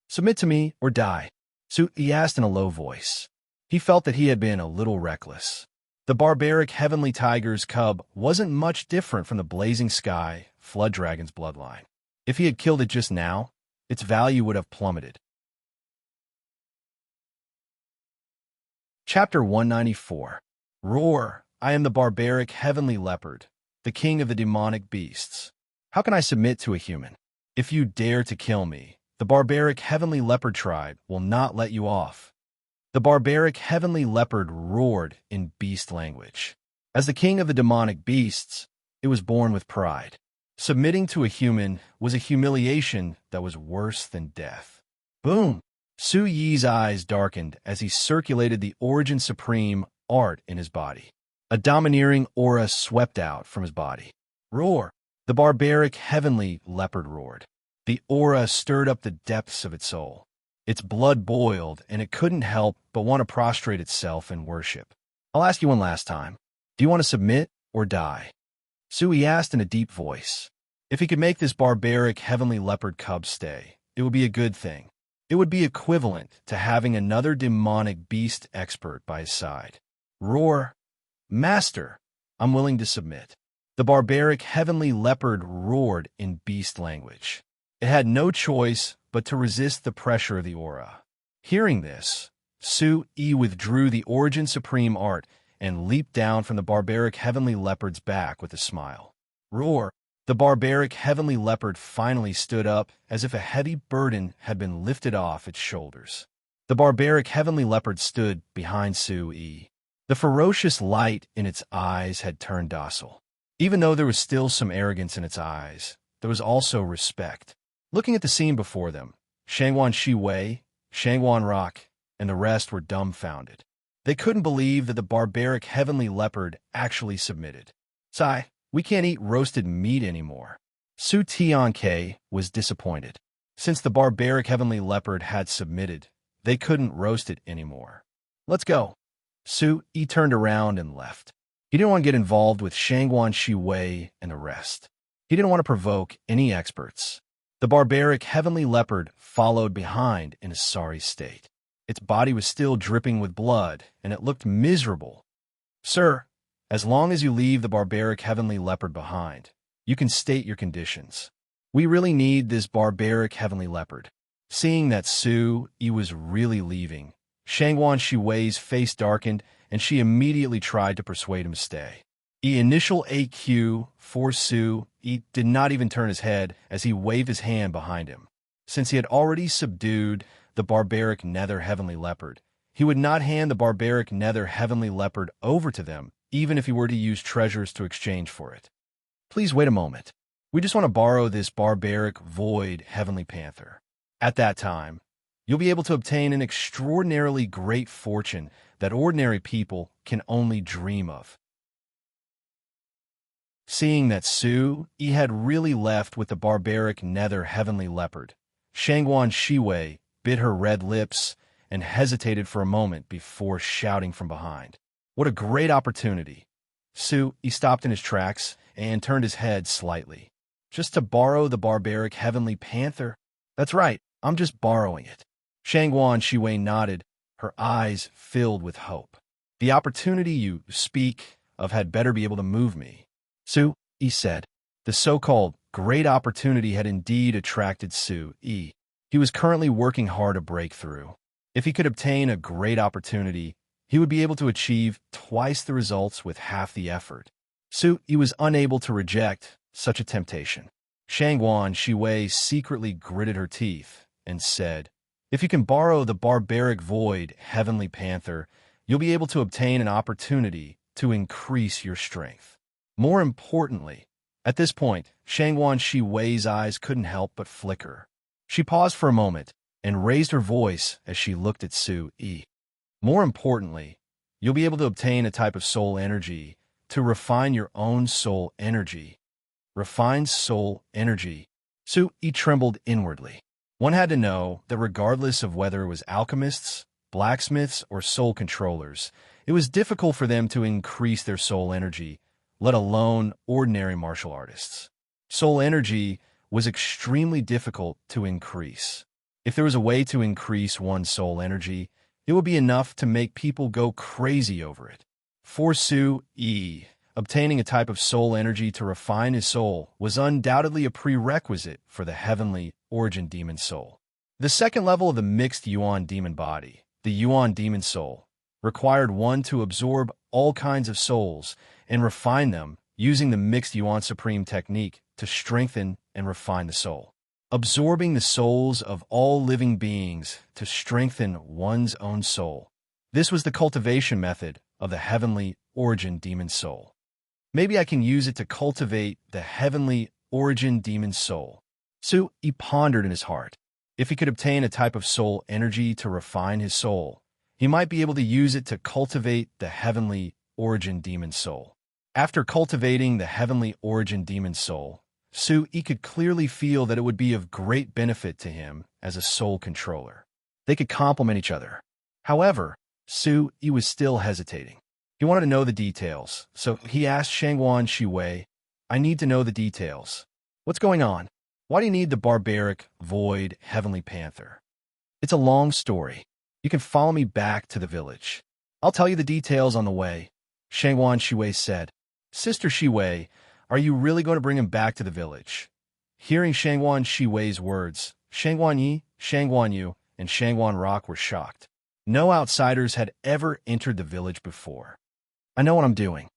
"Submit to me or die," Su Yi asked in a low voice. He felt that he had been a little reckless. The barbaric heavenly tiger's cub wasn't much different from the blazing sky flood dragon's bloodline. If he had killed it just now, its value would have plummeted. Chapter 194. Roar! I am the barbaric heavenly leopard, the king of the demonic beasts. How can I submit to a human? If you dare to kill me, the barbaric heavenly leopard tribe will not let you off. The barbaric heavenly leopard roared in beast language. As the king of the demonic beasts, it was born with pride. Submitting to a human was a humiliation that was worse than death. Boom! Su Yi's eyes darkened as he circulated the Origin Supreme art in his body. A domineering aura swept out from his body. Roar! The barbaric heavenly leopard roared. The aura stirred up the depths of its soul. Its blood boiled, and it couldn't help but want to prostrate itself in worship. I'll ask you one last time. Do you want to submit or die? Su Yi asked in a deep voice. If he could make this barbaric heavenly leopard cub stay, it would be a good thing. It would be equivalent to having another demonic beast expert by his side. Roar! Master, I'm willing to submit. The barbaric heavenly leopard roared in beast language. It had no choice but to resist the pressure of the aura. Hearing this, Su Yi withdrew the Origin Supreme art and leaped down from the barbaric heavenly leopard's back with a smile. Roar! The barbaric heavenly leopard finally stood up as if a heavy burden had been lifted off its shoulders. The barbaric heavenly leopard stood behind Su Yi. The ferocious light in its eyes had turned docile. Even though there was still some arrogance in its eyes, there was also respect. Looking at the scene before them, Shangwan Shi Wei, Shangwan Rock, and the rest were dumbfounded. They couldn't believe that the barbaric heavenly leopard actually submitted. Sigh. We can't eat roasted meat anymore. Su Tianke was disappointed. Since the barbaric heavenly leopard had submitted, they couldn't roast it anymore. Let's go. Su Yi turned around and left. He didn't want to get involved with Shangwan Shi Wei and the rest. He didn't want to provoke any experts. The barbaric heavenly leopard followed behind in a sorry state. Its body was still dripping with blood, and it looked miserable. Sir, as long as you leave the barbaric heavenly leopard behind, you can state your conditions. We really need this barbaric heavenly leopard. Seeing that Su Yi was really leaving, Shangwan Shi Wei's face darkened, and she immediately tried to persuade him to stay. The initial AQ for Su Yi did not even turn his head as he waved his hand behind him. Since he had already subdued the barbaric nether heavenly leopard, he would not hand the barbaric nether heavenly leopard over to them, even if he were to use treasures to exchange for it. Please wait a moment. We just want to borrow this barbaric void heavenly panther. At that time, you'll be able to obtain an extraordinarily great fortune that ordinary people can only dream of. Seeing that Su Yi had really left with the barbaric nether heavenly leopard, Shangwan Shi Wei bit her red lips and hesitated for a moment before shouting from behind. What a great opportunity. Su Yi stopped in his tracks and turned his head slightly. Just to borrow the barbaric heavenly panther? That's right, I'm just borrowing it. Shangwan Shi Wei nodded, her eyes filled with hope. The opportunity you speak of had better be able to move me. Su Yi said. The so-called great opportunity had indeed attracted Su Yi. He was currently working hard to break through. If he could obtain a great opportunity, he would be able to achieve twice the results with half the effort. Su Yi was unable to reject such a temptation. Shangwan Shi Wei secretly gritted her teeth and said, if you can borrow the barbaric void heavenly panther, you'll be able to obtain an opportunity to increase your strength. More importantly, at this point, Shangwan Shi Wei's eyes couldn't help but flicker. She paused for a moment and raised her voice as she looked at Su-yi. More importantly, you'll be able to obtain a type of soul energy to refine your own soul energy. Refined soul energy. Su-yi trembled inwardly. One had to know that regardless of whether it was alchemists, blacksmiths, or soul controllers, it was difficult for them to increase their soul energy, let alone ordinary martial artists. Soul energy was extremely difficult to increase. If there was a way to increase one's soul energy, it would be enough to make people go crazy over it. For Su-yi, obtaining a type of soul energy to refine his soul was undoubtedly a prerequisite for the heavenly origin demon soul. The second level of the mixed Yuan demon body, the Yuan demon soul, required one to absorb all kinds of souls and refine them using the mixed Yuan supreme technique to strengthen and refine the soul. Absorbing the souls of all living beings to strengthen one's own soul. This was the cultivation method of the heavenly origin demon soul. Maybe I can use it to cultivate the heavenly origin demon soul. Su-yi pondered in his heart. If he could obtain a type of soul energy to refine his soul, he might be able to use it to cultivate the heavenly origin demon soul. After cultivating the heavenly origin demon soul, Su-yi could clearly feel that it would be of great benefit to him as a soul controller. They could complement each other. However, Su-yi was still hesitating. He wanted to know the details, so he asked Shangguan Shiwei, "I need to know the details. What's going on? Why do you need the barbaric, void, heavenly panther?" "It's a long story. You can follow me back to the village. I'll tell you the details on the way," Shangguan Shiwei said. "Sister Shiwei, are you really going to bring him back to the village?" Hearing Shangguan Shiwei's words, Shangguan Yi, Shangguan Yu, and Shangguan Rock were shocked. No outsiders had ever entered the village before. "I know what I'm doing.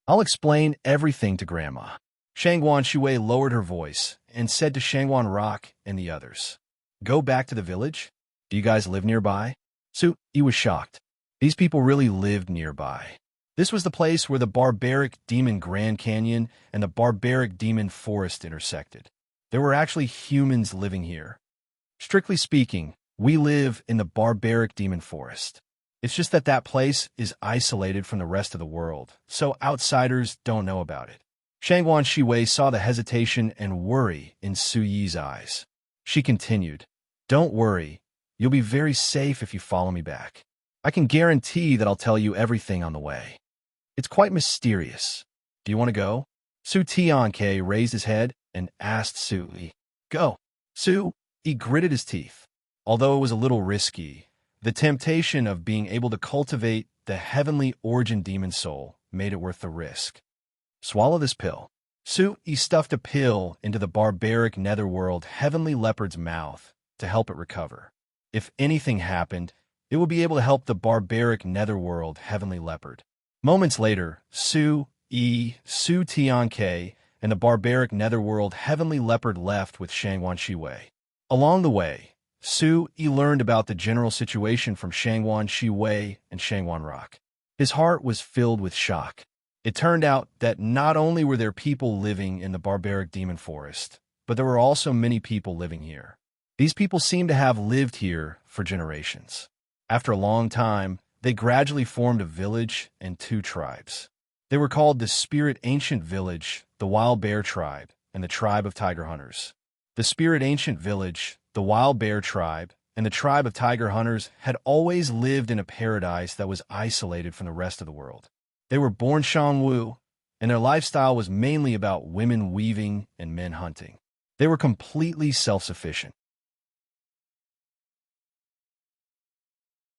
I'll explain everything to Grandma." Shangguan Shiwei lowered her voice and said to Shangguan Rock and the others, "Go back to the village? Do you guys live nearby?" Su-yi was shocked. These people really lived nearby. This was the place where the barbaric demon Grand Canyon and the barbaric demon forest intersected. There were actually humans living here. Strictly speaking, we live in the barbaric demon forest. It's just that that place is isolated from the rest of the world, so outsiders don't know about it. Shangguan Shiwei saw the hesitation and worry in Su-yi's eyes. She continued, "Don't worry. You'll be very safe if you follow me back. I can guarantee that I'll tell you everything on the way. It's quite mysterious. Do you want to go?" Su-tianke raised his head and asked Su-yi. "Go." Su-yi gritted his teeth. Although it was a little risky, the temptation of being able to cultivate the heavenly origin demon soul made it worth the risk. "Swallow this pill." Su-yi stuffed a pill into the barbaric netherworld heavenly leopard's mouth to help it recover. If anything happened, it would be able to help the barbaric netherworld heavenly leopard. Moments later, Su-yi, Su-tianke, and the barbaric netherworld heavenly leopard left with Shangguan Shiwei. Along the way, Su-yi learned about the general situation from Shangguan Shiwei and Shangguan Rock. His heart was filled with shock. It turned out that not only were there people living in the barbaric demon forest, but there were also many people living here. These people seemed to have lived here for generations. After a long time, they gradually formed a village and two tribes. They were called the Spirit Ancient Village, the Wild Bear Tribe, and the Tribe of Tiger Hunters. The Spirit Ancient Village, the Wild Bear Tribe, and the Tribe of Tiger Hunters had always lived in a paradise that was isolated from the rest of the world. They were born Shanwu, and their lifestyle was mainly about women weaving and men hunting. They were completely self-sufficient.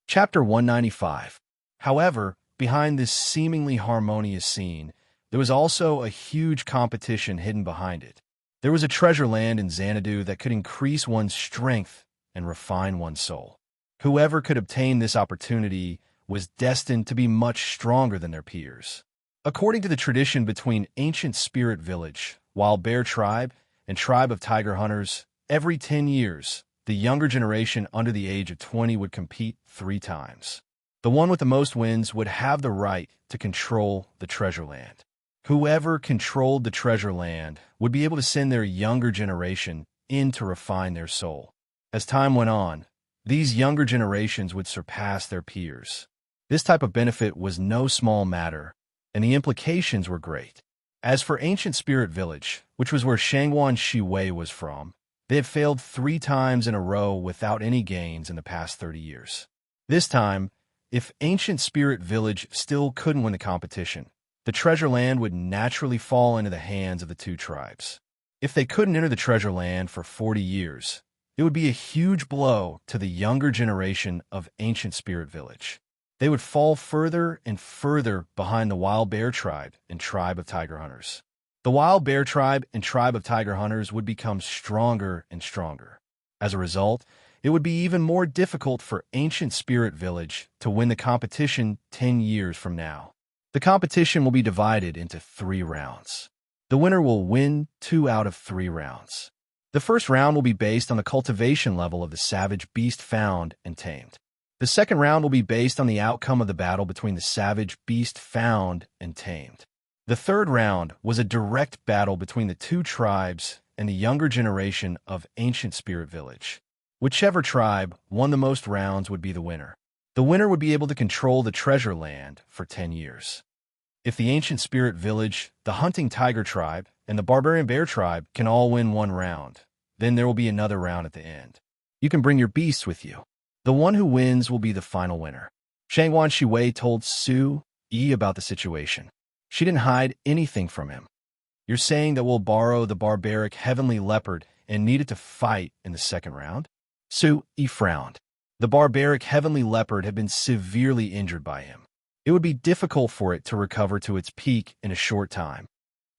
Chapter 195. However, behind this seemingly harmonious scene, there was also a huge competition hidden behind it. There was a treasure land in Xanadu that could increase one's strength and refine one's soul. Whoever could obtain this opportunity was destined to be much stronger than their peers. According to the tradition between Ancient Spirit Village, Wild Bear Tribe, and Tribe of Tiger Hunters, every 10 years, the younger generation under the age of 20 would compete 3 times. The one with the most wins would have the right to control the treasure land. Whoever controlled the treasure land would be able to send their younger generation in to refine their soul. As time went on, these younger generations would surpass their peers. This type of benefit was no small matter, and the implications were great. As for Ancient Spirit Village, which was where Shangguan Shiwei was from, they had failed 3 times in a row without any gains in the past 30 years. This time, if Ancient Spirit Village still couldn't win the competition, the treasure land would naturally fall into the hands of the 2 tribes. If they couldn't enter the treasure land for 40 years, it would be a huge blow to the younger generation of Ancient Spirit Village. They would fall further and further behind the Wild Bear Tribe and Tribe of Tiger Hunters. The Wild Bear Tribe and Tribe of Tiger Hunters would become stronger and stronger. As a result, it would be even more difficult for Ancient Spirit Village to win the competition 10 years from now. The competition will be divided into 3 rounds. The winner will win 2 out of 3 rounds. The first round will be based on the cultivation level of the savage beast found and tamed. The second round will be based on the outcome of the battle between the savage beast found and tamed. The third round was a direct battle between the 2 tribes and the younger generation of Ancient Spirit Village. Whichever tribe won the most rounds would be the winner. The winner would be able to control the treasure land for 10 years. If the Ancient Spirit Village, the Hunting Tiger Tribe, and the Barbarian Bear Tribe can all win 1 round, then there will be another round at the end. You can bring your beasts with you. The one who wins will be the final winner. Shangguan Shiwei told Su Yi about the situation. She didn't hide anything from him. You're saying that we'll borrow the barbaric heavenly leopard and need it to fight in the second round? Su Yi frowned. The barbaric heavenly leopard had been severely injured by him. It would be difficult for it to recover to its peak in a short time.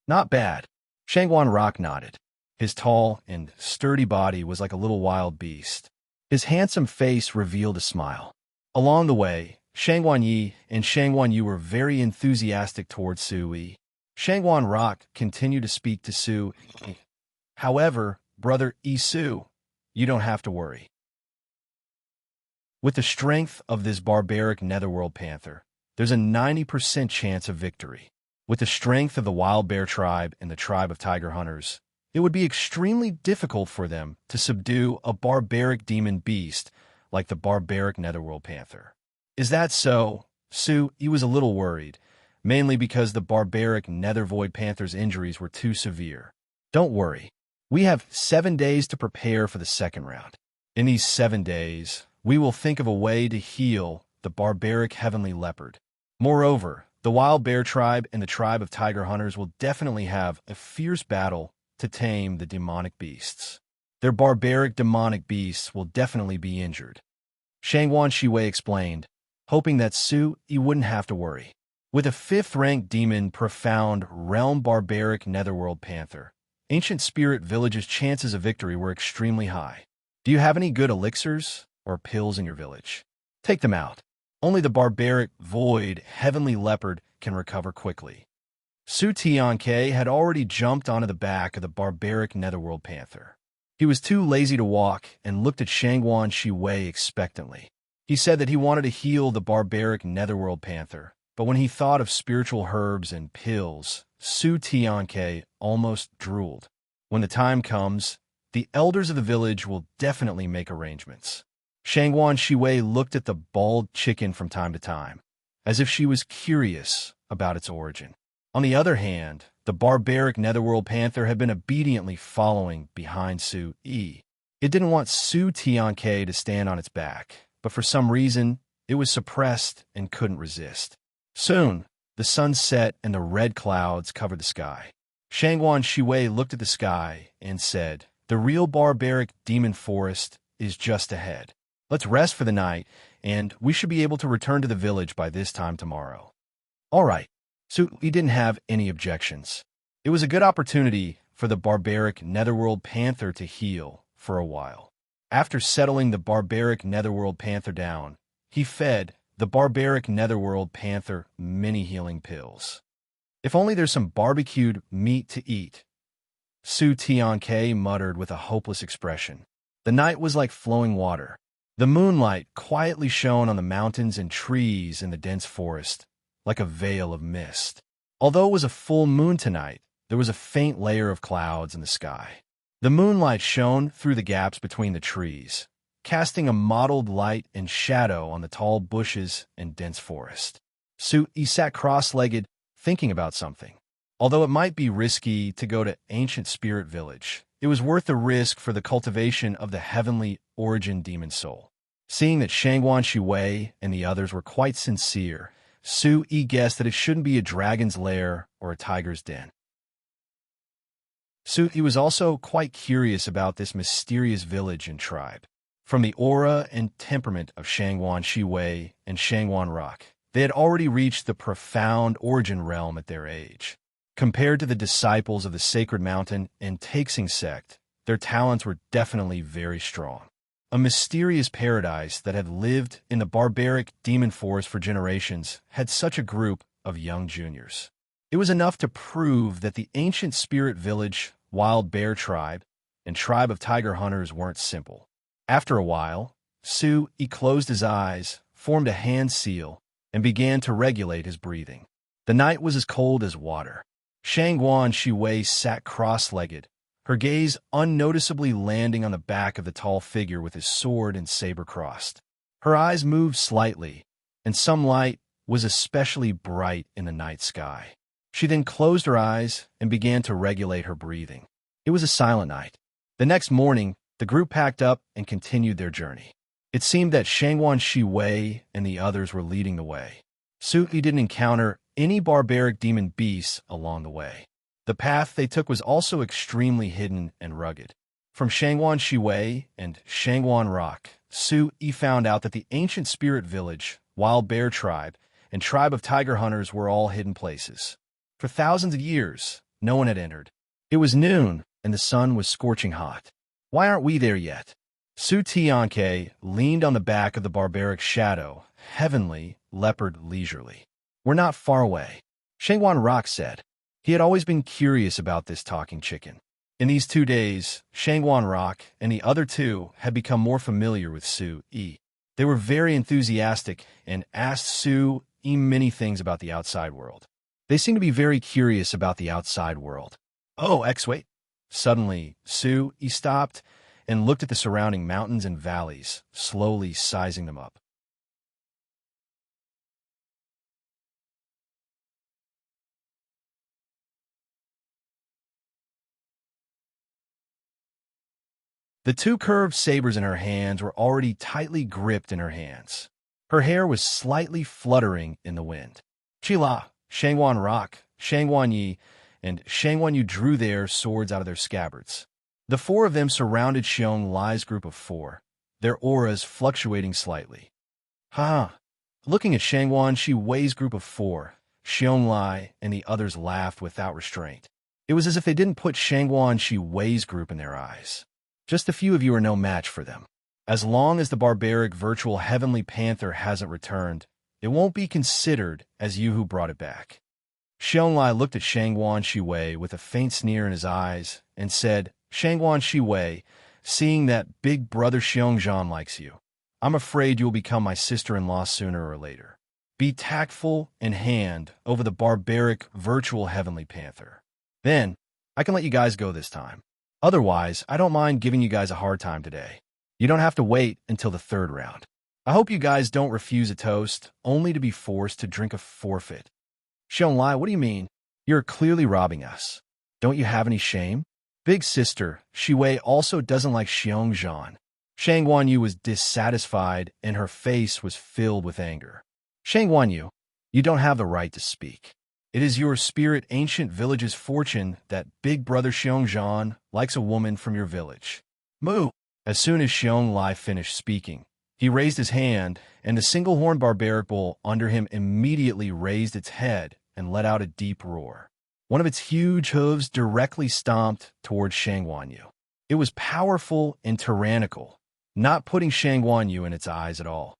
Not bad. Shangguan Rock nodded. His tall and sturdy body was like a little wild beast. His handsome face revealed a smile. Along the way, Shangguan Yi and Shangguan Yu were very enthusiastic towards Su Yi. Shangguan Rock continued to speak to Su Yi. However, brother Isu, you don't have to worry. With the strength of this barbaric netherworld panther, there's a 90% chance of victory. With the strength of the Wild Bear Tribe and the Tribe of Tiger Hunters, it would be extremely difficult for them to subdue a barbaric demon beast like the barbaric netherworld panther. Is that so? Su Yi was a little worried, mainly because the barbaric nethervoid panther's injuries were too severe. Don't worry. We have 7 days to prepare for the second round. In these 7 days, we will think of a way to heal the barbaric heavenly leopard. Moreover, the Wild Bear Tribe and the Tribe of Tiger Hunters will definitely have a fierce battle to tame the demonic beasts. Their barbaric demonic beasts will definitely be injured. Shangguan Shiwei explained, hoping that Su Yi wouldn't have to worry. With a 5th-ranked demon profound realm barbaric netherworld panther, Ancient Spirit Village's chances of victory were extremely high. Do you have any good elixirs or pills in your village? Take them out. Only the barbaric void heavenly leopard can recover quickly. Su Tianke had already jumped onto the back of the barbaric netherworld panther. He was too lazy to walk and looked at Shangguan Shiwei expectantly. He said that he wanted to heal the barbaric netherworld panther, but when he thought of spiritual herbs and pills, Su Tianke almost drooled. When the time comes, the elders of the village will definitely make arrangements. Shangguan Shiwei looked at the bald chicken from time to time, as if she was curious about its origin. On the other hand, the barbaric netherworld panther had been obediently following behind Su Yi. It didn't want Su Tianke to stand on its back, but for some reason, it was suppressed and couldn't resist. Soon, the sun set and the red clouds covered the sky. Shangguan Shiwei looked at the sky and said, "The real barbaric demon forest is just ahead. Let's rest for the night, and we should be able to return to the village by this time tomorrow." All right. Su Yi didn't have any objections. It was a good opportunity for the barbaric netherworld panther to heal for a while. After settling the barbaric netherworld panther down, he fed the barbaric netherworld panther many healing pills. If only there's some barbecued meat to eat, Su Tianke muttered with a hopeless expression. The night was like flowing water. The moonlight quietly shone on the mountains and trees in the dense forest, like a veil of mist. Although it was a full moon tonight, there was a faint layer of clouds in the sky. The moonlight shone through the gaps between the trees, casting a mottled light and shadow on the tall bushes and dense forest. He sat cross-legged, thinking about something. Although it might be risky to go to ancient spirit village, it was worth the risk for the cultivation of the heavenly origin demon soul. Seeing that Shangguan Shiwei and the others were quite sincere, Yi guessed that it shouldn't be a dragon's lair or a tiger's den. Yi was also quite curious about this mysterious village and tribe. From the aura and temperament of Shangguan Shiwei and Shangguan Rock, they had already reached the profound origin realm at their age. Compared to the disciples of the Sacred Mountain and Taixing sect, their talents were definitely very strong. A mysterious paradise that had lived in the barbaric demon forest for generations had such a group of young juniors. It was enough to prove that the ancient spirit village, wild bear tribe, and tribe of tiger hunters weren't simple. After a while, He closed his eyes, formed a hand seal, and began to regulate his breathing. The night was as cold as water. Shangguan Shiwei sat cross-legged, her gaze unnoticeably landing on the back of the tall figure with his sword and saber crossed. Her eyes moved slightly, and some light was especially bright in the night sky. She then closed her eyes and began to regulate her breathing. It was a silent night. The next morning, the group packed up and continued their journey. It seemed that Shangguan Shiwei and the others were leading the way. Yi didn't encounter any barbaric demon beasts along the way. The path they took was also extremely hidden and rugged. From Shangguan Shiwei and Shangguan Rock, Yi found out that the ancient spirit village, wild bear tribe, and tribe of tiger hunters were all hidden places. For thousands of years, no one had entered. It was noon, and the sun was scorching hot. Why aren't we there yet? Su Tianke leaned on the back of the barbaric shadow, heavenly, leopard leisurely. We're not far away, Shangguan Rock said. He had always been curious about this talking chicken. In these 2 days, Shangguan Rock and the other two had become more familiar with Yi. They were very enthusiastic and asked Yi many things about the outside world. They seemed to be very curious about the outside world. Oh, wait. Suddenly, Yi stopped and looked at the surrounding mountains and valleys, slowly sizing them up. The two curved sabers in her hands were already tightly gripped in her hands. Her hair was slightly fluttering in the wind. Chila, Shangguan Rock, Shangguan Yi, and Shangguan Yu drew their swords out of their scabbards. The four of them surrounded Xiong Lai's group of four, their auras fluctuating slightly. Ha! Looking at Shangguan Shiwei's group of four, Xiong Lai and the others laughed without restraint. It was as if they didn't put Shangguan Shiwei's group in their eyes. Just a few of you are no match for them. As long as the barbaric virtual heavenly panther hasn't returned, it won't be considered as you who brought it back. Xiong Lai looked at Shangguan Shiwei with a faint sneer in his eyes and said, Shangguan Shiwei, seeing that big brother Xiongzhan likes you, I'm afraid you will become my sister-in-law sooner or later. Be tactful and hand over the barbaric virtual heavenly panther. Then, I can let you guys go this time. Otherwise, I don't mind giving you guys a hard time today. You don't have to wait until the third round. I hope you guys don't refuse a toast, only to be forced to drink a forfeit. Xiong Lai, what do you mean? You're clearly robbing us. Don't you have any shame? Big sister, Shiwei also doesn't like Xiongzhan. Shangguan Yu was dissatisfied, and her face was filled with anger. Shangguan Yu, you don't have the right to speak. It is your spirit ancient village's fortune that big brother Xiongzhan likes a woman from your village. Moo! As soon as Xiong Lai finished speaking, he raised his hand, and the single-horned barbaric bull under him immediately raised its head and let out a deep roar. One of its huge hooves directly stomped towards Shangguan Yu. It was powerful and tyrannical, not putting Shangguan Yu in its eyes at all.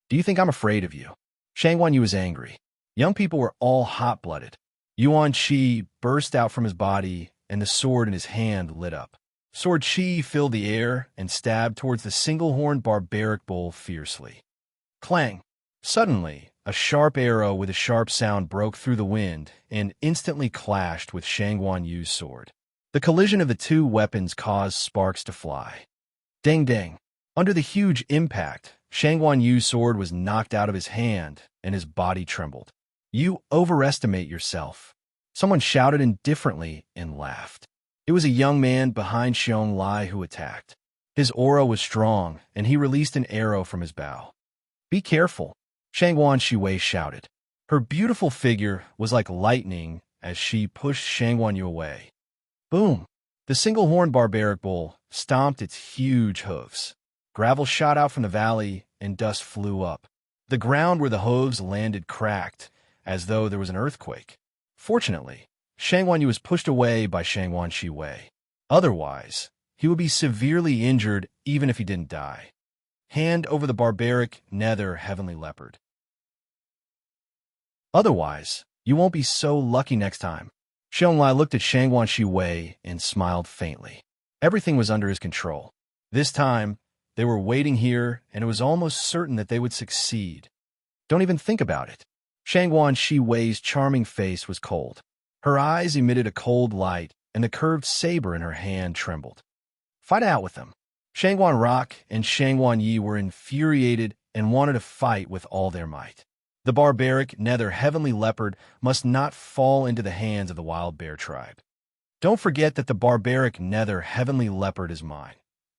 Do you think I'm afraid of you? Shangguan Yu was angry. Young people were all hot-blooded. Yuan Qi burst out from his body, and the sword in his hand lit up. Sword Qi filled the air and stabbed towards the single-horned barbaric bull fiercely. Clang! Suddenly, a sharp arrow with a sharp sound broke through the wind and instantly clashed with Shangguan Yu's sword. The collision of the two weapons caused sparks to fly. Ding ding. Under the huge impact, Shangguan Yu's sword was knocked out of his hand, and his body trembled. You overestimate yourself. Someone shouted indifferently and laughed. It was a young man behind Xiong Lai who attacked. His aura was strong, and he released an arrow from his bow. Be careful, Shangguan Shiwei shouted. Her beautiful figure was like lightning as she pushed Shangguan Yu away. Boom! The single-horned barbaric bull stomped its huge hooves. Gravel shot out from the valley, and dust flew up. The ground where the hooves landed cracked, as though there was an earthquake. Fortunately, Shangguan Yu was pushed away by Shangguan Shiwei. Otherwise, he would be severely injured even if he didn't die. Hand over the barbaric nether heavenly leopard. Otherwise, you won't be so lucky next time. Xiong looked at Shangguan Shiwei and smiled faintly. Everything was under his control. This time, they were waiting here, and it was almost certain that they would succeed. Don't even think about it. Shangguan Shiwei's charming face was cold. Her eyes emitted a cold light, and the curved saber in her hand trembled. Fight out with them. Shangguan Rock and Shangguan Yi were infuriated and wanted to fight with all their might. The barbaric nether heavenly leopard must not fall into the hands of the wild bear tribe. Don't forget that the barbaric nether heavenly leopard is mine.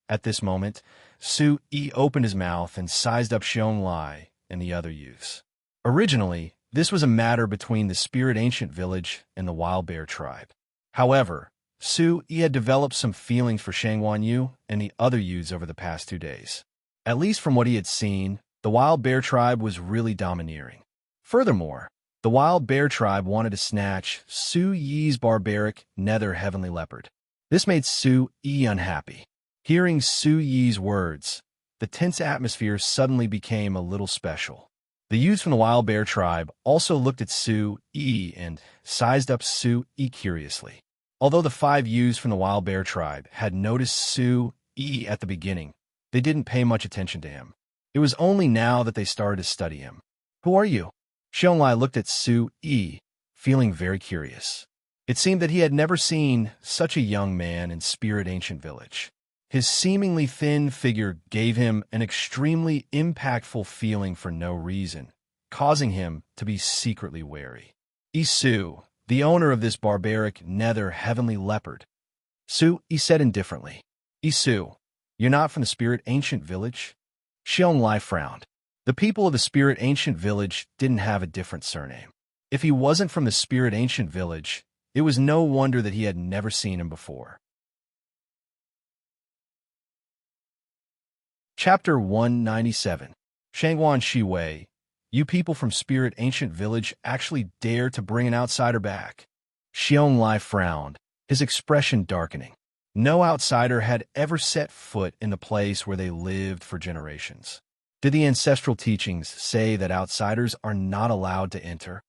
At this moment, Su Yi opened his mouth and sized up Xiong Lai and the other youths. Originally, this was a matter between the Spirit Ancient Village and the wild bear tribe. However, Su Yi had developed some feelings for Shangguan Yu and the other youths over the past 2 days. At least from what he had seen, the wild bear tribe was really domineering. Furthermore, the wild bear tribe wanted to snatch Su Yi's barbaric nether heavenly leopard. This made Su Yi unhappy. Hearing Su Yi's words, the tense atmosphere suddenly became a little special. The youths from the wild bear tribe also looked at Su Yi and sized up Su Yi curiously. Although the 5 youths from the wild bear tribe had noticed Su Yi at the beginning, they didn't pay much attention to him. It was only now that they started to study him. Who are you? Xiong Lai looked at Su Yi, feeling very curious. It seemed that he had never seen such a young man in Spirit Ancient Village. His seemingly thin figure gave him an extremely impactful feeling for no reason, causing him to be secretly wary. Su, the owner of this barbaric nether heavenly leopard. Su Yi said indifferently. Su, you're not from the Spirit Ancient Village? Xiong Lai frowned. The people of the Spirit Ancient Village didn't have a different surname. If he wasn't from the Spirit Ancient Village, it was no wonder that he had never seen him before. Chapter 197. Shangguan Shiwei, you people from Spirit Ancient Village actually dare to bring an outsider back. Xiong Lai frowned, his expression darkening. No outsider had ever set foot in the place where they lived for generations. Did the ancestral teachings say that outsiders are not allowed to enter?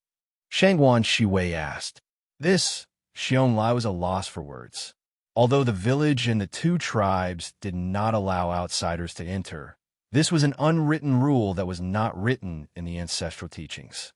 Shangguan Shiwei asked. This, Xiong Lai was a loss for words. Although the village and the 2 tribes did not allow outsiders to enter, this was an unwritten rule that was not written in the ancestral teachings.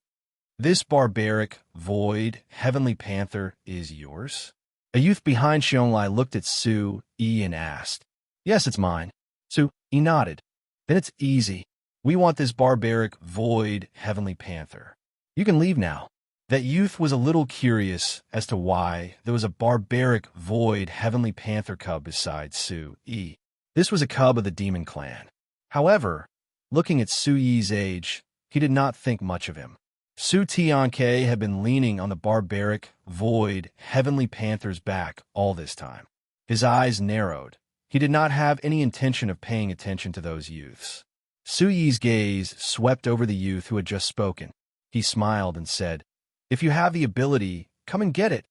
This barbaric, void, heavenly panther is yours? A youth behind Xiong Lai looked at Su Yi and asked. Yes, it's mine. Su Yi nodded. Then it's easy. We want this barbaric, void, heavenly panther. You can leave now. That youth was a little curious as to why there was a barbaric, void, heavenly panther cub beside Su Yi. This was a cub of the demon clan. However, looking at Su Yi's age, he did not think much of him. Su Tianke had been leaning on the barbaric, void, heavenly panther's back all this time. His eyes narrowed. He did not have any intention of paying attention to those youths. Su Yi's gaze swept over the youth who had just spoken. He smiled and said, If you have the ability, come and get it.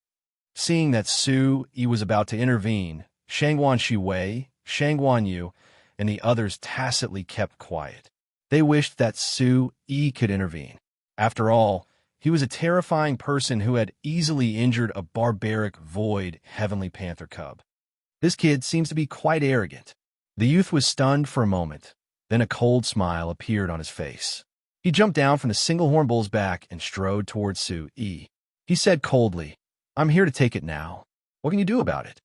Seeing that Su Yi was about to intervene, Shangguan Shiwei, Shangguan Yu, and the others tacitly kept quiet. They wished that Su Yi could intervene. After all, he was a terrifying person who had easily injured a barbaric, void, heavenly panther cub. This kid seems to be quite arrogant. The youth was stunned for a moment. Then a cold smile appeared on his face. He jumped down from the single-horn bull's back and strode towards Su Yi. He said coldly, I'm here to take it now. What can you do about it?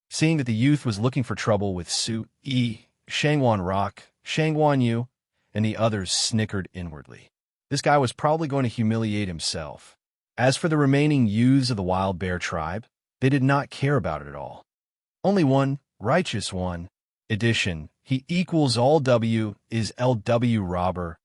Seeing that the youth was looking for trouble with Su Yi, Shangwan Rock, Shangwan Yu, and the others snickered inwardly. This guy was probably going to humiliate himself. As for the remaining youths of the wild bear tribe, they did not care about it at all. Only one, righteous one, addition, he equals all W is LW robber.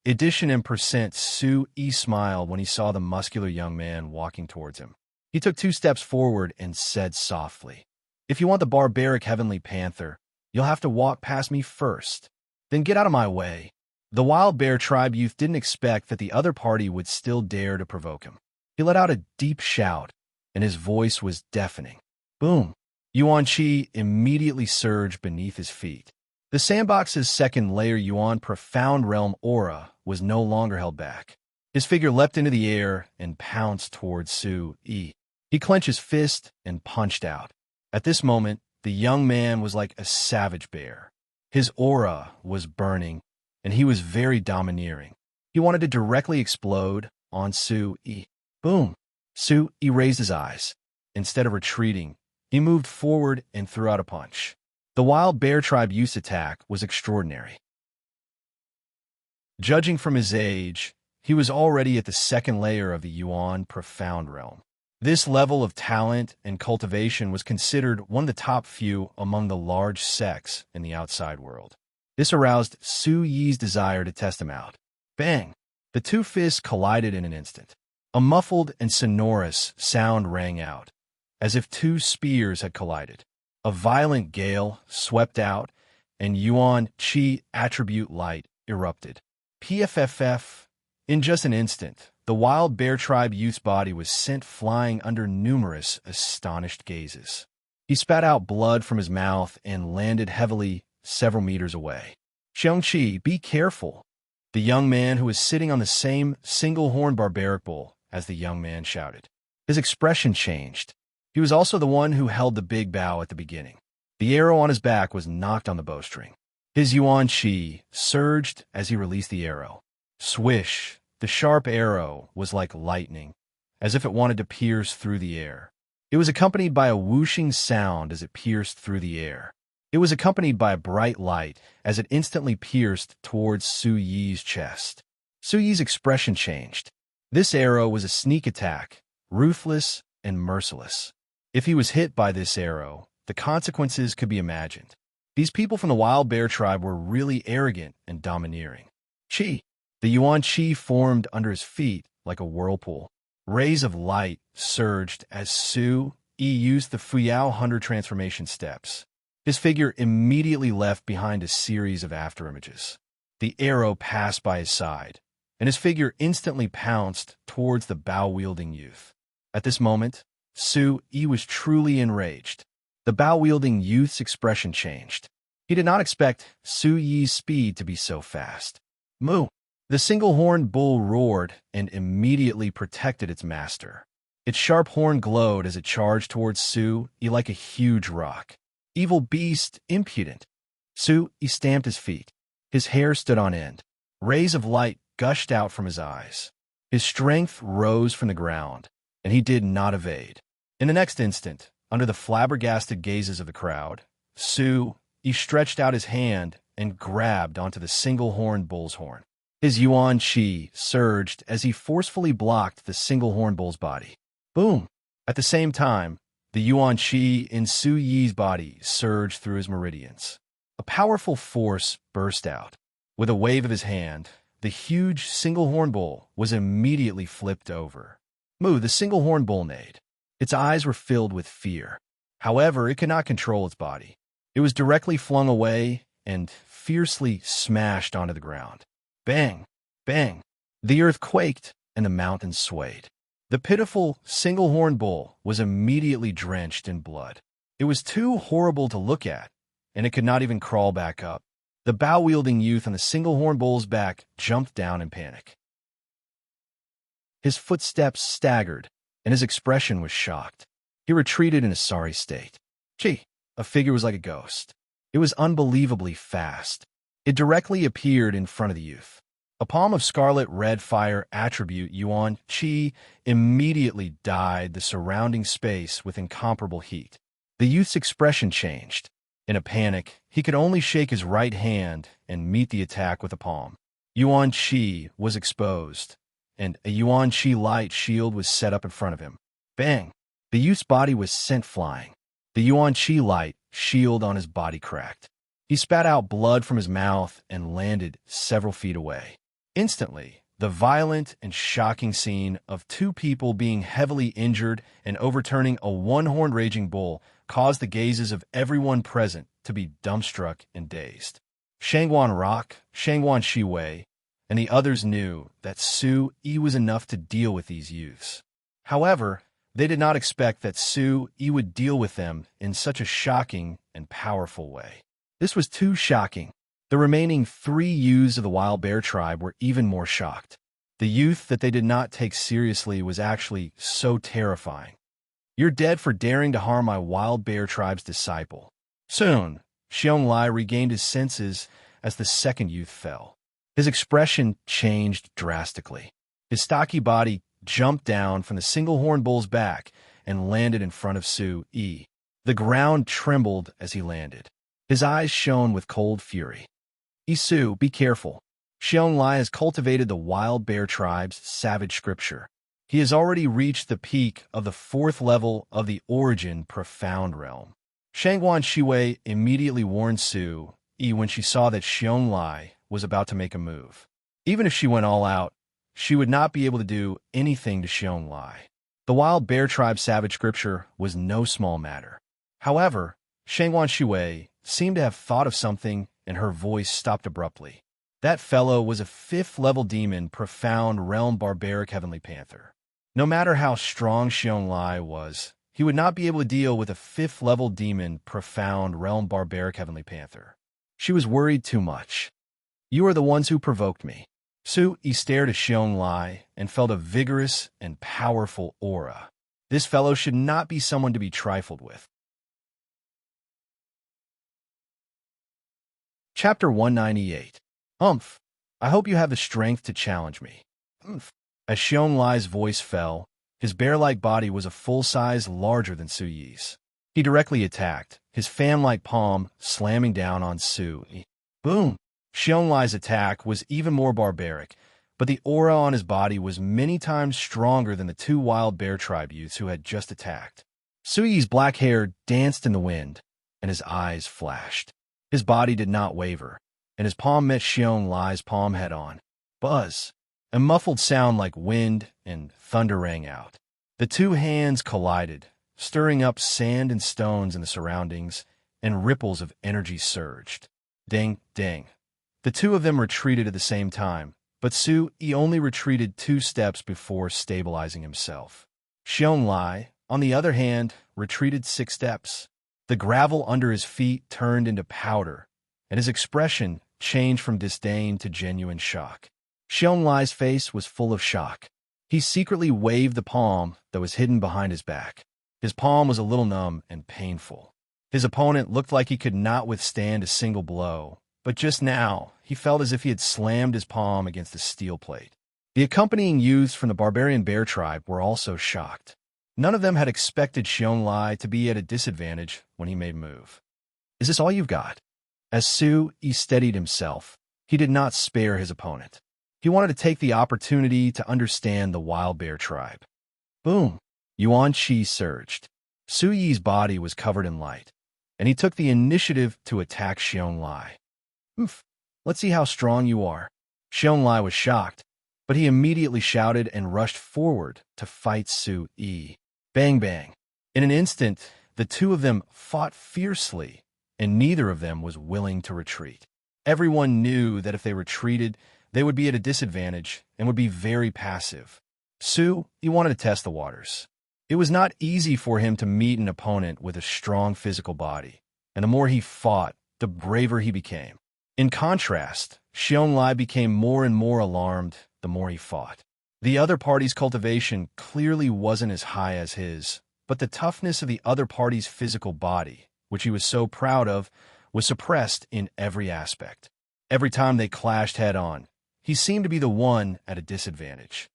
Addition and percent Su Yi smiled when he saw the muscular young man walking towards him. He took 2 steps forward and said softly, "If you want the barbaric heavenly panther, you'll have to walk past me first. Then get out of my way." The wild bear tribe youth didn't expect that the other party would still dare to provoke him. He let out a deep shout, and his voice was deafening. Boom! Yuan Qi immediately surged beneath his feet. The sandbox's second layer Yuan profound realm aura was no longer held back. His figure leapt into the air and pounced towards Su Yi. He clenched his fist and punched out. At this moment, the young man was like a savage bear. His aura was burning, and he was very domineering. He wanted to directly explode on Su Yi. Boom! Su Yi raised his eyes. Instead of retreating, he moved forward and threw out a punch. The wild bear tribe youth's attack was extraordinary. Judging from his age, he was already at the second layer of the Yuan profound realm. This level of talent and cultivation was considered one of the top few among the large sects in the outside world. This aroused Su Yi's desire to test him out. Bang! The 2 fists collided in an instant. A muffled and sonorous sound rang out, as if 2 spears had collided. A violent gale swept out, and Yuan Qi attribute light erupted. PFFF. In just an instant, the wild bear tribe youth's body was sent flying under numerous astonished gazes. He spat out blood from his mouth and landed heavily several meters away. Xiangqi, be careful! The young man who was sitting on the same single-horned barbaric bull as the young man shouted. His expression changed. He was also the one who held the big bow at the beginning. The arrow on his back was knocked on the bowstring. His Yuan Qi surged as he released the arrow. Swish! The sharp arrow was like lightning, as if it wanted to pierce through the air. It was accompanied by a whooshing sound as it pierced through the air. It was accompanied by a bright light as it instantly pierced towards Su Yi's chest. Su Yi's expression changed. This arrow was a sneak attack, ruthless and merciless. If he was hit by this arrow, the consequences could be imagined. These people from the wild bear tribe were really arrogant and domineering. Qi! The Yuan Qi formed under his feet like a whirlpool. Rays of light surged as Su Yi used the Fuyao 100 transformation steps. His figure immediately left behind a series of afterimages. The arrow passed by his side, and his figure instantly pounced towards the bow-wielding youth. At this moment, Su Yi was truly enraged. The bow-wielding youth's expression changed. He did not expect Su Yi's speed to be so fast. Moo! The single-horned bull roared and immediately protected its master. Its sharp horn glowed as it charged towards Su Yi like a huge rock. Evil beast, impudent! Su Yi stamped his feet. His hair stood on end. Rays of light gushed out from his eyes. His strength rose from the ground, and he did not evade. In the next instant, under the flabbergasted gazes of the crowd, Su Yi stretched out his hand and grabbed onto the single-horned bull's horn. His Yuan Qi surged as he forcefully blocked the single-horned bull's body. Boom! At the same time, the Yuan Qi in Su Yi's body surged through his meridians. A powerful force burst out. With a wave of his hand, the huge single-horned bull was immediately flipped over. Moo, the single-horned bull neighed. Its eyes were filled with fear. However, it could not control its body. It was directly flung away and fiercely smashed onto the ground. Bang! Bang! The earth quaked and the mountains swayed. The pitiful single-horned bull was immediately drenched in blood. It was too horrible to look at, and it could not even crawl back up. The bow-wielding youth on the single-horned bull's back jumped down in panic. His footsteps staggered, and his expression was shocked. He retreated in a sorry state. Gee, a figure was like a ghost. It was unbelievably fast. It directly appeared in front of the youth. A palm of scarlet red fire attribute Yuan Qi immediately dyed the surrounding space with incomparable heat. The youth's expression changed. In a panic, he could only shake his right hand and meet the attack with a palm. Yuan Qi was exposed, and a Yuan Qi light shield was set up in front of him. Bang! The youth's body was sent flying. The Yuan Qi light shield on his body cracked. He spat out blood from his mouth and landed several feet away. Instantly, the violent and shocking scene of two people being heavily injured and overturning a one-horned raging bull caused the gazes of everyone present to be dumbstruck and dazed. Shangguan Rock, Shangguan Shiwei, and the others knew that Su Yi was enough to deal with these youths. However, they did not expect that Su Yi would deal with them in such a shocking and powerful way. This was too shocking. The remaining 3 youths of the wild bear tribe were even more shocked. The youth that they did not take seriously was actually so terrifying. You're dead for daring to harm my wild bear tribe's disciple. Soon, Xiong regained his senses as the second youth fell. His expression changed drastically. His stocky body jumped down from the single-horned bull's back and landed in front of Su Yi. The ground trembled as he landed. His eyes shone with cold fury. Isu, be careful. Xiong has cultivated the wild bear tribe's savage scripture. He has already reached the peak of the 4th level of the origin profound realm. Shangguan Shiwei immediately warned Su Yi when she saw that Xiong was about to make a move. Even if she went all out, she would not be able to do anything to Xiong. The wild bear tribe's savage scripture was no small matter. However, Shangguan Shiwei seemed to have thought of something, and her voice stopped abruptly. That fellow was a 5th-level demon, profound realm barbaric heavenly panther. No matter how strong Xiong was, he would not be able to deal with a 5th-level demon, profound realm barbaric heavenly panther. She was worried too much. You are the ones who provoked me. Su Yi stared at Xiong and felt a vigorous and powerful aura. This fellow should not be someone to be trifled with. Chapter 198. Humph. I hope you have the strength to challenge me. Humph. As Xiong voice fell, his bear-like body was a full size larger than Su Yi's. He directly attacked, his fan-like palm slamming down on Su Yi. Boom! Xiong attack was even more barbaric, but the aura on his body was many times stronger than the 2 wild bear tribe youths who had just attacked. Su Yi's black hair danced in the wind, and his eyes flashed. His body did not waver, and his palm met Xiong palm head-on. Buzz! A muffled sound like wind and thunder rang out. The 2 hands collided, stirring up sand and stones in the surroundings, and ripples of energy surged. Ding, ding. The 2 of them retreated at the same time, but Su Yi only retreated 2 steps before stabilizing himself. Xiong, on the other hand, retreated 6 steps. The gravel under his feet turned into powder, and his expression changed from disdain to genuine shock. Xiong face was full of shock. He secretly waved the palm that was hidden behind his back. His palm was a little numb and painful. His opponent looked like he could not withstand a single blow, but just now he felt as if he had slammed his palm against a steel plate. The accompanying youths from the barbarian bear tribe were also shocked. None of them had expected Xiong to be at a disadvantage when he made a move. Is this all you've got? As Su Yi steadied himself, he did not spare his opponent. He wanted to take the opportunity to understand the wild bear tribe. Boom! Yuan Qi surged. Su Yi's body was covered in light, and he took the initiative to attack Xiong. Oof! Let's see how strong you are. Xiong was shocked, but he immediately shouted and rushed forward to fight Su Yi. Bang bang. In an instant, the 2 of them fought fiercely, and neither of them was willing to retreat. Everyone knew that if they retreated, they would be at a disadvantage and would be very passive. Su Yi wanted to test the waters. It was not easy for him to meet an opponent with a strong physical body, and the more he fought, the braver he became. In contrast, Xiong became more and more alarmed the more he fought. The other party's cultivation clearly wasn't as high as his, but the toughness of the other party's physical body, which he was so proud of, was suppressed in every aspect. Every time they clashed head-on, he seemed to be the one at a disadvantage.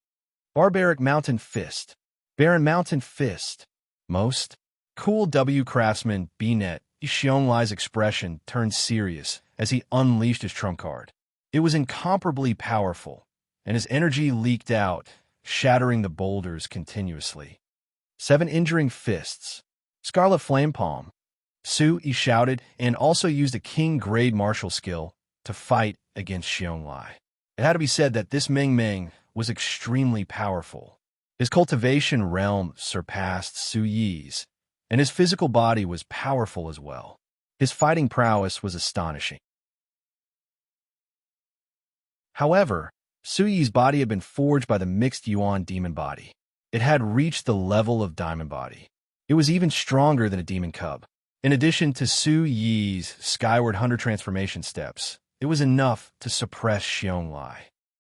Barbaric Mountain Fist. Barren Mountain Fist. Most. Cool W craftsman B-net, Xiong expression turned serious as he unleashed his trump card. It was incomparably powerful, and his energy leaked out, shattering the boulders continuously. 7 injuring fists. Scarlet Flame Palm. Su-yi shouted and also used a king-grade martial skill to fight against Xiong. It had to be said that this Meng Meng was extremely powerful. His cultivation realm surpassed Su-yi's, and his physical body was powerful as well. His fighting prowess was astonishing. However, Su-yi's body had been forged by the mixed Yuan demon body. It had reached the level of diamond body. It was even stronger than a demon cub. In addition to Su-yi's skyward hunter transformation steps, it was enough to suppress Xiong.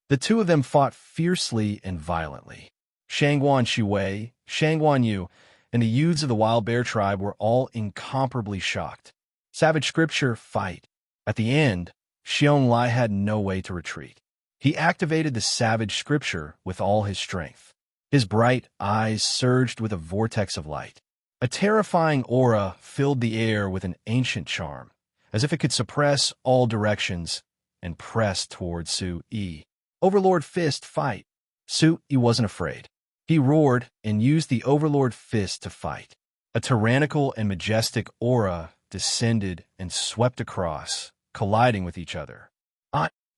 The two of them fought fiercely and violently. Shangguan Shiwei, Shangguan Yu, and the youths of the wild bear tribe were all incomparably shocked. Savage scripture fight. At the end, Xiong had no way to retreat. He activated the savage scripture with all his strength. His bright eyes surged with a vortex of light. A terrifying aura filled the air with an ancient charm, as if it could suppress all directions and press toward Su-yi. Overlord Fist fight. Su-yi wasn't afraid. He roared and used the Overlord Fist to fight. A tyrannical and majestic aura descended and swept across, colliding with each other.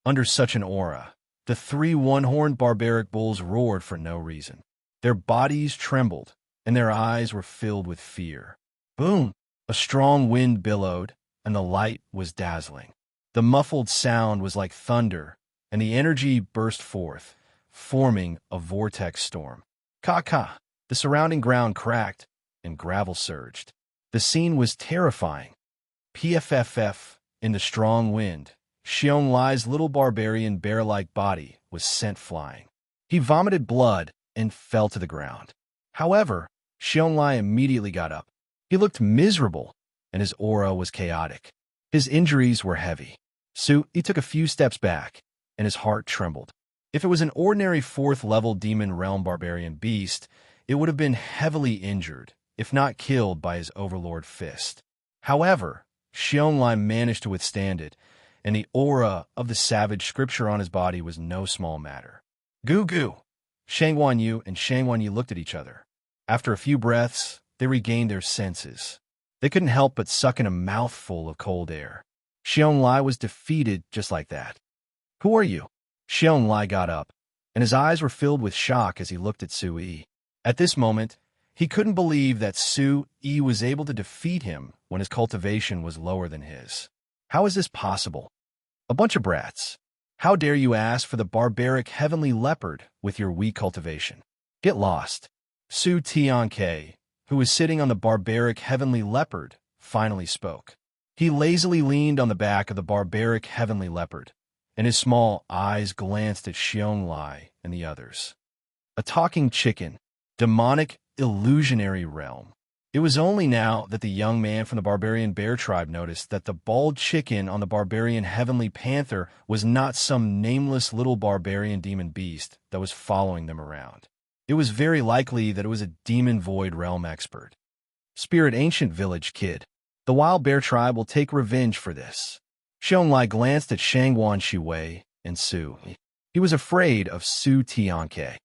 Under such an aura, the 3 one-horned barbaric bulls roared for no reason. Their bodies trembled, and their eyes were filled with fear. Boom! A strong wind billowed, and the light was dazzling. The muffled sound was like thunder, and the energy burst forth, forming a vortex storm. Ka-ka! The surrounding ground cracked, and gravel surged. The scene was terrifying. PFFF, in the strong wind, Xiong little barbarian bear-like body was sent flying. He vomited blood and fell to the ground. However, Xiong immediately got up. He looked miserable, and his aura was chaotic. His injuries were heavy. Su-yi took a few steps back, and his heart trembled. If it was an ordinary 4th-level demon realm barbarian beast, it would have been heavily injured, if not killed by his Overlord Fist. However, Xiong managed to withstand it, and the aura of the savage scripture on his body was no small matter. Goo-goo! Shangguan Yu and Shangguan Yi looked at each other. After a few breaths, they regained their senses. They couldn't help but suck in a mouthful of cold air. Xiong was defeated just like that. Who are you? Xiong got up, and his eyes were filled with shock as he looked at Su-yi. At this moment, he couldn't believe that Su-yi was able to defeat him when his cultivation was lower than his. How is this possible? A bunch of brats. How dare you ask for the barbaric heavenly leopard with your weak cultivation? Get lost. Su Tianke, who was sitting on the barbaric heavenly leopard, finally spoke. He lazily leaned on the back of the barbaric heavenly leopard, and his small eyes glanced at Xiong and the others. A talking chicken, demonic illusionary realm. It was only now that the young man from the barbarian bear tribe noticed that the bald chicken on the barbarian heavenly panther was not some nameless little barbarian demon beast that was following them around. It was very likely that it was a demon void realm expert. Spirit Ancient Village Kid. The wild bear tribe will take revenge for this. Xiong glanced at Shangguan Shiwei and Su. He was afraid of Su Tianke.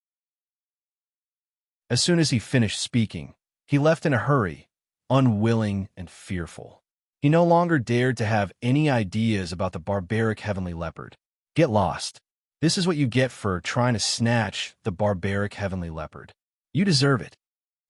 As soon as he finished speaking, he left in a hurry, unwilling and fearful. He no longer dared to have any ideas about the barbaric heavenly leopard. Get lost. This is what you get for trying to snatch the barbaric heavenly leopard. You deserve it.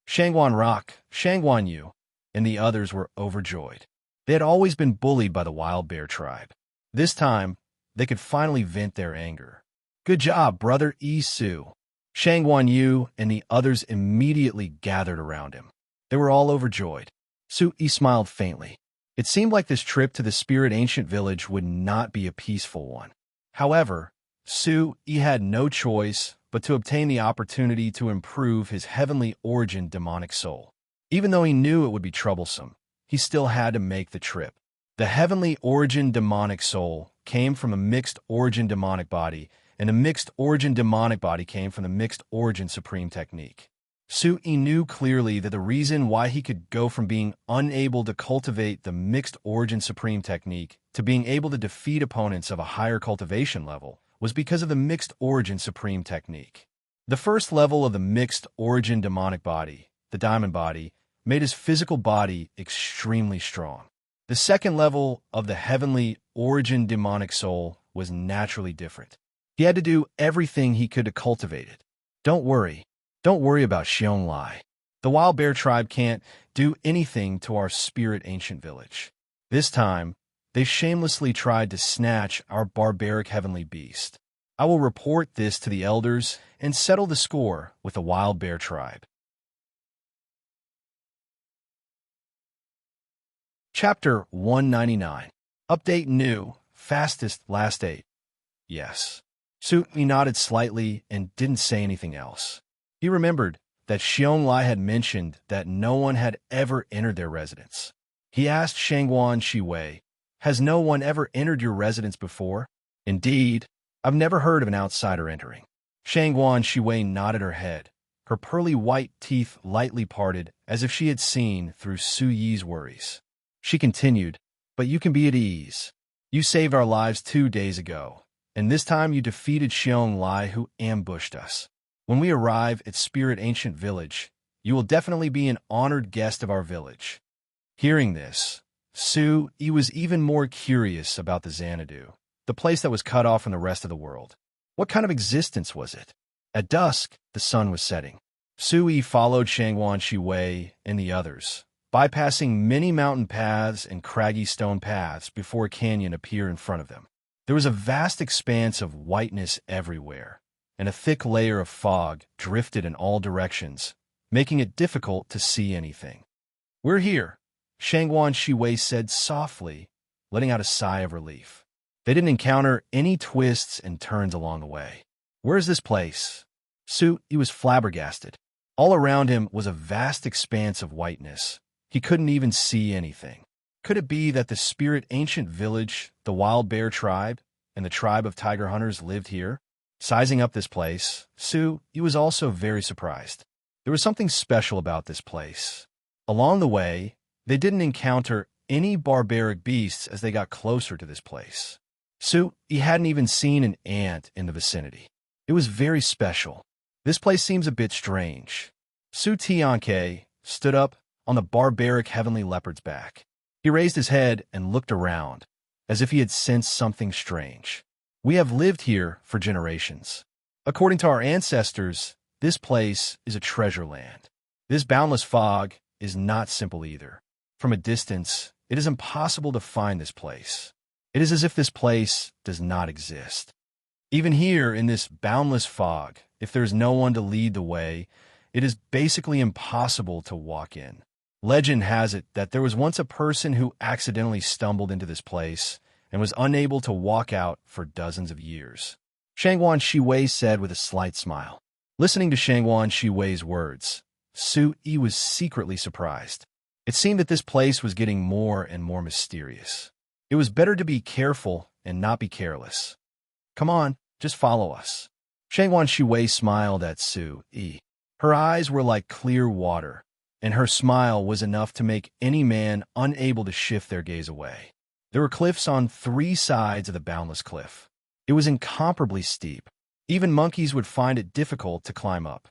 Shangguan Rock, Shangguan Yu, and the others were overjoyed. They had always been bullied by the wild bear tribe. This time, they could finally vent their anger. Good job, brother Yi-Su. Shangguan Yu and the others immediately gathered around him. They were all overjoyed. Su-yi smiled faintly. It seemed like this trip to the Spirit Ancient Village would not be a peaceful one. However, Su-yi had no choice but to obtain the opportunity to improve his heavenly origin demonic soul. Even though he knew it would be troublesome, he still had to make the trip. The heavenly origin demonic soul came from a mixed origin demonic body, and the mixed origin demonic body came from the mixed origin supreme technique. Suti knew clearly that the reason why he could go from being unable to cultivate the mixed origin supreme technique to being able to defeat opponents of a higher cultivation level was because of the mixed origin supreme technique. The first level of the mixed origin demonic body, the diamond body, made his physical body extremely strong. The second level of the heavenly origin demonic soul was naturally different. He had to do everything he could to cultivate it. Don't worry about Xiong Lai. The wild bear tribe can't do anything to our spirit ancient village. This time, they shamelessly tried to snatch our barbaric heavenly beast. I will report this to the elders and settle the score with the wild bear tribe. Chapter 199. Update new. Fastest last 8. Yes. Suti nodded slightly and didn't say anything else. He remembered that Xiong Lai had mentioned that no one had ever entered their residence. He asked Shangguan Shiwei, "Has no one ever entered your residence before?" "Indeed, I've never heard of an outsider entering." Shangguan Shiwei nodded her head, her pearly white teeth lightly parted as if she had seen through Su Yi's worries. She continued, "But you can be at ease. You saved our lives 2 days ago, and this time you defeated Xiong Lai who ambushed us. When we arrive at Spirit Ancient Village, you will definitely be an honored guest of our village." Hearing this, Su Yi was even more curious about the Xanadu, the place that was cut off from the rest of the world. What kind of existence was it? At dusk, the sun was setting. Su Yi followed Shangguan Shiwei and the others, bypassing many mountain paths and craggy stone paths before a canyon appeared in front of them. There was a vast expanse of whiteness everywhere, and a thick layer of fog drifted in all directions, making it difficult to see anything. "We're here," Shangguan Shiwei said softly, letting out a sigh of relief. They didn't encounter any twists and turns along the way. "Where is this place?" He was flabbergasted. All around him was a vast expanse of whiteness. He couldn't even see anything. Could it be that the spirit ancient village, the wild bear tribe, and the tribe of tiger hunters lived here? Sizing up this place, he was also very surprised. There was something special about this place. Along the way, they didn't encounter any barbaric beasts as they got closer to this place. He hadn't even seen an ant in the vicinity. It was very special. This place seems a bit strange. Su Tianke stood up on the barbaric heavenly leopard's back. He raised his head and looked around, as if he had sensed something strange. "We have lived here for generations. According to our ancestors, this place is a treasure land. This boundless fog is not simple either. From a distance, it is impossible to find this place. It is as if this place does not exist. Even here in this boundless fog, if there is no one to lead the way, it is basically impossible to walk in. Legend has it that there was once a person who accidentally stumbled into this place and was unable to walk out for dozens of years." Shangguan Shiwei said with a slight smile. Listening to Shangguan Shiwei's words, Su Yi was secretly surprised. It seemed that this place was getting more and more mysterious. It was better to be careful and not be careless. "Come on, just follow us." Shangguan Shiwei smiled at Su Yi. Her eyes were like clear water, and her smile was enough to make any man unable to shift their gaze away. There were cliffs on 3 sides of the boundless cliff. It was incomparably steep. Even monkeys would find it difficult to climb up.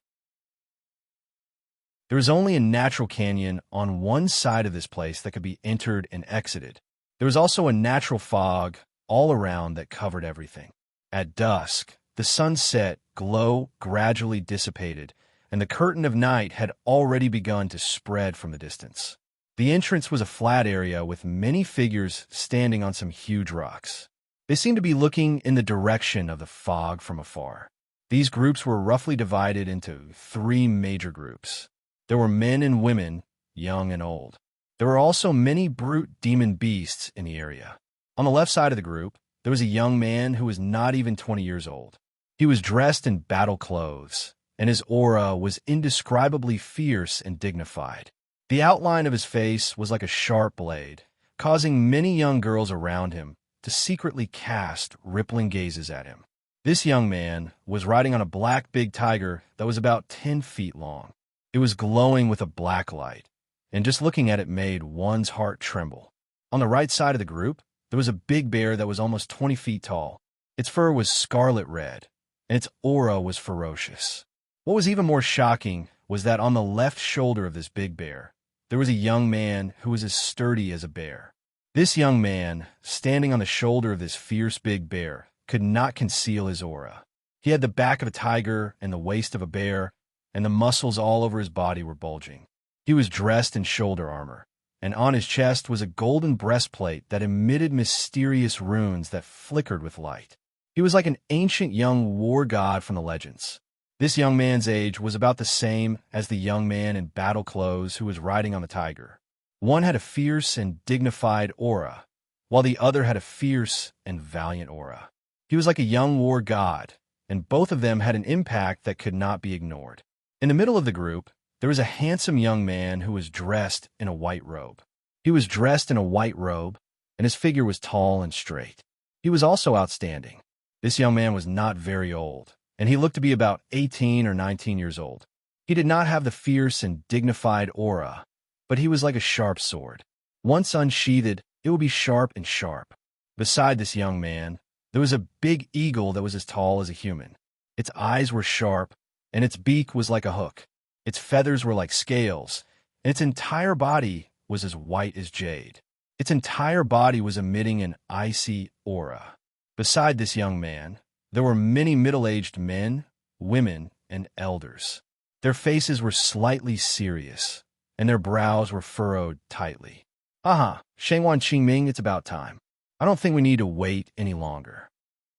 There was only a natural canyon on one side of this place that could be entered and exited. There was also a natural fog all around that covered everything. At dusk, the sunset glow gradually dissipated, and the curtain of night had already begun to spread from the distance. The entrance was a flat area with many figures standing on some huge rocks. They seemed to be looking in the direction of the fog from afar. These groups were roughly divided into 3 major groups. There were men and women, young and old. There were also many brute demon beasts in the area. On the left side of the group, there was a young man who was not even 20 years old. He was dressed in battle clothes, and his aura was indescribably fierce and dignified. The outline of his face was like a sharp blade, causing many young girls around him to secretly cast rippling gazes at him. This young man was riding on a black big tiger that was about 10 feet long. It was glowing with a black light, and just looking at it made one's heart tremble. On the right side of the group, there was a big bear that was almost 20 feet tall. Its fur was scarlet red, and its aura was ferocious. What was even more shocking was that on the left shoulder of this big bear, there was a young man who was as sturdy as a bear. This young man, standing on the shoulder of this fierce big bear, could not conceal his aura. He had the back of a tiger and the waist of a bear, and the muscles all over his body were bulging. He was dressed in shoulder armor, and on his chest was a golden breastplate that emitted mysterious runes that flickered with light. He was like an ancient young war god from the legends. This young man's age was about the same as the young man in battle clothes who was riding on the tiger. One had a fierce and dignified aura, while the other had a fierce and valiant aura. He was like a young war god, and both of them had an impact that could not be ignored. In the middle of the group, there was a handsome young man who was dressed in a white robe. He was dressed in a white robe, and his figure was tall and straight. He was also outstanding. This young man was not very old, and he looked to be about 18 or 19 years old. He did not have the fierce and dignified aura, but he was like a sharp sword. Once unsheathed, it would be sharp and sharp. Beside this young man, there was a big eagle that was as tall as a human. Its eyes were sharp, and its beak was like a hook. Its feathers were like scales, and its entire body was as white as jade. Its entire body was emitting an icy aura. Beside this young man, there were many middle-aged men, women, and elders. Their faces were slightly serious, and their brows were furrowed tightly. Aha, Shangwan Qingming, it's about time. I don't think we need to wait any longer.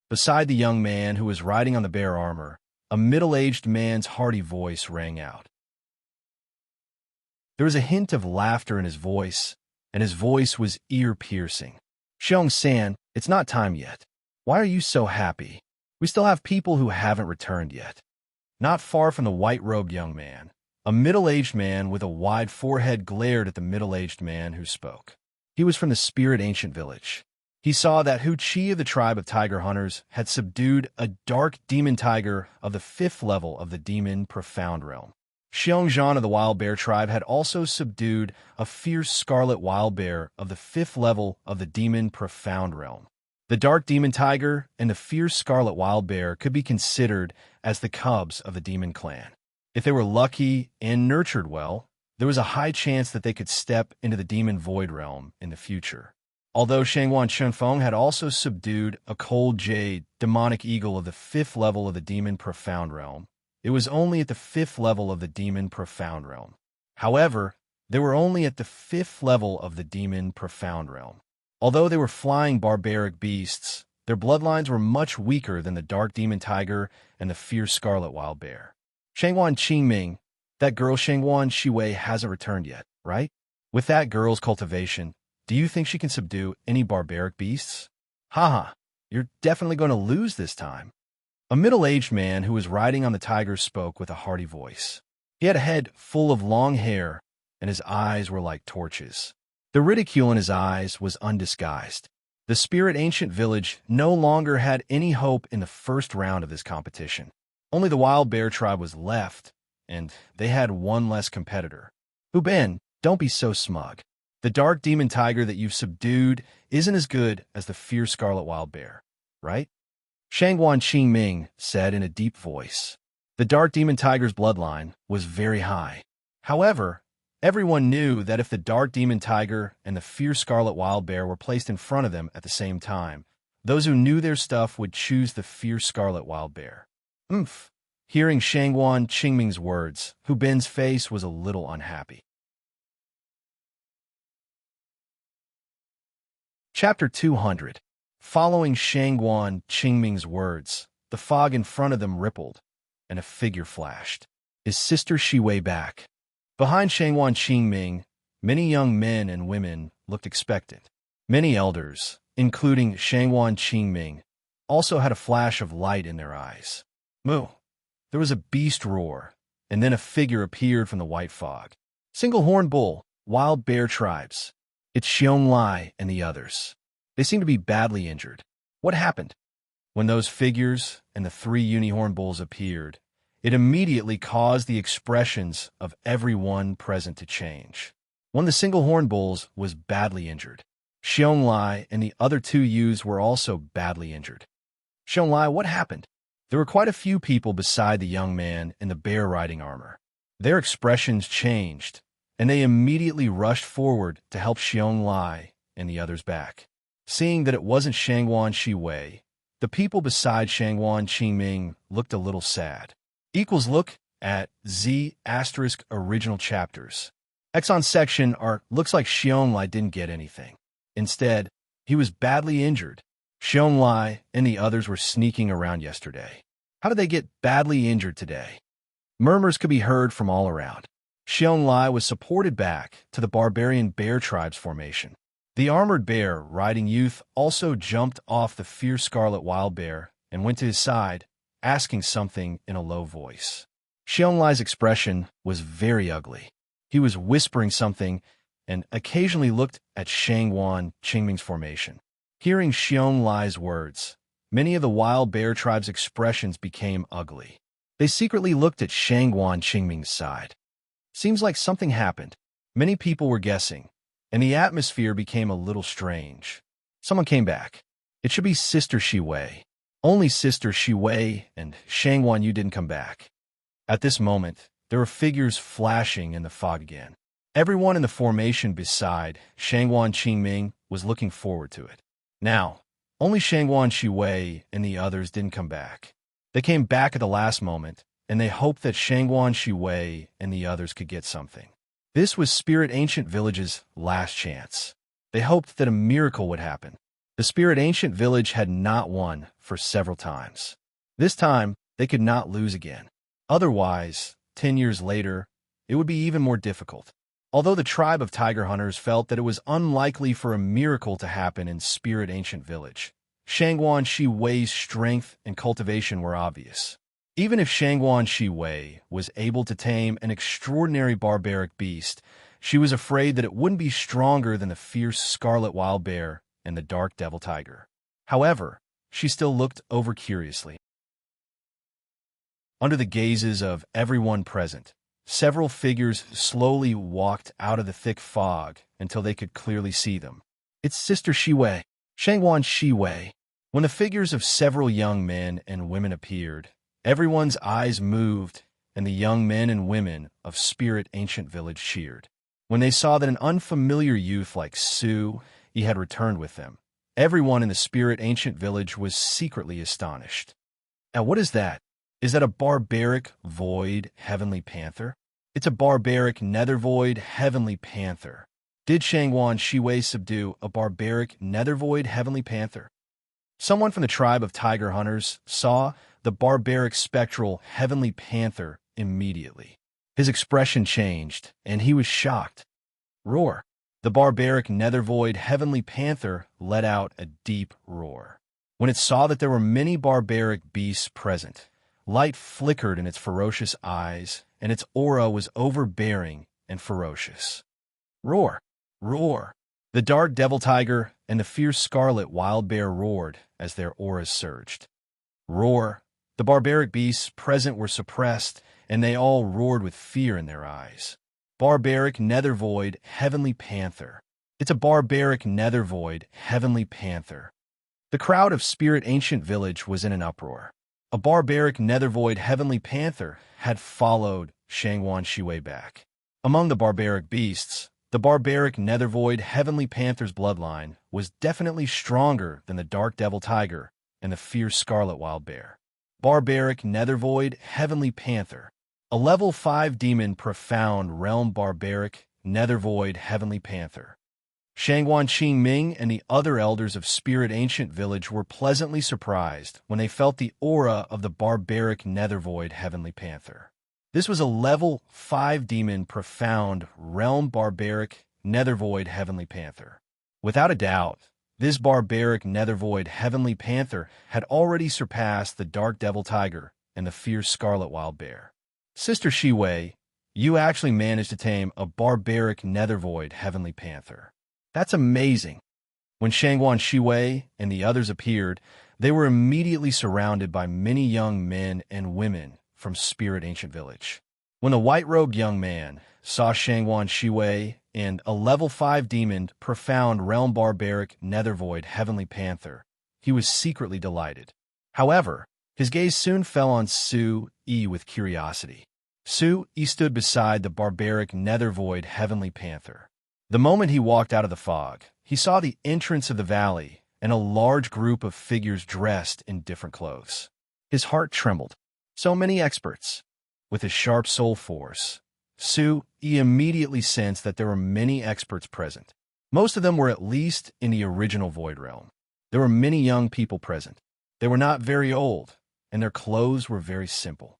Beside the young man who was riding on the bear armor, a middle-aged man's hearty voice rang out. There was a hint of laughter in his voice, and his voice was ear-piercing. Xiong-san, it's not time yet. Why are you so happy? We still have people who haven't returned yet. Not far from the white-robed young man, a middle-aged man with a wide forehead glared at the middle-aged man who spoke. He was from the spirit ancient village. He saw that Hu Qi of the tribe of tiger hunters had subdued a dark demon tiger of the 5th level of the demon profound realm. Xiong Zhan of the wild bear tribe had also subdued a fierce scarlet wild bear of the 5th level of the demon profound realm. The dark demon tiger and the fierce scarlet wild bear could be considered as the cubs of the demon clan. If they were lucky and nurtured well, there was a high chance that they could step into the demon void realm in the future. Although Shangwan Chunfeng had also subdued a cold jade demonic eagle of the 5th level of the demon profound realm, it was only at the 5th level of the demon profound realm. However, they were only at the 5th level of the demon profound realm. Although they were flying barbaric beasts, their bloodlines were much weaker than the dark demon tiger and the fierce scarlet wild bear. Shangwan Qingming, that girl Shangwan Shiwei hasn't returned yet, right? With that girl's cultivation, do you think she can subdue any barbaric beasts? Haha, you're definitely going to lose this time. A middle-aged man who was riding on the tiger spoke with a hearty voice. He had a head full of long hair, and his eyes were like torches. The ridicule in his eyes was undisguised. The spirit ancient village no longer had any hope in the first round of this competition. Only the wild bear tribe was left, and they had one less competitor. Hu Ben, don't be so smug. The dark demon tiger that you've subdued isn't as good as the fierce scarlet wild bear, right? Shangwan Qingming said in a deep voice. The dark demon tiger's bloodline was very high. However, everyone knew that if the dark demon tiger and the fierce scarlet wild bear were placed in front of them at the same time, those who knew their stuff would choose the fierce scarlet wild bear. Oomph! Hearing Shangwan Qingming's words, Hu Ben's face was a little unhappy. Chapter 200. Following Shangwan Qingming's words, the fog in front of them rippled, and a figure flashed. His sister Shiwei back. Behind Shangwan Qingming, many young men and women looked expectant. Many elders, including Shangwan Qingming, also had a flash of light in their eyes. Moo! There was a beast roar, and then a figure appeared from the white fog. Single-horned bull, wild bear tribes. It's Xiong Lai and the others. They seem to be badly injured. What happened? When those figures and the 3 unicorn bulls appeared, It immediately caused the expressions of everyone present to change. One of the single-horned bulls was badly injured. Xiong and the other two youths were also badly injured. Xiong, what happened? There were quite a few people beside the young man in the bear riding armor. Their expressions changed, and they immediately rushed forward to help Xiong and the others back. Seeing that it wasn't Shangguan Shiwei, the people beside Shangguan Qingming looked a little sad. Look at Z** original chapters. Exxon section art looks like Xiong didn't get anything. Instead, he was badly injured. Xiong and the others were sneaking around yesterday. How did they get badly injured today? Murmurs could be heard from all around. Xiong was supported back to the barbarian bear tribe's formation. The armored bear riding youth also jumped off the fierce scarlet wild bear and went to his side, asking something in a low voice. Xiong expression was very ugly. He was whispering something and occasionally looked at Shangguan Qingming's formation. Hearing Xiong words, many of the wild bear tribe's expressions became ugly. They secretly looked at Shangguan Qingming's side. Seems like something happened. Many people were guessing, and the atmosphere became a little strange. Someone came back. It should be Sister Shiwei. Only Sister Shiwei and Shangguan Yu didn't come back. At this moment, there were figures flashing in the fog again. Everyone in the formation beside Shangguan Qingming was looking forward to it. Now, only Shangguan Shiwei and the others didn't come back. They came back at the last moment, and they hoped that Shangguan Shiwei and the others could get something. This was Spirit Ancient Village's last chance. They hoped that a miracle would happen. The Spirit Ancient Village had not won for several times. This time, they could not lose again. Otherwise, 10 years later, it would be even more difficult. Although the tribe of tiger hunters felt that it was unlikely for a miracle to happen in Spirit Ancient Village, Shangguan Shiwei's strength and cultivation were obvious. Even if Shangguan Shiwei was able to tame an extraordinary barbaric beast, she was afraid that it wouldn't be stronger than the fierce scarlet wild bear and the dark devil tiger. However, she still looked over curiously. Under the gazes of everyone present, several figures slowly walked out of the thick fog until they could clearly see them. It's Sister Shiwei, Shangguan Shiwei. When the figures of several young men and women appeared, everyone's eyes moved, and the young men and women of Spirit Ancient Village cheered. When they saw that an unfamiliar youth like Su Yi had returned with them, everyone in the Spirit Ancient Village was secretly astonished. Now what is that? Is that a barbaric void heavenly panther? It's a barbaric nether void heavenly panther. Did Shangguan Shiwei subdue a barbaric nether void heavenly panther? Someone from the tribe of tiger hunters saw the barbaric spectral heavenly panther immediately. His expression changed, and he was shocked. Roar. The barbaric nether void heavenly panther let out a deep roar. When it saw that there were many barbaric beasts present, light flickered in its ferocious eyes, and its aura was overbearing and ferocious. Roar! Roar! The dark devil tiger and the fierce scarlet wild bear roared as their auras surged. Roar! The barbaric beasts present were suppressed, and they all roared with fear in their eyes. Barbaric nether void heavenly panther. It's a barbaric nether void heavenly panther. The crowd of Spirit Ancient Village was in an uproar. A barbaric nether void heavenly panther had followed Shangguan Shiwei back. Among the barbaric beasts, the barbaric nether void heavenly panther's bloodline was definitely stronger than the dark devil tiger and the fierce scarlet wild bear. Barbaric nether void heavenly panther. A level 5 demon profound realm barbaric nether void heavenly panther. Shangguan Qingming and the other elders of Spirit Ancient Village were pleasantly surprised when they felt the aura of the barbaric nether void heavenly panther. This was a level 5 demon profound realm barbaric nether void heavenly panther. Without a doubt, this barbaric nether void heavenly panther had already surpassed the dark devil tiger and the fierce scarlet wild bear. Sister Shiwei, you actually managed to tame a barbaric nether void heavenly panther. That's amazing. When Shangguan Shiwei and the others appeared, they were immediately surrounded by many young men and women from Spirit Ancient Village. When the white-robed young man saw Shangwan Shiwei and a level 5 demon profound realm barbaric nethervoid heavenly panther, he was secretly delighted. However, his gaze soon fell on Su Yi with curiosity. Su Yi stood beside the barbaric nethervoid heavenly panther. The moment he walked out of the fog, he saw the entrance of the valley and a large group of figures dressed in different clothes. His heart trembled. So many experts. With his sharp soul force, Su Yi immediately sensed that there were many experts present. Most of them were at least in the original Void Realm. There were many young people present. They were not very old, and their clothes were very simple.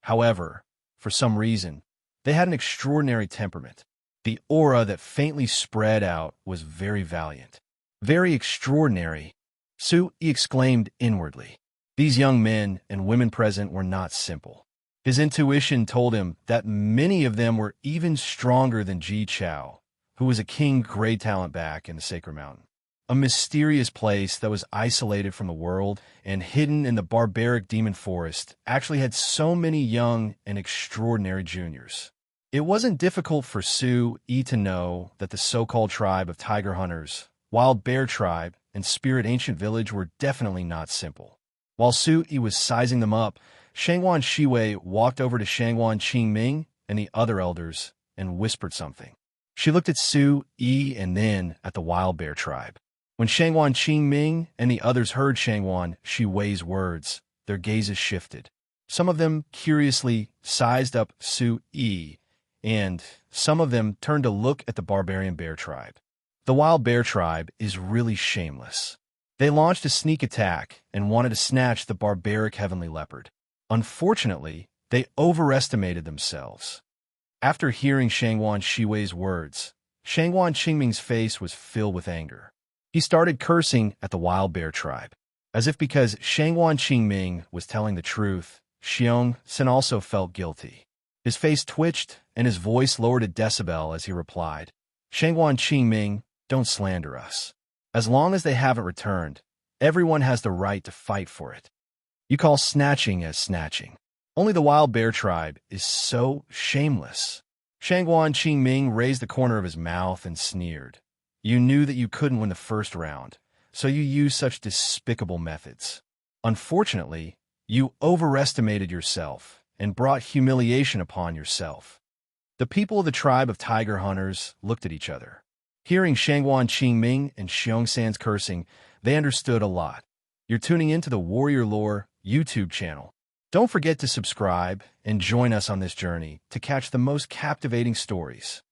However, for some reason, they had an extraordinary temperament. The aura that faintly spread out was very valiant. Very extraordinary, Su Yi exclaimed inwardly. These young men and women present were not simple. His intuition told him that many of them were even stronger than Ji Chao, who was a king grade talent back in the Sacred Mountain. A mysterious place that was isolated from the world and hidden in the barbaric demon forest actually had so many young and extraordinary juniors. It wasn't difficult for Su Yi to know that the so-called tribe of tiger hunters, wild bear tribe, and spirit ancient village were definitely not simple. While Su Yi was sizing them up, Shangwan Shiwei walked over to Shangwan Qingming and the other elders and whispered something. She looked at Su Yi and then at the wild bear tribe. When Shangwan Qingming and the others heard Shangwan Shiwei's words, their gazes shifted. Some of them curiously sized up Su Yi, and some of them turned to look at the barbarian bear tribe. The wild bear tribe is really shameless. They launched a sneak attack and wanted to snatch the barbaric heavenly leopard. Unfortunately, they overestimated themselves. After hearing Shangwan Shiwei's words, Shangwan Qingming's face was filled with anger. He started cursing at the wild bear tribe. As if because Shangwan Qingming was telling the truth, Xiong Sen also felt guilty. His face twitched and his voice lowered a decibel as he replied, Shangwan Qingming, don't slander us. As long as they haven't returned, everyone has the right to fight for it. You call snatching as snatching. Only the wild bear tribe is so shameless. Shangwan Qingming raised the corner of his mouth and sneered. You knew that you couldn't win the first round, so you used such despicable methods. Unfortunately, you overestimated yourself and brought humiliation upon yourself. The people of the tribe of tiger hunters looked at each other. Hearing Shangwan Qingming and Xiong San's cursing, they understood a lot. You're tuning into the Warrior Lore YouTube channel. Don't forget to subscribe and join us on this journey to catch the most captivating stories.